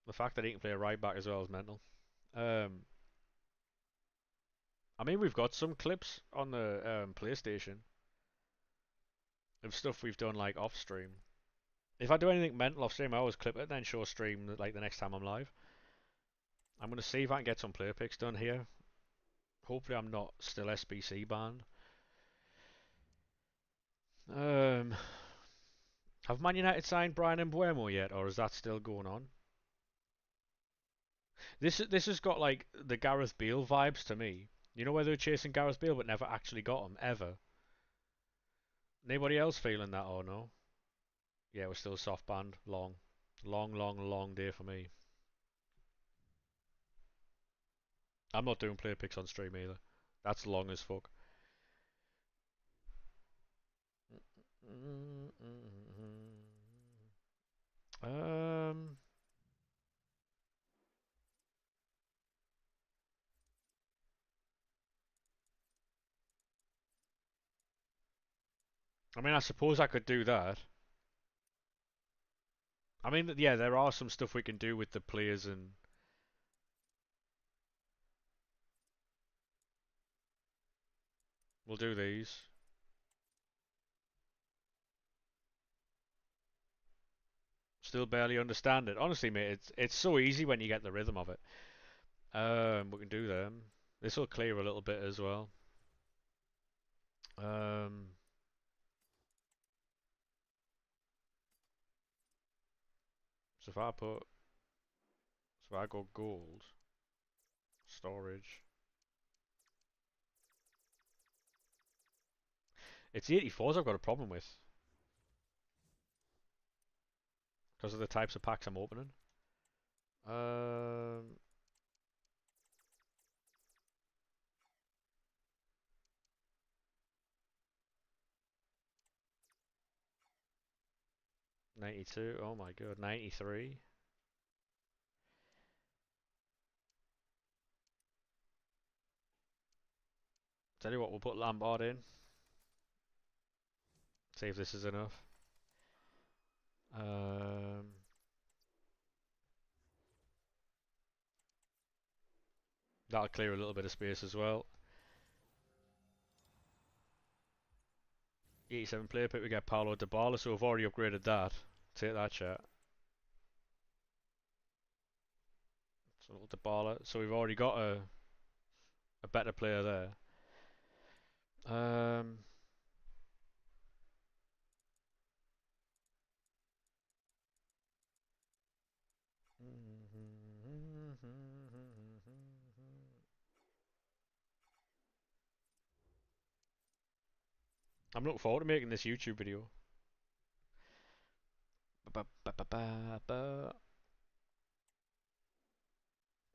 The fact that he can play a right back as well is mental. Um, I mean, we've got some clips on the PlayStation of stuff we've done like off stream. If I do anything mental off stream, I always clip it and then show stream like the next time I'm live. I'm gonna see if I can get some player picks done here. Hopefully, I'm not still SBC banned. Um, have Man United signed Brian Mbuemo yet, or is that still going on? This has got like the Gareth Bale vibes to me. You know where they were chasing Gareth Bale but never actually got him ever. Anybody else feeling that or no? Yeah, we're still soft banned. Long day for me. I'm not doing player picks on stream either. That's long as fuck. Um, I mean, I suppose I could do that. I mean, yeah, there are some stuff we can do with the players, and we'll do these. Still barely understand it. Honestly, mate, it's so easy when you get the rhythm of it. We can do them. This will clear a little bit as well. Um, so if I go gold, storage, it's the 84s I've got a problem with because of the types of packs I'm opening. Um, 92. Oh my god, 93. Tell you what, we'll put Lampard in. See if this is enough. Um, that'll clear a little bit of space as well. 87 player pick, we get Paulo Dybala, so we've already upgraded that. Take that chat. So Dybala, so we've already got a better player there. Um, I'm looking forward to making this YouTube video.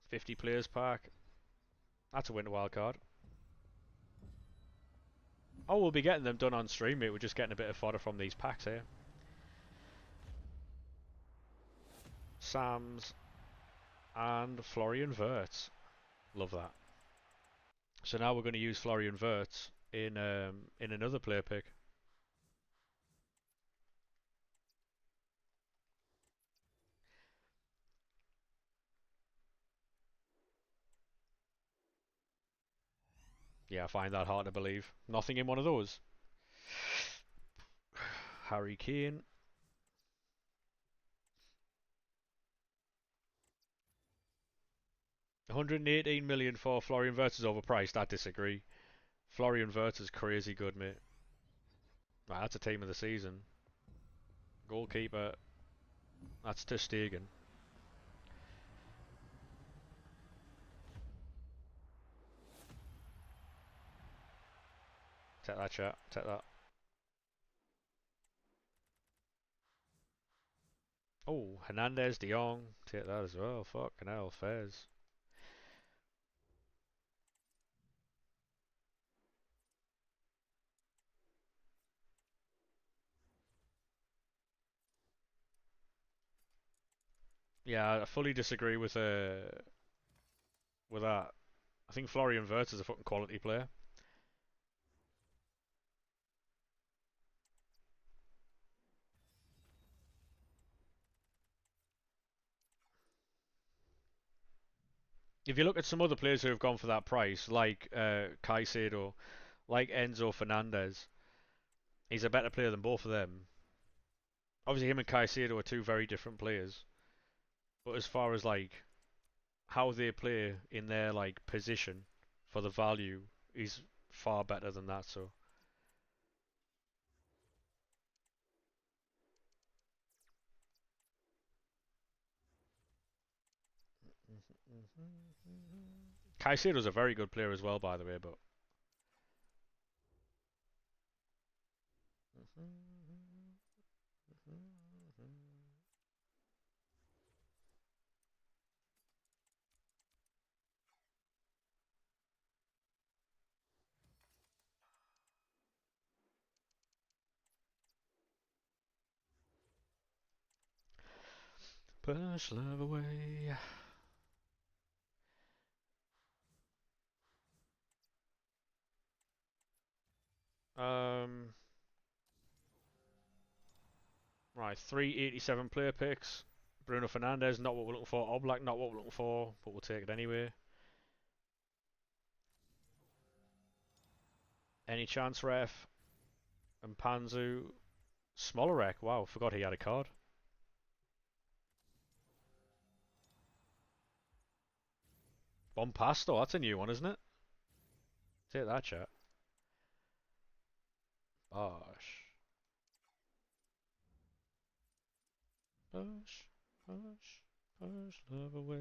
50 players pack. That's a winter wild card. Oh, we'll be getting them done on stream, mate. We're just getting a bit of fodder from these packs here. Sam's and Florian Wirtz. Love that. So now we're going to use Florian Wirtz in another player pick. Yeah, I find that hard to believe. Nothing in one of those. Harry Kane. $118 million for Florian Wirtz is overpriced. I disagree. Florian Wirtz is crazy good, mate. Right, that's a team of the season. Goalkeeper. That's Ter Stegen. Take that, chat. Take that. Oh, Hernandez, De Jong. Take that as well. Fucking hell, Fez. Yeah, I fully disagree with that. I think Florian Wirtz is a fucking quality player. If you look at some other players who have gone for that price, like Caicedo, like Enzo Fernandez, he's a better player than both of them. Obviously, him and Caicedo are two very different players, but as far as like how they play in their like position for the value, he's far better than that. So Caicedo's a very good player as well, by the way. But push love away. Um, right, 387 player picks. Bruno Fernandes, not what we're looking for. Oblak, not what we're looking for, but we'll take it anyway. Any chance, ref? And Panzu. Smolarek, wow, forgot he had a card. Bompasto, that's a new one, isn't it? Take that, chat. Bosh. Push, push, push love away.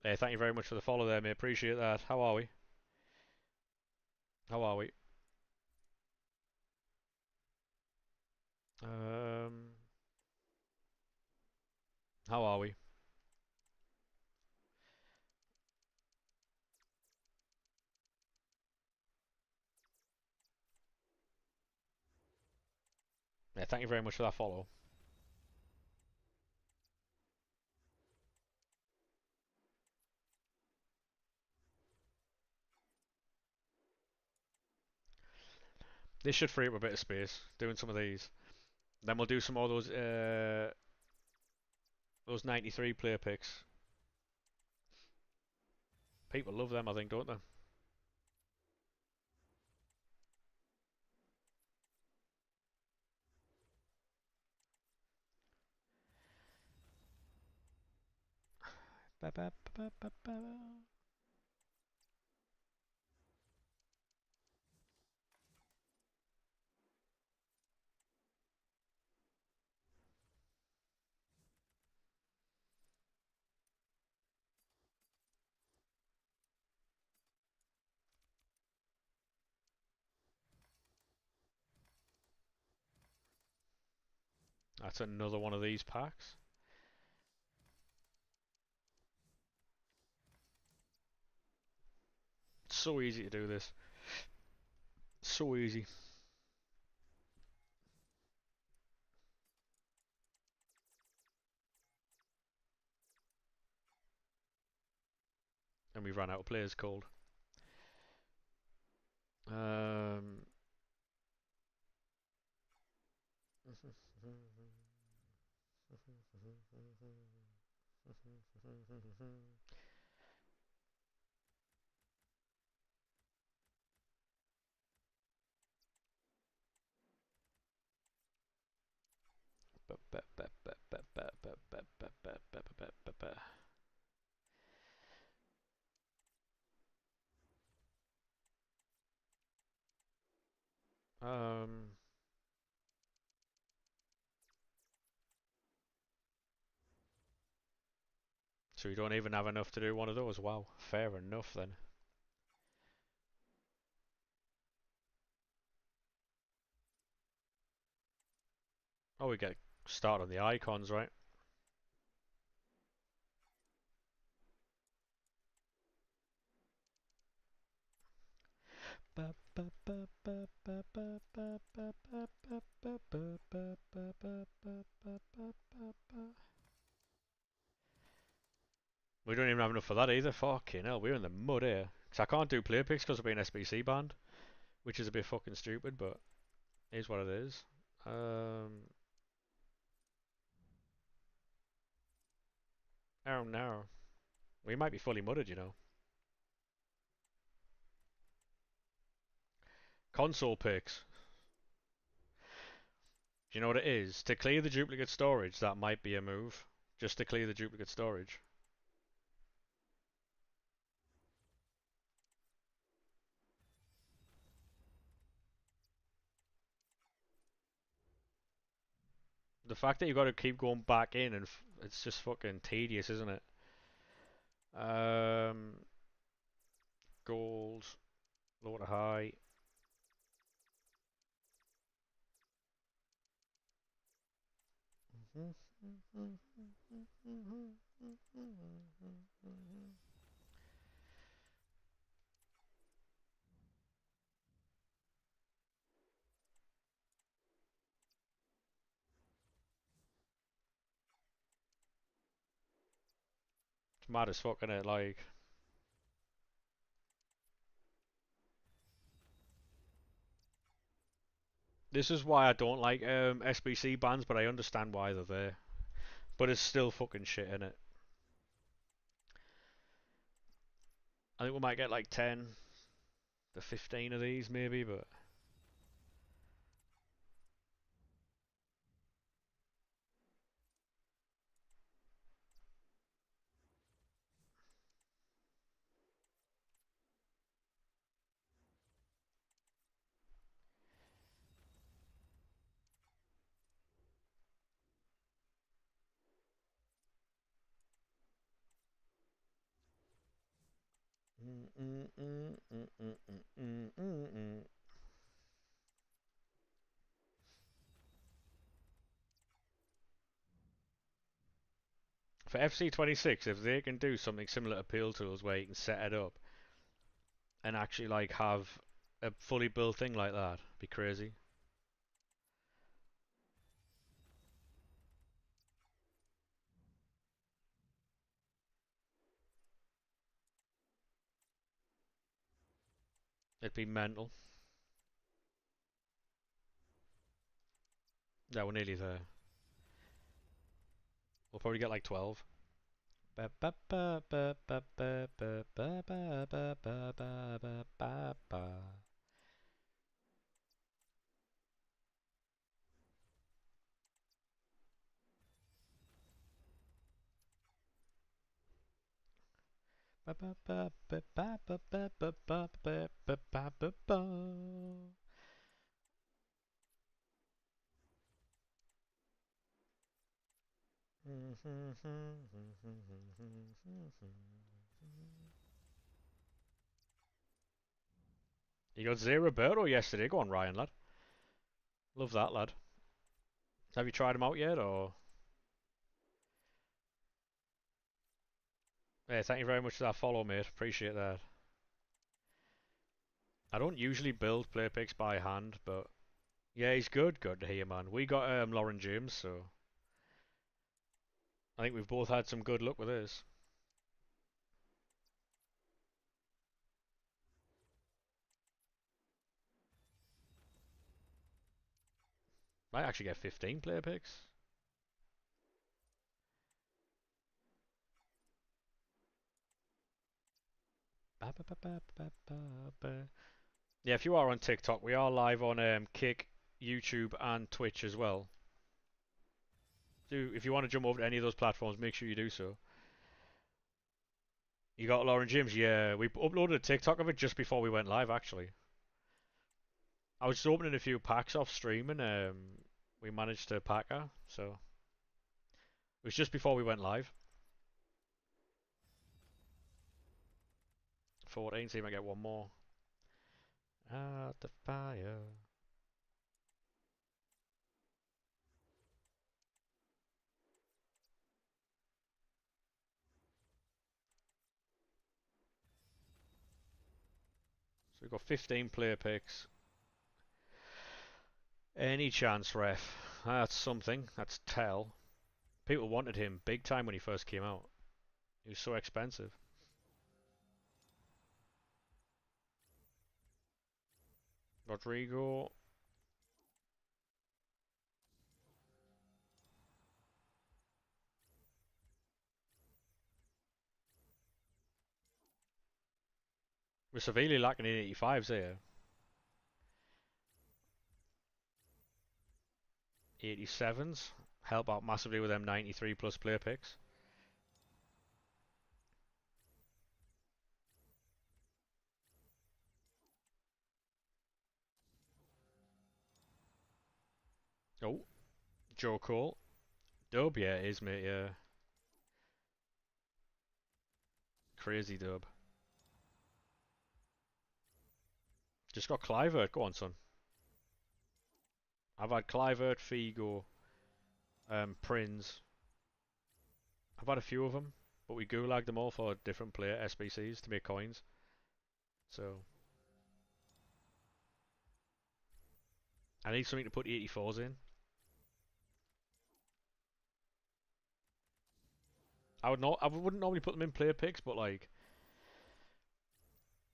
Hey, thank you very much for the follow there, mate. Appreciate that. How are we? How are we? Um, how are we? Yeah, thank you very much for that follow. This should free up a bit of space doing some of these. Then we'll do some more of those 93 player picks. People love them, I think, don't they? Ba, ba, ba, ba, ba. That's another one of these packs. It's so easy to do this. So easy. And we ran out of players called. Um. Um. So you don't even have enough to do one of those. Wow, fair enough then. Oh, we get started on the icons, right? We don't even have enough for that either. Fucking hell, we're in the mud here. 'Cause I can't do player picks because I've been SBC banned, which is a bit fucking stupid, but it is what it is. Oh no. We might be fully mudded, you know. Console picks. Do you know what it is? To clear the duplicate storage, that might be a move. Just to clear the duplicate storage. The fact that you've got to keep going back in and it's just fucking tedious, isn't it? Um, Gold, low to high. It's mad as fuck, isn't it? Like, this is why I don't like SBC bans, but I understand why they're there. But it's still fucking shit, innit? I think we might get like 10 to 15 of these, maybe, but. For FC26, if they can do something similar to Peel Tools where you can set it up and actually like have a fully built thing like that, be crazy. It'd be mental. Yeah, we're nearly there. We'll probably get like 12. You got 0 Roberto yesterday. Go on, Ryan, lad. Love that, lad. Have you tried them out yet, or? Yeah, thank you very much for that follow, mate. Appreciate that. I don't usually build player picks by hand, but yeah, he's good. Good to hear, man. We got Lauren James, so I think we've both had some good luck with this. Might actually get 15 player picks. Yeah, if you are on TikTok, we are live on Kick, YouTube, and Twitch as well. Do if you want to jump over to any of those platforms, make sure you do so. You got Lauren James? Yeah, we uploaded a TikTok of it just before we went live, actually. I was just opening a few packs off stream and we managed to pack her, so it was just before we went live. 14, see if I get one more. At the fire. So we've got 15 player picks. Any chance, ref? That's something. That's tell. People wanted him big time when he first came out. He was so expensive. Rodrigo. We're severely lacking in 85s here. 87s. Help out massively with them 93 plus player picks. Oh, Joe Cole. Dub, yeah, it is, mate, yeah. Crazy dub. Just got Clivert. Go on, son. I've had Clivert, Figo, Prince. I've had a few of them, but we gulagged them all for different player SBCs to make coins. So I need something to put 84s in. I wouldn't normally put them in player picks, but like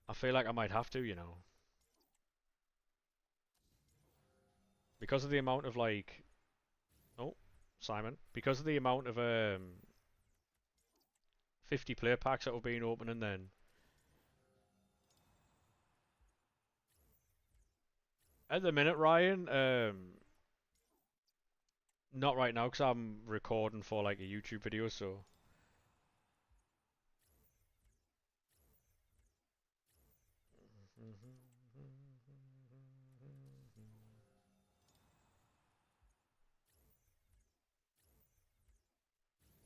I feel like I might have to, because of the amount of like, oh, Simon, because of the amount of 50 player packs that have been opening. Then at the minute, Ryan, not right now because I'm recording for like a YouTube video, so.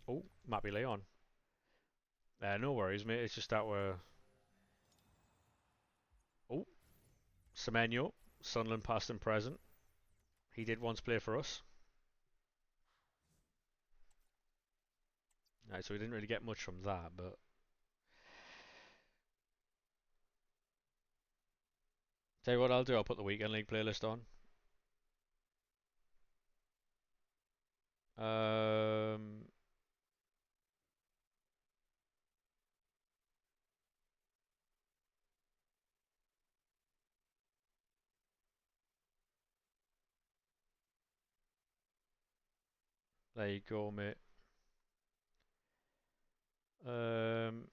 Oh, might be Leon. No worries, mate. It's just that we're. Oh, Semenyo, Sunderland past and present. He did once play for us. Right, so we didn't really get much from that, but. Tell you what I'll do, I'll put the Weekend League playlist on. Um, there you go, mate. Um,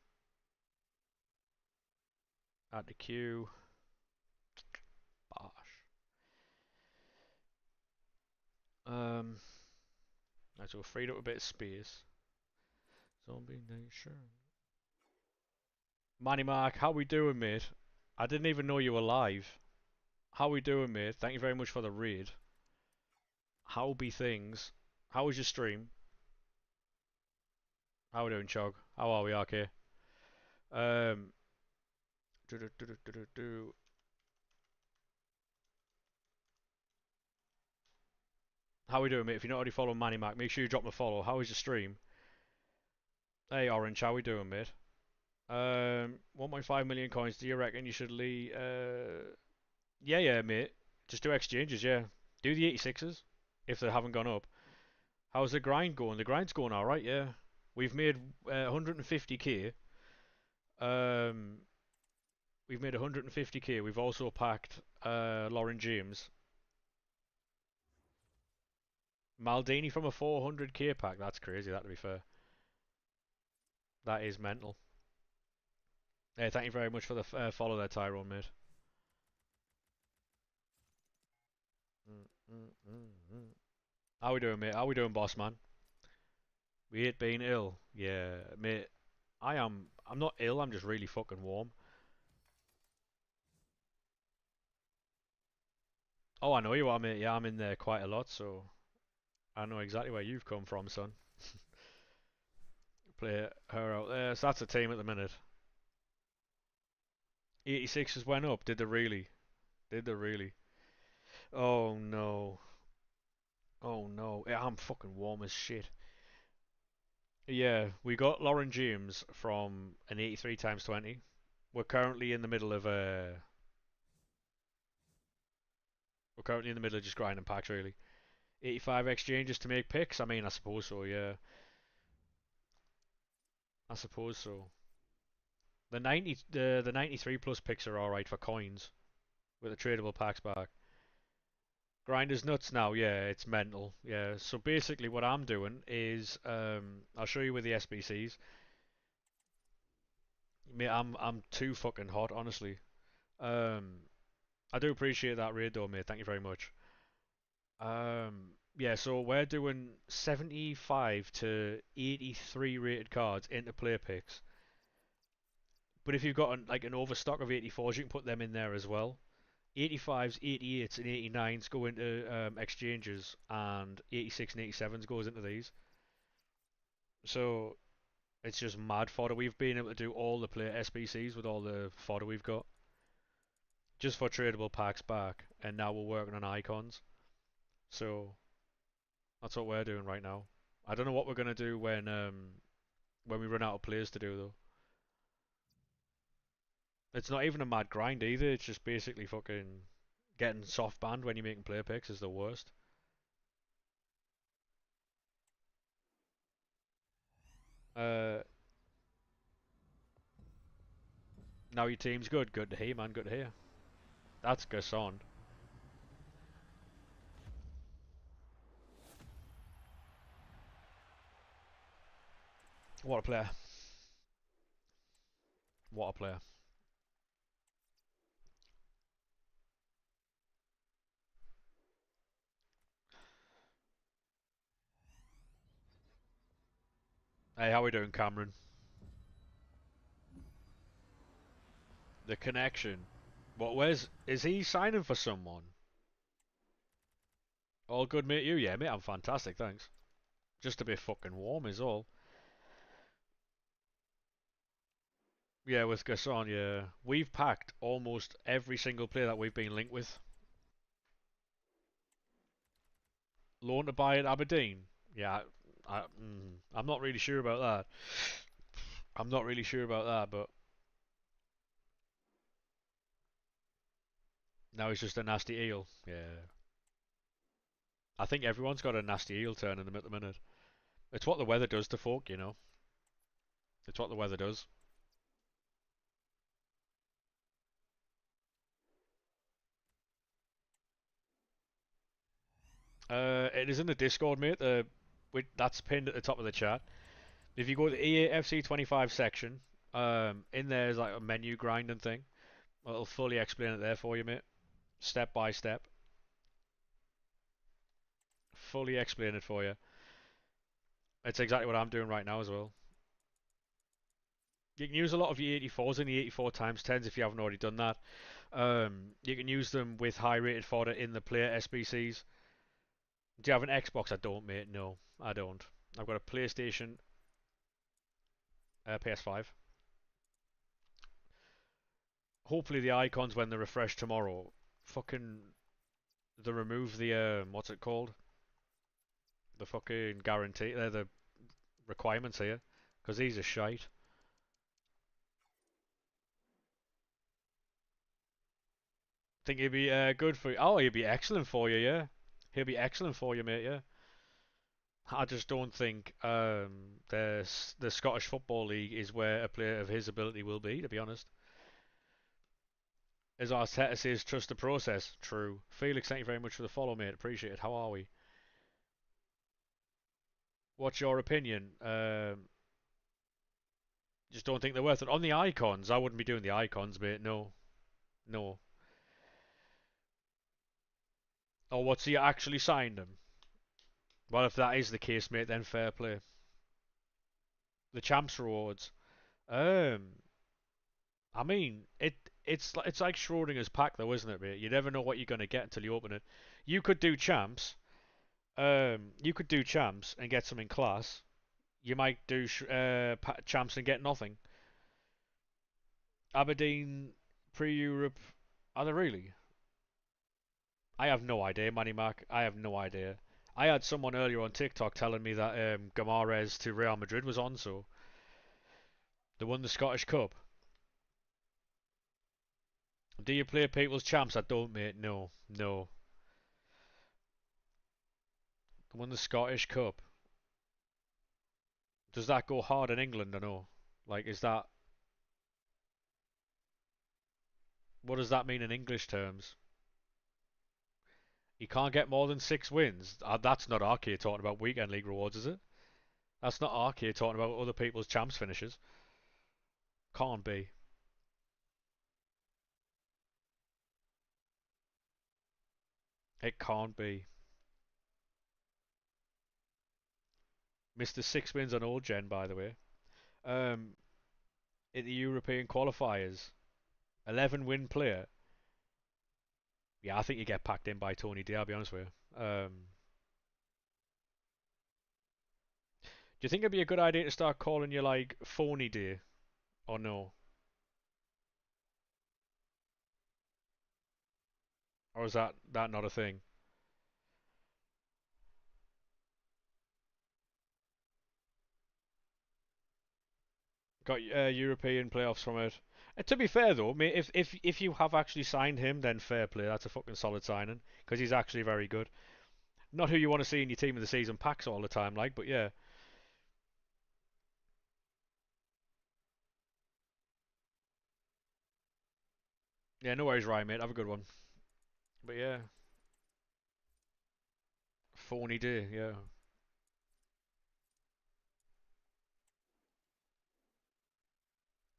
add the queue. Bosh. Right, so we freed up a bit of space. Zombie Nation. Manny Mark, how we doing, mate? I didn't even know you were live. How we doing, mate? Thank you very much for the raid. How be things? How was your stream? How we doing, Chog? How are we, RK? Um, do do do do do do. Do. How we doing, mate? If you're not already following Manny Mac, make sure you drop the follow. How is your stream? Hey, Orange, how we doing, mate? 1.5 million coins. Do you reckon you should leave? Yeah, mate. Just do exchanges, yeah. Do the 86s if they haven't gone up. How's the grind going? The grind's going alright, yeah. We've made 150k. Um, we've made 150k. We've also packed Lauren James. Maldini from a 400k pack. That's crazy, that to be fair. That is mental. Hey, thank you very much for the follow there, Tyrone, mate. How we doing, mate? How we doing, boss man? We hate being ill. Yeah, mate. I'm not ill. I'm just really fucking warm. Oh, I know you are, mate. Yeah, I'm in there quite a lot, so I know exactly where you've come from, son. Play her out there. So that's the team at the minute. 86ers went up. Did they really? Did they really? Oh no. Oh no. Yeah, I'm fucking warm as shit. Yeah, we got Lauren James from an 83 times 20. We're currently in the middle of we're currently in the middle of just grinding packs really. 85 exchanges to make picks. I mean, I suppose so. Yeah, I suppose so. The 93 plus picks are all right for coins with the tradable packs back. Grinder's nuts now. Yeah, it's mental. Yeah. So basically, what I'm doing is I'll show you with the SBCs. Mate, I'm too fucking hot, honestly. Um, I do appreciate that raid though, mate. Thank you very much. Yeah, so we're doing 75 to 83 rated cards into player picks. But if you've got like an overstock of 84s, you can put them in there as well. 85s, 88s, and 89s go into exchanges, and 86 and 87s goes into these. So it's just mad fodder. We've been able to do all the player SBCs with all the fodder we've got, just for tradable packs back, and now we're working on icons. So that's what we're doing right now. I don't know what we're gonna do when we run out of players to do though. It's not even a mad grind either. It's just basically fucking getting soft banned when you're making player picks is the worst. Uh, Now your team's good. Good to hear, man. Good to hear. That's Gasson. What a player. What a player. Hey, how we doing, Cameron? The connection. What? Where's? Is he signing for someone? All good, mate. You? Yeah, mate. I'm fantastic. Thanks. Just a bit fucking warm is all. Yeah, with Gasson. Yeah, we've packed almost every single player that we've been linked with. Loan to buy at Aberdeen. Yeah, I'm not really sure about that. I'm not really sure about that, but now he's just a nasty eel. Yeah. I think everyone's got a nasty eel turning them at the minute. It's what the weather does to folk, you know. It's what the weather does. It is in the Discord, mate. That's pinned at the top of the chat. If you go to the EAFC 25 section, in there's like a menu grinding thing. It'll fully explain it there for you, mate. Step by step. Fully explain it for you. It's exactly what I'm doing right now as well. You can use a lot of the 84s and the 84 times 10s if you haven't already done that. You can use them with high rated fodder in the player SBCs. Do you have an Xbox? I don't, mate. No, I don't. I've got a PlayStation, PS5. Hopefully the icons when they're refreshed tomorrow, fucking, they remove the what's it called? The fucking guarantee, they're the requirements here, because these are shite. Think he'd be good for you? Oh, he'd be excellent for you, yeah. He'll be excellent for you, mate, yeah. I just don't think the Scottish Football League is where a player of his ability will be, to be honest. As Arteta says, trust the process. True. Felix, thank you very much for the follow, mate. Appreciate it. How are we? What's your opinion? Just don't think they're worth it. On the icons, I wouldn't be doing the icons, mate. No. No. Or what's he actually signed them? Well, if that is the case, mate, then fair play. The champs rewards. Um, I mean, it's like Schrodinger's pack, though, isn't it, mate? You never know what you're gonna get until you open it. You could do champs. You could do champs and get some in class. You might do champs and get nothing. Aberdeen pre-Europe. Are they really? I have no idea, Manny Mac. I have no idea. I had someone earlier on TikTok telling me that Gamarez to Real Madrid was on, so they won the Scottish Cup. Do you play people's champs? I don't, mate. No, no. They won the Scottish Cup. Does that go hard in England or no? Like, is that what does that mean in English terms? You can't get more than 6 wins. That's not Arcade talking about weekend league rewards, is it? That's not Arcade talking about other people's champs finishes. Can't be. It can't be. Mr. 6 wins on old gen, by the way. Um, in the European qualifiers, 11 win player. Yeah, I think you get packed in by Tony D. I'll be honest with you. Do you think it'd be a good idea to start calling you like Phony D, or no? Or is that not a thing? Got European playoffs from it. To be fair though, mate, if you have actually signed him, then fair play. That's a fucking solid signing because he's actually very good. Not who you want to see in your team of the season packs all the time, like, but yeah, yeah. No worries, Ryan, mate. Have a good one. But yeah, phony day. Yeah,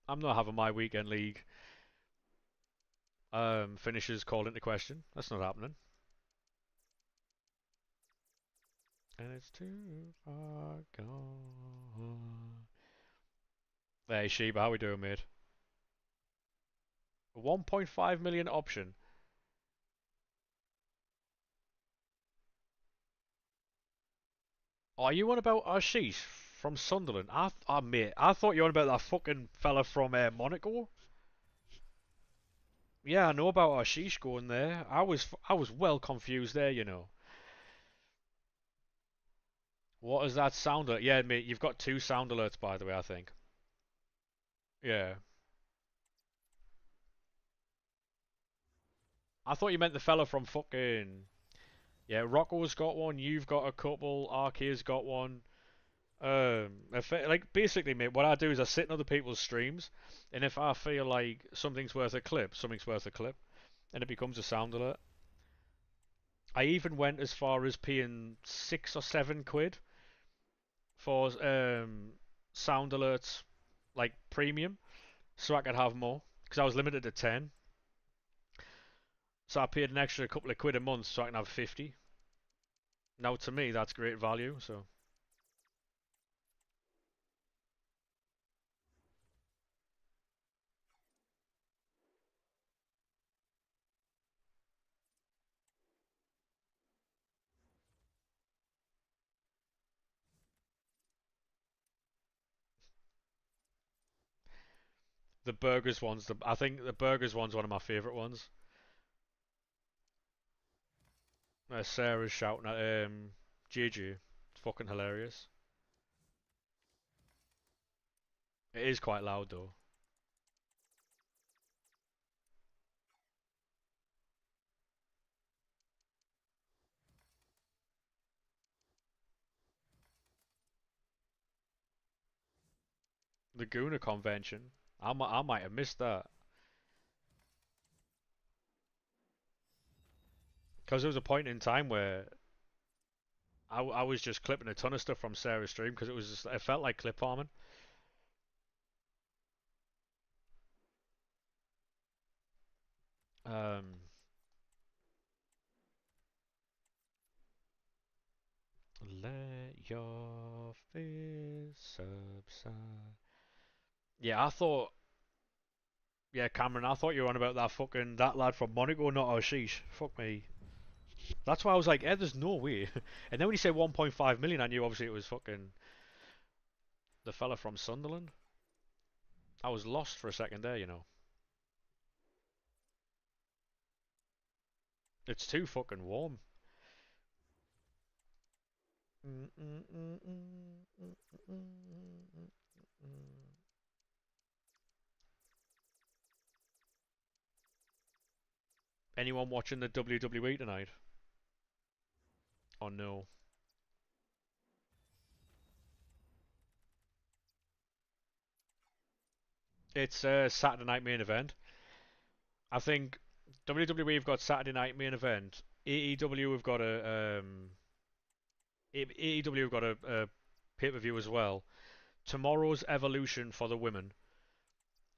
I'm not having my weekend league finishes called into question. That's not happening. And it's too far gone. Hey Sheba, how we doing, mate? 1.5 million option. Are you on about Ashish from Sunderland? Mate, I thought you were on about that fucking fella from Monaco. Yeah, I know about Ashish going there. I was well confused there, you know. What is that sound alert? Yeah, mate, you've got two sound alerts, by the way, I think. Yeah. I thought you meant the fella from fucking. Yeah, Rocco's got one, you've got a couple, Arcade's got one. Like basically, mate, what I do is I sit in other people's streams, and if I feel like something's worth a clip, something's worth a clip, and it becomes a sound alert. I even went as far as paying 6 or 7 quid for sound alerts, like premium, so I could have more because I was limited to 10. So I paid an extra couple of quid a month so I can have 50. Now to me that's great value. So the burgers one's I think the burgers one's one of my favourite ones. Sarah's shouting at JJ. fucking hilarious. It is quite loud though. The Guna convention. I might have missed that. Because there was a point in time where I was just clipping a ton of stuff from Sarah's stream because it felt like clip farming. Um, let your fears subside. Yeah, I thought. Yeah, Cameron, I thought you were on about that lad from Monaco, not Ashish. Fuck me. That's why I was like, eh, there's no way. And then when you said 1.5 million, I knew obviously it was fucking the fella from Sunderland. I was lost for a second there, you know. It's too fucking warm. Anyone watching the WWE tonight? Or no? It's a Saturday night main event. I think WWE have got Saturday night main event. AEW have got AEW have got a pay per view as well. Tomorrow's Evolution for the women.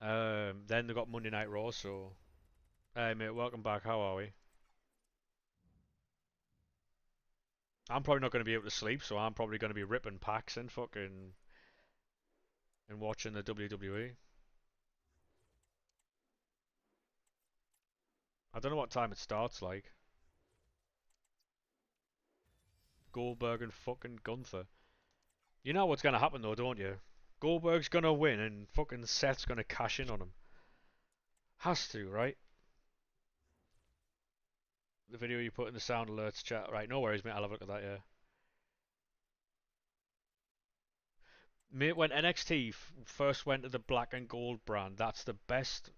Then they've got Monday Night Raw. So, hey mate, welcome back. How are we? I'm probably not going to be able to sleep, so I'm probably going to be ripping packs and fucking and watching the WWE. I don't know what time it starts. Like Goldberg and fucking Gunther. You know what's going to happen though, don't you? Goldberg's going to win and fucking Seth's going to cash in on him. Has to, right? The video you put in the sound alerts chat. Right, no worries, mate. I'll have a look at that, yeah. Mate, when NXT first went to the black and gold brand, that's the best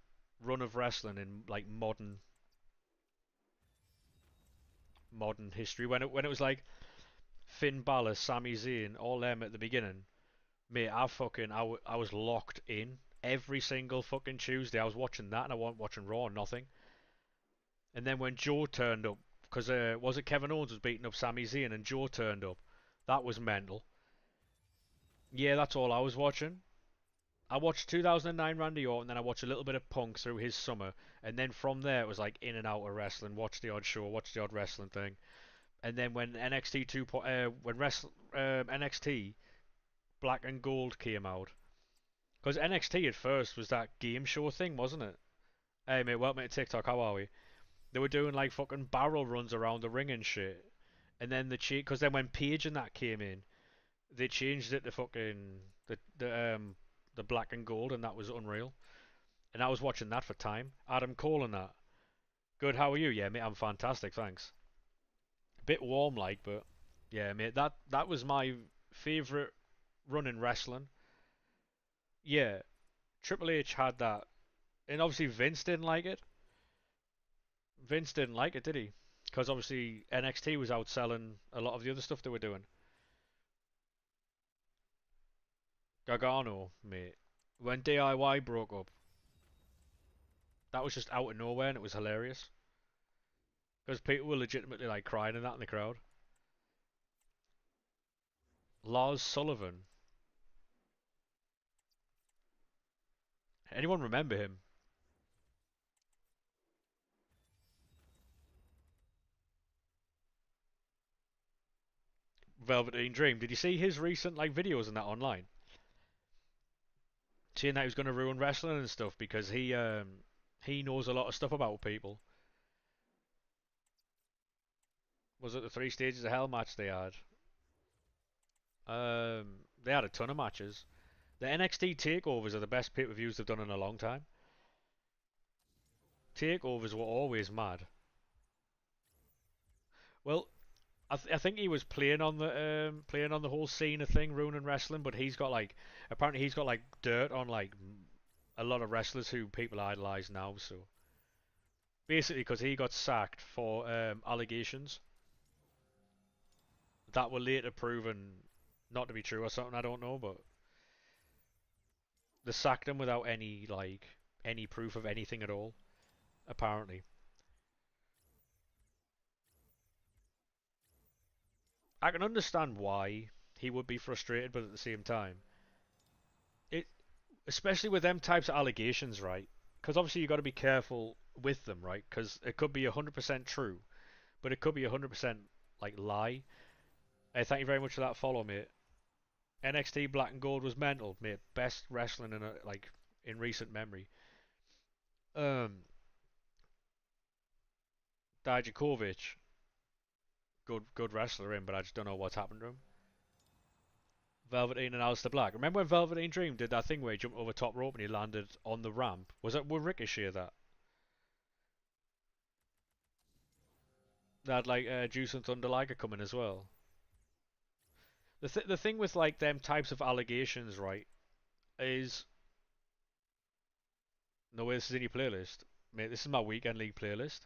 run of wrestling in like modern history. When it was like Finn Balor, Sami Zayn, all them at the beginning, mate, I was locked in every single fucking Tuesday. I was watching that and I wasn't watching Raw or nothing. And then when Joe turned up, because was it Kevin Owens was beating up Sami Zayn and Joe turned up, that was mental. Yeah, that's all I was watching. I watched 2009 Randy Orton, then I watched a little bit of Punk through his summer, and then from there it was like in and out of wrestling. Watch the odd show, watch the odd wrestling thing, and then when NXT 2. NXT Black and Gold came out, because NXT at first was that game show thing, wasn't it? Hey mate, welcome to TikTok. How are we? They were doing like fucking barrel runs around the ring and shit, and then because then when Paige and that came in, they changed it to fucking the black and gold, and that was unreal. And I was watching that for time. Adam Cole and that. Good, how are you? Yeah, mate, I'm fantastic, thanks. A bit warm like, but yeah, mate, that was my favourite run in wrestling. Yeah, Triple H had that, and obviously Vince didn't like it. Vince didn't like it, did he? Because obviously NXT was outselling a lot of the other stuff they were doing. Gargano, mate, when DIY broke up, that was just out of nowhere, and it was hilarious. Because people were legitimately like crying and that in the crowd. Lars Sullivan. Anyone remember him? Velveteen Dream. Did you see his recent like videos and that online? Saying that he was going to ruin wrestling and stuff because he knows a lot of stuff about people. Was it the 3 Stages of Hell match they had? They had a ton of matches. The NXT takeovers are the best pay-per-views they've done in a long time. Takeovers were always mad. Well, I think he was playing on the whole Cena thing, ruining wrestling, but he's got like apparently he's got like dirt on like a lot of wrestlers who people idolize now. So basically, because he got sacked for allegations that were later proven not to be true or something. I don't know, but they sacked him without any proof of anything at all. Apparently, I can understand why he would be frustrated, but at the same time, it especially with them types of allegations, right? Because obviously you got to be careful with them, right? Because it could be 100% true, but it could be 100% like lie. Hey, thank you very much for that follow, mate. NXT Black and Gold was mental, mate. Best wrestling in recent memory. Um, Dijakovic, good wrestler in, but I just don't know what's happened to him. Velveteen and Aleister Black. Remember when Velveteen Dream did that thing where he jumped over top rope and he landed on the ramp? Was that with Ricochet that? They had like Juice and Thunder Liger coming as well. The thing with like them types of allegations, right, is no way this is in your playlist, mate. This is my weekend league playlist.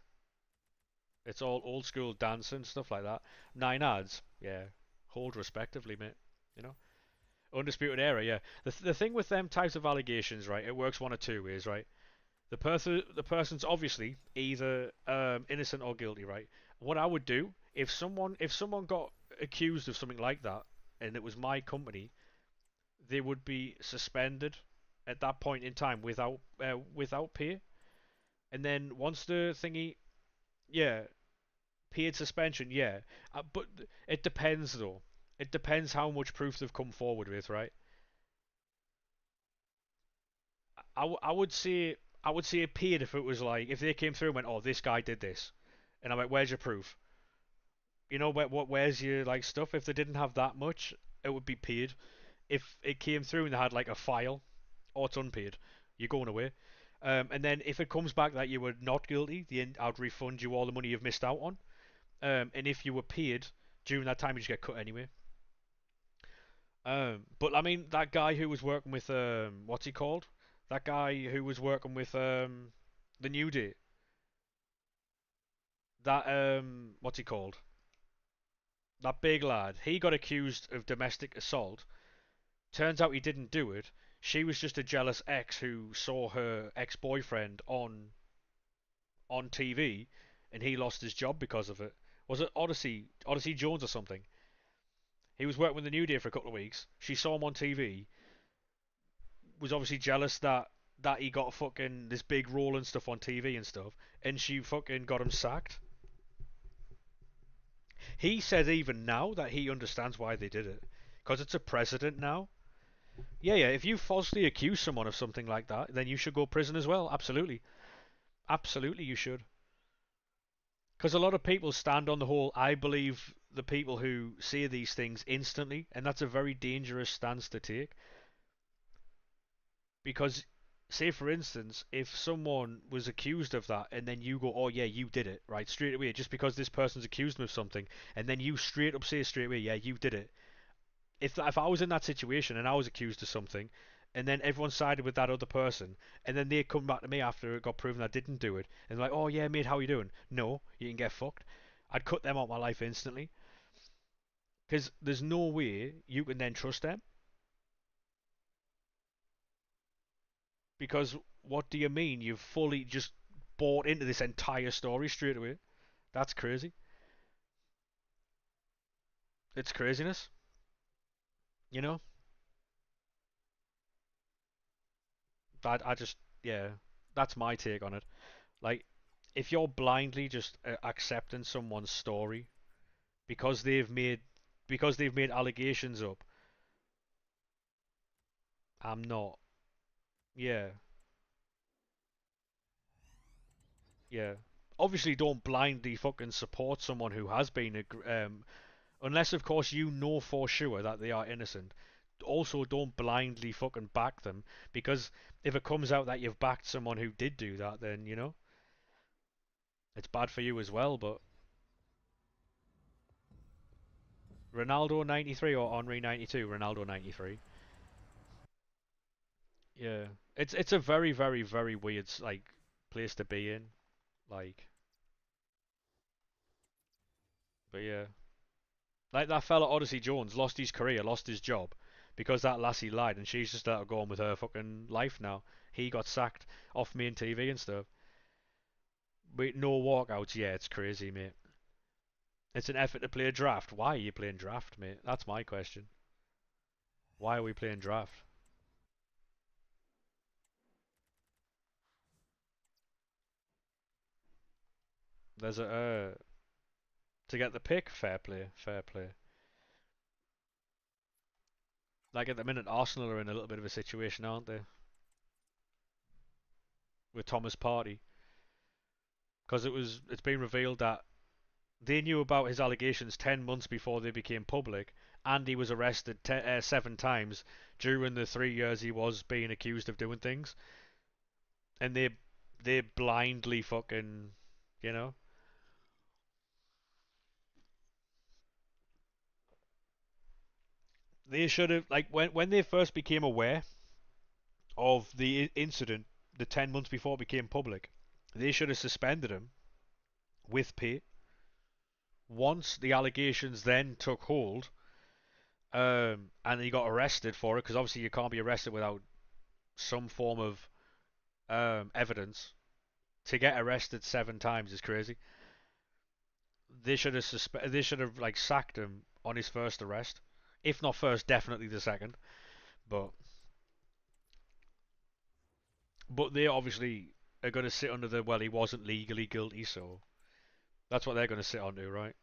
It's all old school dancing stuff like that. Nine ads, yeah, hold respectively, mate. You know, undisputed era, yeah. The thing with them types of allegations, right, it works one of two ways, right. The person's obviously either innocent or guilty, right? What I would do if someone got accused of something like that and it was my company, they would be suspended at that point in time without pay. And then once the thingy, yeah, paid suspension, yeah. But it depends though. It depends how much proof they've come forward with, right? I would say it paid if it was like if they came through and went, oh, this guy did this, and I'm like, where's your proof? Where's your like stuff? If they didn't have that much, it would be paid. If it came through and they had like a file, or it's unpaid, you're going away. And then if it comes back that you were not guilty, I'd refund you all the money you've missed out on. And if you were paid during that time, you just get cut anyway. But I mean, that guy who was working with what's he called? That guy who was working with the New Day. That what's he called? That big lad. He got accused of domestic assault. Turns out he didn't do it. She was just a jealous ex who saw her ex-boyfriend on TV, and he lost his job because of it. Was it Odyssey Jones or something? He was working with the New Day for a couple of weeks. She saw him on TV. Was obviously jealous that he got fucking this big role and stuff on TV and stuff, and she fucking got him sacked. He said even now that he understands why they did it, because it's a precedent now. Yeah, yeah. If you falsely accuse someone of something like that, then you should go prison as well. Absolutely, absolutely, you should. Because a lot of people stand on the whole, I believe the people who say these things instantly, and that's a very dangerous stance to take. Because, say for instance, if someone was accused of that, and then you go, oh yeah, you did it, right, straight away, just because this person's accused me of something, and then you straight up say straight away, yeah, you did it. If I was in that situation and I was accused of something, and then everyone sided with that other person, and then they come back to me after it got proven I didn't do it, and like, oh yeah, mate, how you doing? No, you can get fucked. I'd cut them out my life instantly, because there's no way you can then trust them. Because what do you mean you've fully just bought into this entire story straight away? That's crazy. It's craziness, you know. I just yeah, that's my take on it. Like, if you're blindly just accepting someone's story because they've made allegations up, I'm not. Yeah, yeah. Obviously, don't blindly fucking support someone who has been unless of course you know for sure that they are innocent. Also, don't blindly fucking back them because if it comes out that you've backed someone who did do that, then it's bad for you as well. But Ronaldo 93 or Henri 92? Ronaldo 93. Yeah, it's a very very very weird like place to be in. Like, but yeah, like that fella Odyssey Jones lost his career, lost his job because that lassie lied, and she's just out going with her fucking life now. He got sacked off main TV and stuff. But no walkouts. Yeah, it's crazy, mate. It's an effort to play a draft. Why are you playing draft, mate? That's my question. Why are we playing draft? There's a to get the pick. Fair play, fair play. Like at the minute, Arsenal are in a little bit of a situation, aren't they? With Thomas Partey, because it's been revealed that they knew about his allegations 10 months before they became public, and he was arrested 7 times during the 3 years he was being accused of doing things, and they blindly fucking, you know, they should have like when they first became aware of the incident, the 10 months before it became public, they should have suspended him with pay. Once the allegations then took hold, and he got arrested for it, because obviously you can't be arrested without some form of evidence. To get arrested 7 times is crazy. They should have like sacked him on his first arrest, if not first, definitely the second. But they obviously are going to sit under the well, he wasn't legally guilty, so that's what they're going to sit onto, right?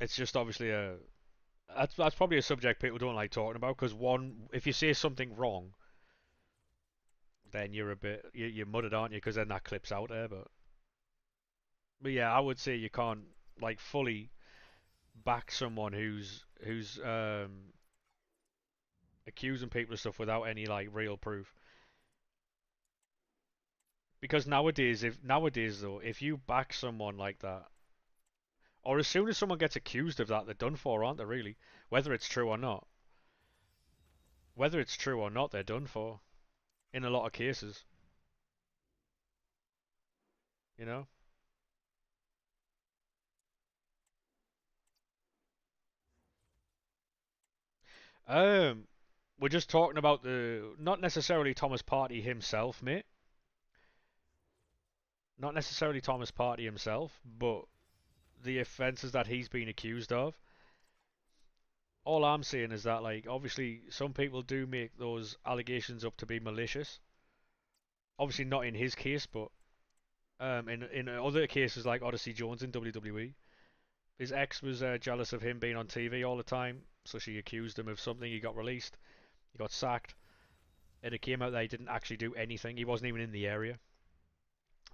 It's just obviously a that's probably a subject people don't like talking about because one, if you say something wrong, then you're a bit you're mudded, aren't you? Because then that clips out there. But yeah, I would say you can't like fully back someone who's accusing people of stuff without any like real proof. Because nowadays though, if you back someone like that, or as soon as someone gets accused of that, they're done for, aren't they? Really, whether it's true or not, they're done for in a lot of cases. You know. Um, we're just talking about the not necessarily Thomas Partey himself, mate. Not necessarily Thomas Partey himself, but the offences that he's been accused of. All I'm saying is that, like, obviously, some people do make those allegations up to be malicious. Obviously, not in his case, but in other cases like Odyssey Jones in WWE, his ex was jealous of him being on TV all the time, so she accused him of something. He got released, he got sacked, and it came out that he didn't actually do anything. He wasn't even in the area.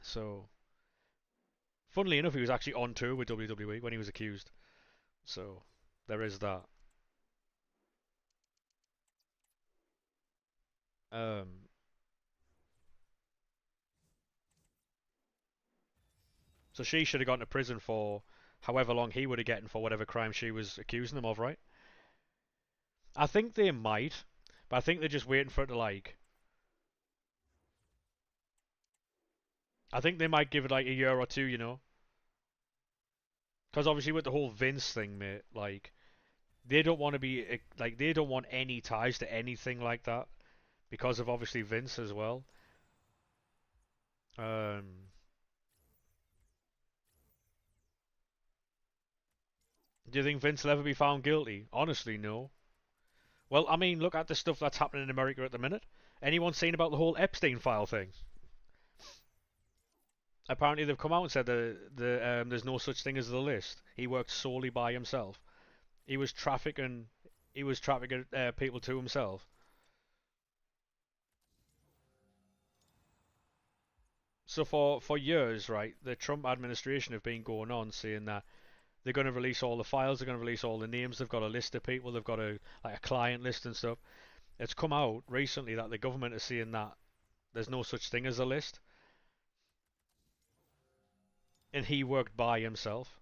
So, funnily enough, he was actually on tour with WWE when he was accused. So, there is that. Um, so she should have gone to prison for however long he would have gotten for whatever crime she was accusing him of, right? I think they might, but I think they're just waiting for it to like. I think they might give it like a year or two, you know, because obviously with the whole Vince thing, mate, like they don't want to be like they don't want any ties to anything like that because of obviously Vince as well. Um, do you think Vince will ever be found guilty? Honestly, no. Well, I mean, look at the stuff that's happening in America at the minute. Anyone seen about the whole Epstein file thing? Apparently, they've come out and said that there's no such thing as the list. He worked solely by himself. He was trafficking. He was trafficking people to himself. So for years, right, the Trump administration have been going on saying that they're going to release all the files, they're going to release all the names, they've got a list of people, they've got a client list and stuff. It's come out recently that the government is saying that there's no such thing as a list, and he worked by himself.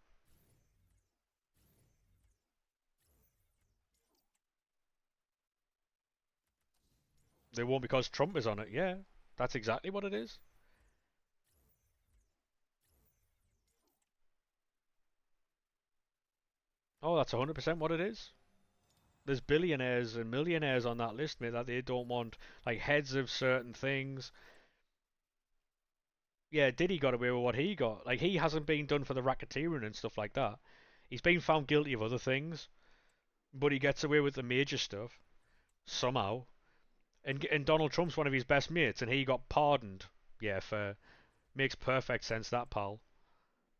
They won't because Trump is on it. Yeah, that's exactly what it is. Oh, that's 100% what it is. There's billionaires and millionaires on that list, mate, that they don't want, like heads of certain things. Yeah, Diddy got away with what he got. Like, he hasn't been done for the racketeering and stuff like that. He's been found guilty of other things, but he gets away with the major stuff somehow. And Donald Trump's one of his best mates, and he got pardoned. Yeah, fair. Makes perfect sense, that pal.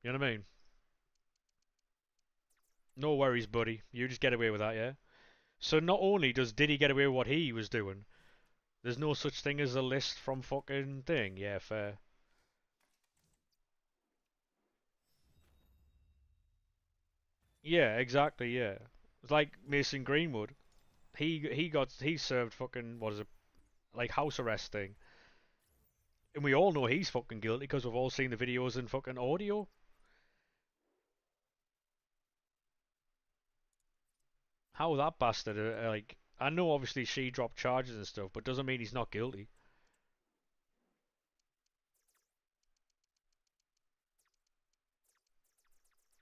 You know what I mean? No worries, buddy. You just get away with that, yeah? So not only does Diddy get away with what he was doing, there's no such thing as a list from fucking thing. Yeah, fair. Yeah, exactly, yeah. It's like Mason Greenwood. He served fucking what is it, like house arrest thing. And we all know he's fucking guilty because we've all seen the videos and fucking audio. How that bastard, like, I know obviously she dropped charges and stuff, but doesn't mean he's not guilty.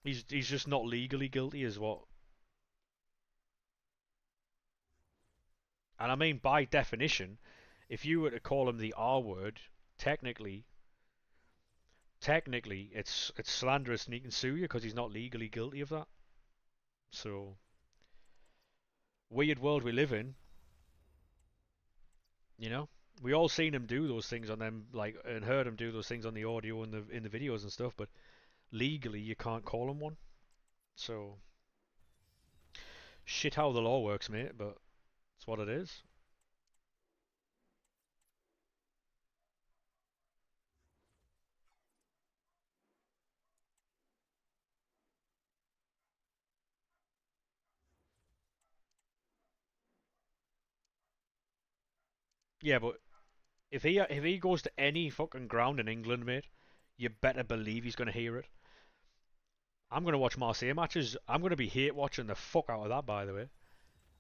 He's just not legally guilty, is what. And I mean, by definition, if you were to call him the R word, technically, technically, it's slanderous and he can sue you because he's not legally guilty of that. So weird world we live in, you know. We all seen him do those things on them, like, and heard him do those things on the audio and the in the videos and stuff. But legally, you can't call him one. So shit, how the law works, mate. But it's what it is. Yeah, but if he goes to any fucking ground in England, mate, you better believe he's gonna hear it. I'm gonna watch Marseille matches. I'm gonna be hate watching the fuck out of that, by the way.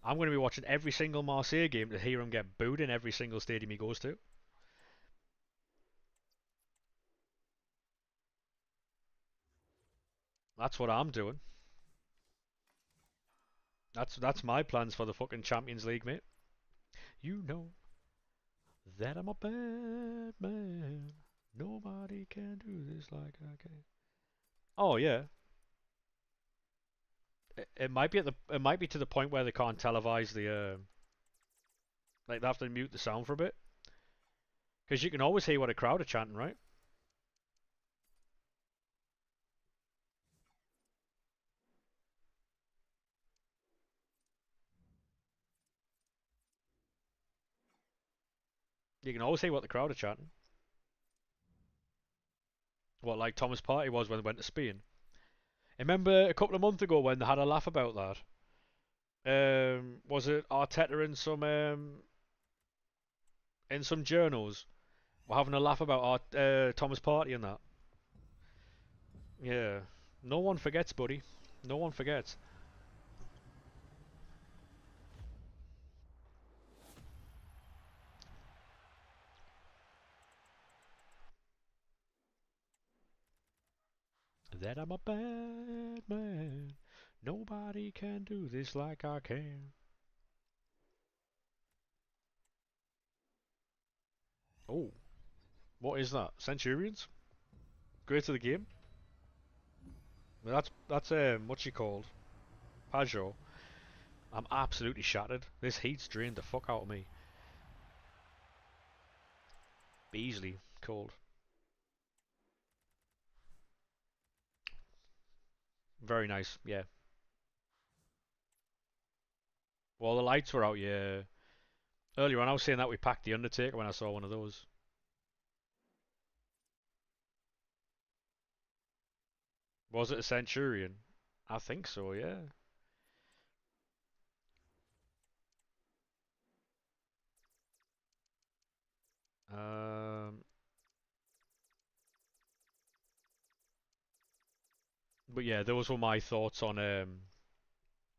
I'm gonna be watching every single Marseille game to hear him get booed in every single stadium he goes to. That's what I'm doing. That's my plans for the fucking Champions League, mate. You know that I'm a bad man. Nobody can do this like I can. Oh yeah, it might be it might be to the point where they can't televise like they have to mute the sound for a bit because you can always hear what a crowd are chanting, right? You can always hear what the crowd are chanting. What, like Thomas Partey was when they went to Spain. Remember a couple of months ago when they had a laugh about that? Was it Arteta in some journals were having a laugh about Thomas Partey and that? Yeah. No one forgets, buddy. No one forgets. That I'm a bad man. Nobody can do this like I can. Oh, what is that? Centurions? Great of the game? Well, that's what's she called? Pajot. I'm absolutely shattered. This heat's drained the fuck out of me. Beasley, cold. Very nice, yeah. Well, the lights were out, yeah. Earlier on, I was saying that we packed the Undertaker when I saw one of those. Was it a Centurion? I think so, yeah. Um, but yeah, those were my thoughts on. It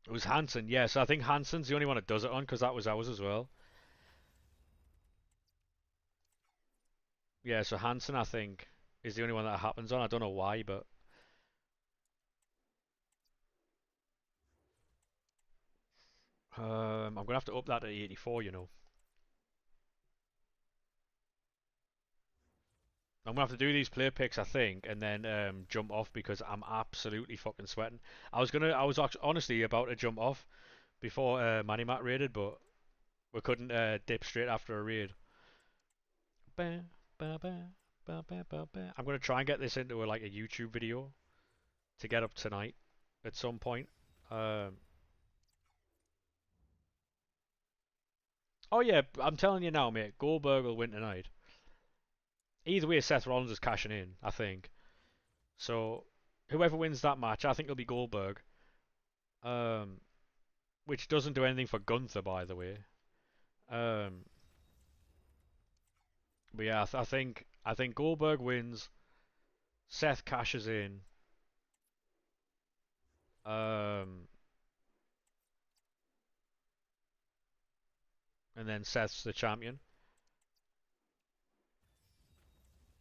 was Hansen, yes. I think Hansen's the only one that does it on because that was ours as well. Yeah, so Hansen, I think, is the only one that happens on. I don't know why, but I'm gonna have to up that to 84. You know, I'm gonna have to do these play picks, I think, and then jump off because I'm absolutely fucking sweating. I was honestly about to jump off before Manny Matt raided, but we couldn't dip straight after a raid. Ba, ba, ba, ba, ba, ba, ba. I'm gonna try and get this into like a YouTube video to get up tonight at some point. Um, oh yeah, I'm telling you now, mate. Goldberg will win tonight. Either way, Seth Rollins is cashing in, I think. So whoever wins that match, I think it'll be Goldberg. Um, which doesn't do anything for Gunther, by the way. Um, but yeah, I think Goldberg wins. Seth cashes in. Um, and then Seth's the champion.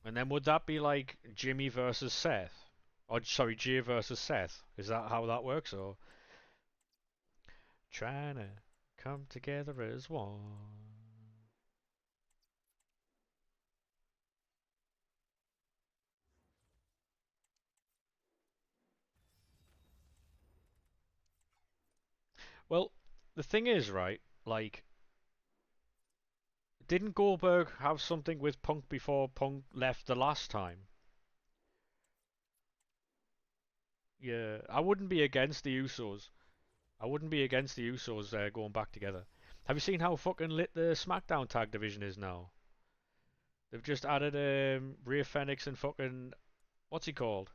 And then would that be like Jimmy versus Seth? Or sorry, Jay versus Seth? Is that how that works? Or trying to come together as one? Well, the thing is, right? Like, didn't Goldberg have something with Punk before Punk left the last time? Yeah, I wouldn't be against the Usos. I wouldn't be against the Usos going back together. Have you seen how fucking lit the SmackDown tag division is now? They've just added Rhea Fenix and fucking what's he called?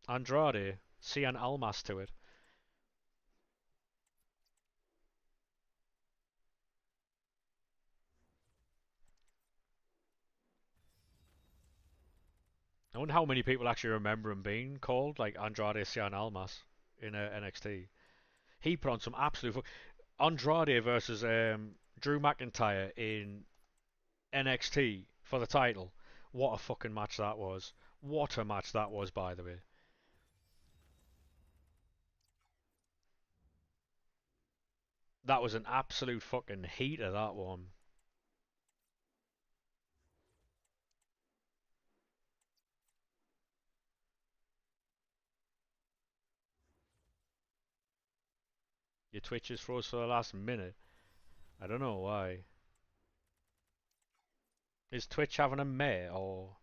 Andrade, Cien Almas to it. I wonder how many people actually remember him being called like Andrade Cien Almas in NXT. He put on some absolute Andrade versus Drew McIntyre in NXT for the title. What a fucking match that was. What a match that was, by the way. That was an absolute fucking heater, that one. Your Twitch is froze for the last minute. I don't know why. Is Twitch having a mare or?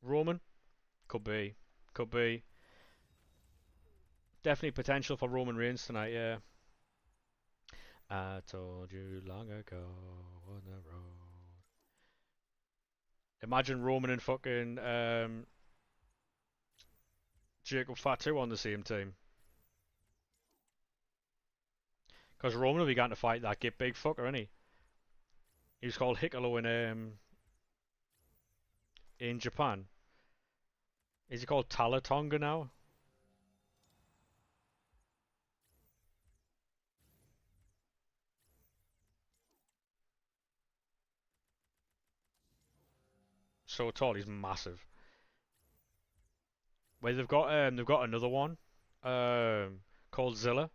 Roman? Could be. Could be. Definitely potential for Roman Reigns tonight, yeah. I told you long ago on the road. Imagine Roman and fucking Jacob Fatu on the same team. Because Roman will be going to fight that get big fucker, isn't he? He's called Hikaru in Japan. Is he called Talatonga now? So tall, he's massive. Where they've got another one called Zilla.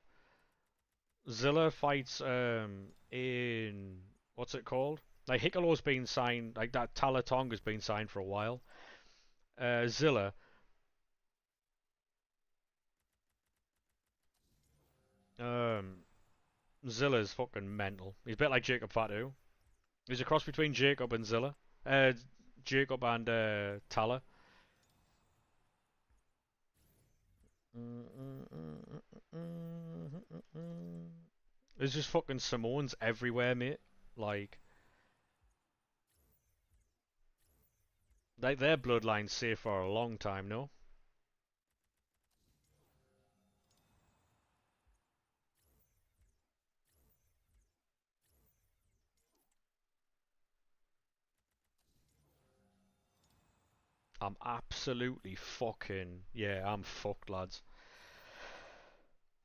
Zilla fights in what's it called? Like Hikaru's been signed, like that Talatonga's been signed for a while. Zilla, Um, Zilla's fucking mental. He's a bit like Jacob Fatu. He's a cross between Jacob and Zilla. Uh, Jacob and Tala. There's just fucking Samoans everywhere, mate. Like, their bloodline's safe for a long time, no? I'm absolutely fucking yeah. I'm fucked, lads.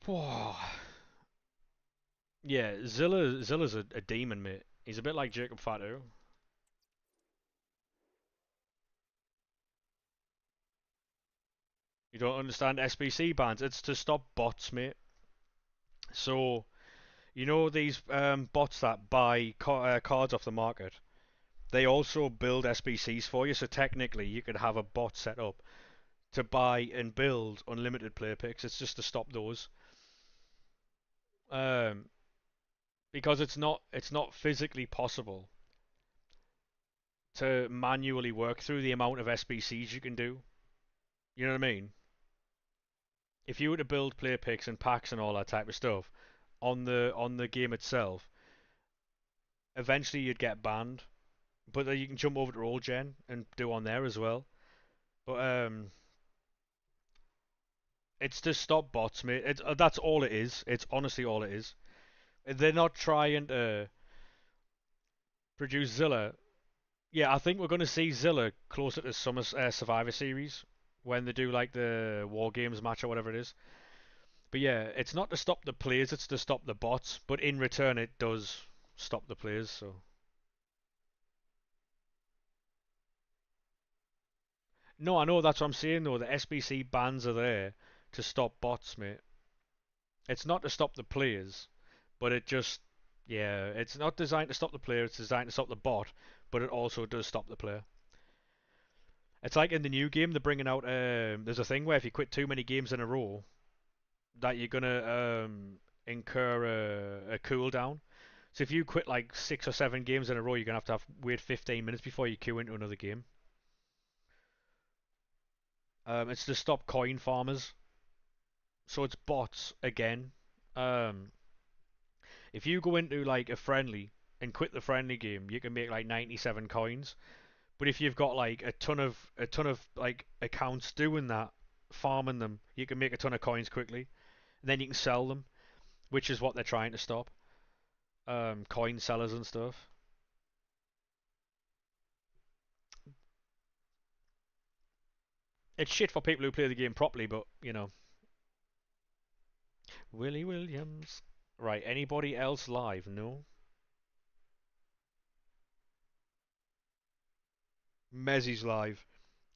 Whoa. Yeah, Zilla's a demon, mate. He's a bit like Jacob Fatu. You don't understand SBC bans. It's to stop bots, mate. So you know these bots that buy cards off the market. They also build SBCs for you. So technically, you could have a bot set up to buy and build unlimited player picks. It's just to stop those. Um, because it's not physically possible to manually work through the amount of SBCs you can do. You know what I mean? If you were to build player picks and packs and all that type of stuff on the game itself, eventually you'd get banned. But then you can jump over to roll gen and do on there as well. But it's to stop bots, mate. That's all it is. It's honestly all it is. They're not trying to produce Zilla. Yeah, I think we're going to see Zilla closer to Summer Survivor Series when they do like the War Games match or whatever it is. But yeah, it's not to stop the players, it's to stop the bots. But in return, it does stop the players. So no, I know that's what I'm saying though. The SBC bans are there to stop bots, mate. It's not to stop the players, but it just yeah, it's not designed to stop the player. It's designed to stop the bot, but it also does stop the player. It's like in the new game, they're bringing out. There's a thing where if you quit too many games in a row, that you're gonna incur a cooldown. So if you quit like 6 or 7 games in a row, you're gonna have wait 15 minutes before you queue into another game. It's to stop coin farmers. So it's bots again. Um, if you go into like a friendly and quit the friendly game, you can make like 97 coins. But if you've got like a ton of like accounts doing that, farming them, you can make a ton of coins quickly. And then you can sell them, which is what they're trying to stop. Coin sellers and stuff. It's shit for people who play the game properly, but you know. Willie Williams. Right, anybody else live? No? Mezzi's live.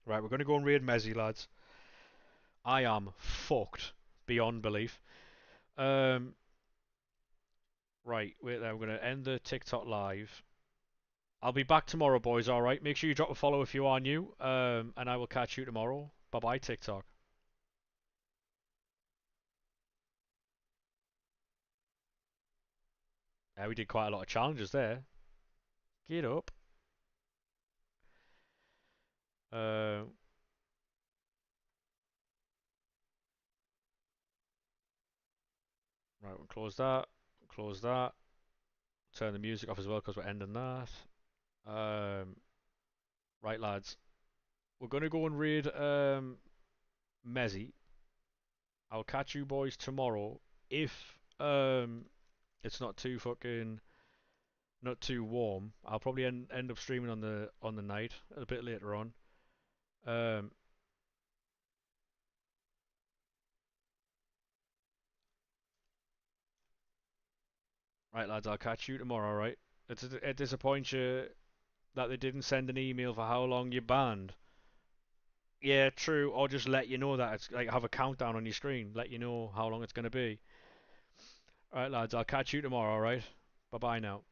Right, we're going to go and raid Mezzi, lads. I am fucked beyond belief. Um, right, wait there. We're going to end the TikTok live. I'll be back tomorrow, boys, alright? Make sure you drop a follow if you are new. And I will catch you tomorrow. Bye bye, TikTok. We did quite a lot of challenges there. Get up. Uh, right, we'll close that. Close that. Turn the music off as well because we're ending that. Um, right, lads. We're going to go and raid Mezzi. I'll catch you boys tomorrow if it's not too warm. I'll probably end up streaming on the night a bit later on. Um, right, lads, I'll catch you tomorrow. Right? It disappoints you that they didn't send an email for how long you're banned. Yeah, true. Or just let you know that it's like have a countdown on your screen, let you know how long it's gonna be. All right, lads, I'll catch you tomorrow. All right. Bye bye now.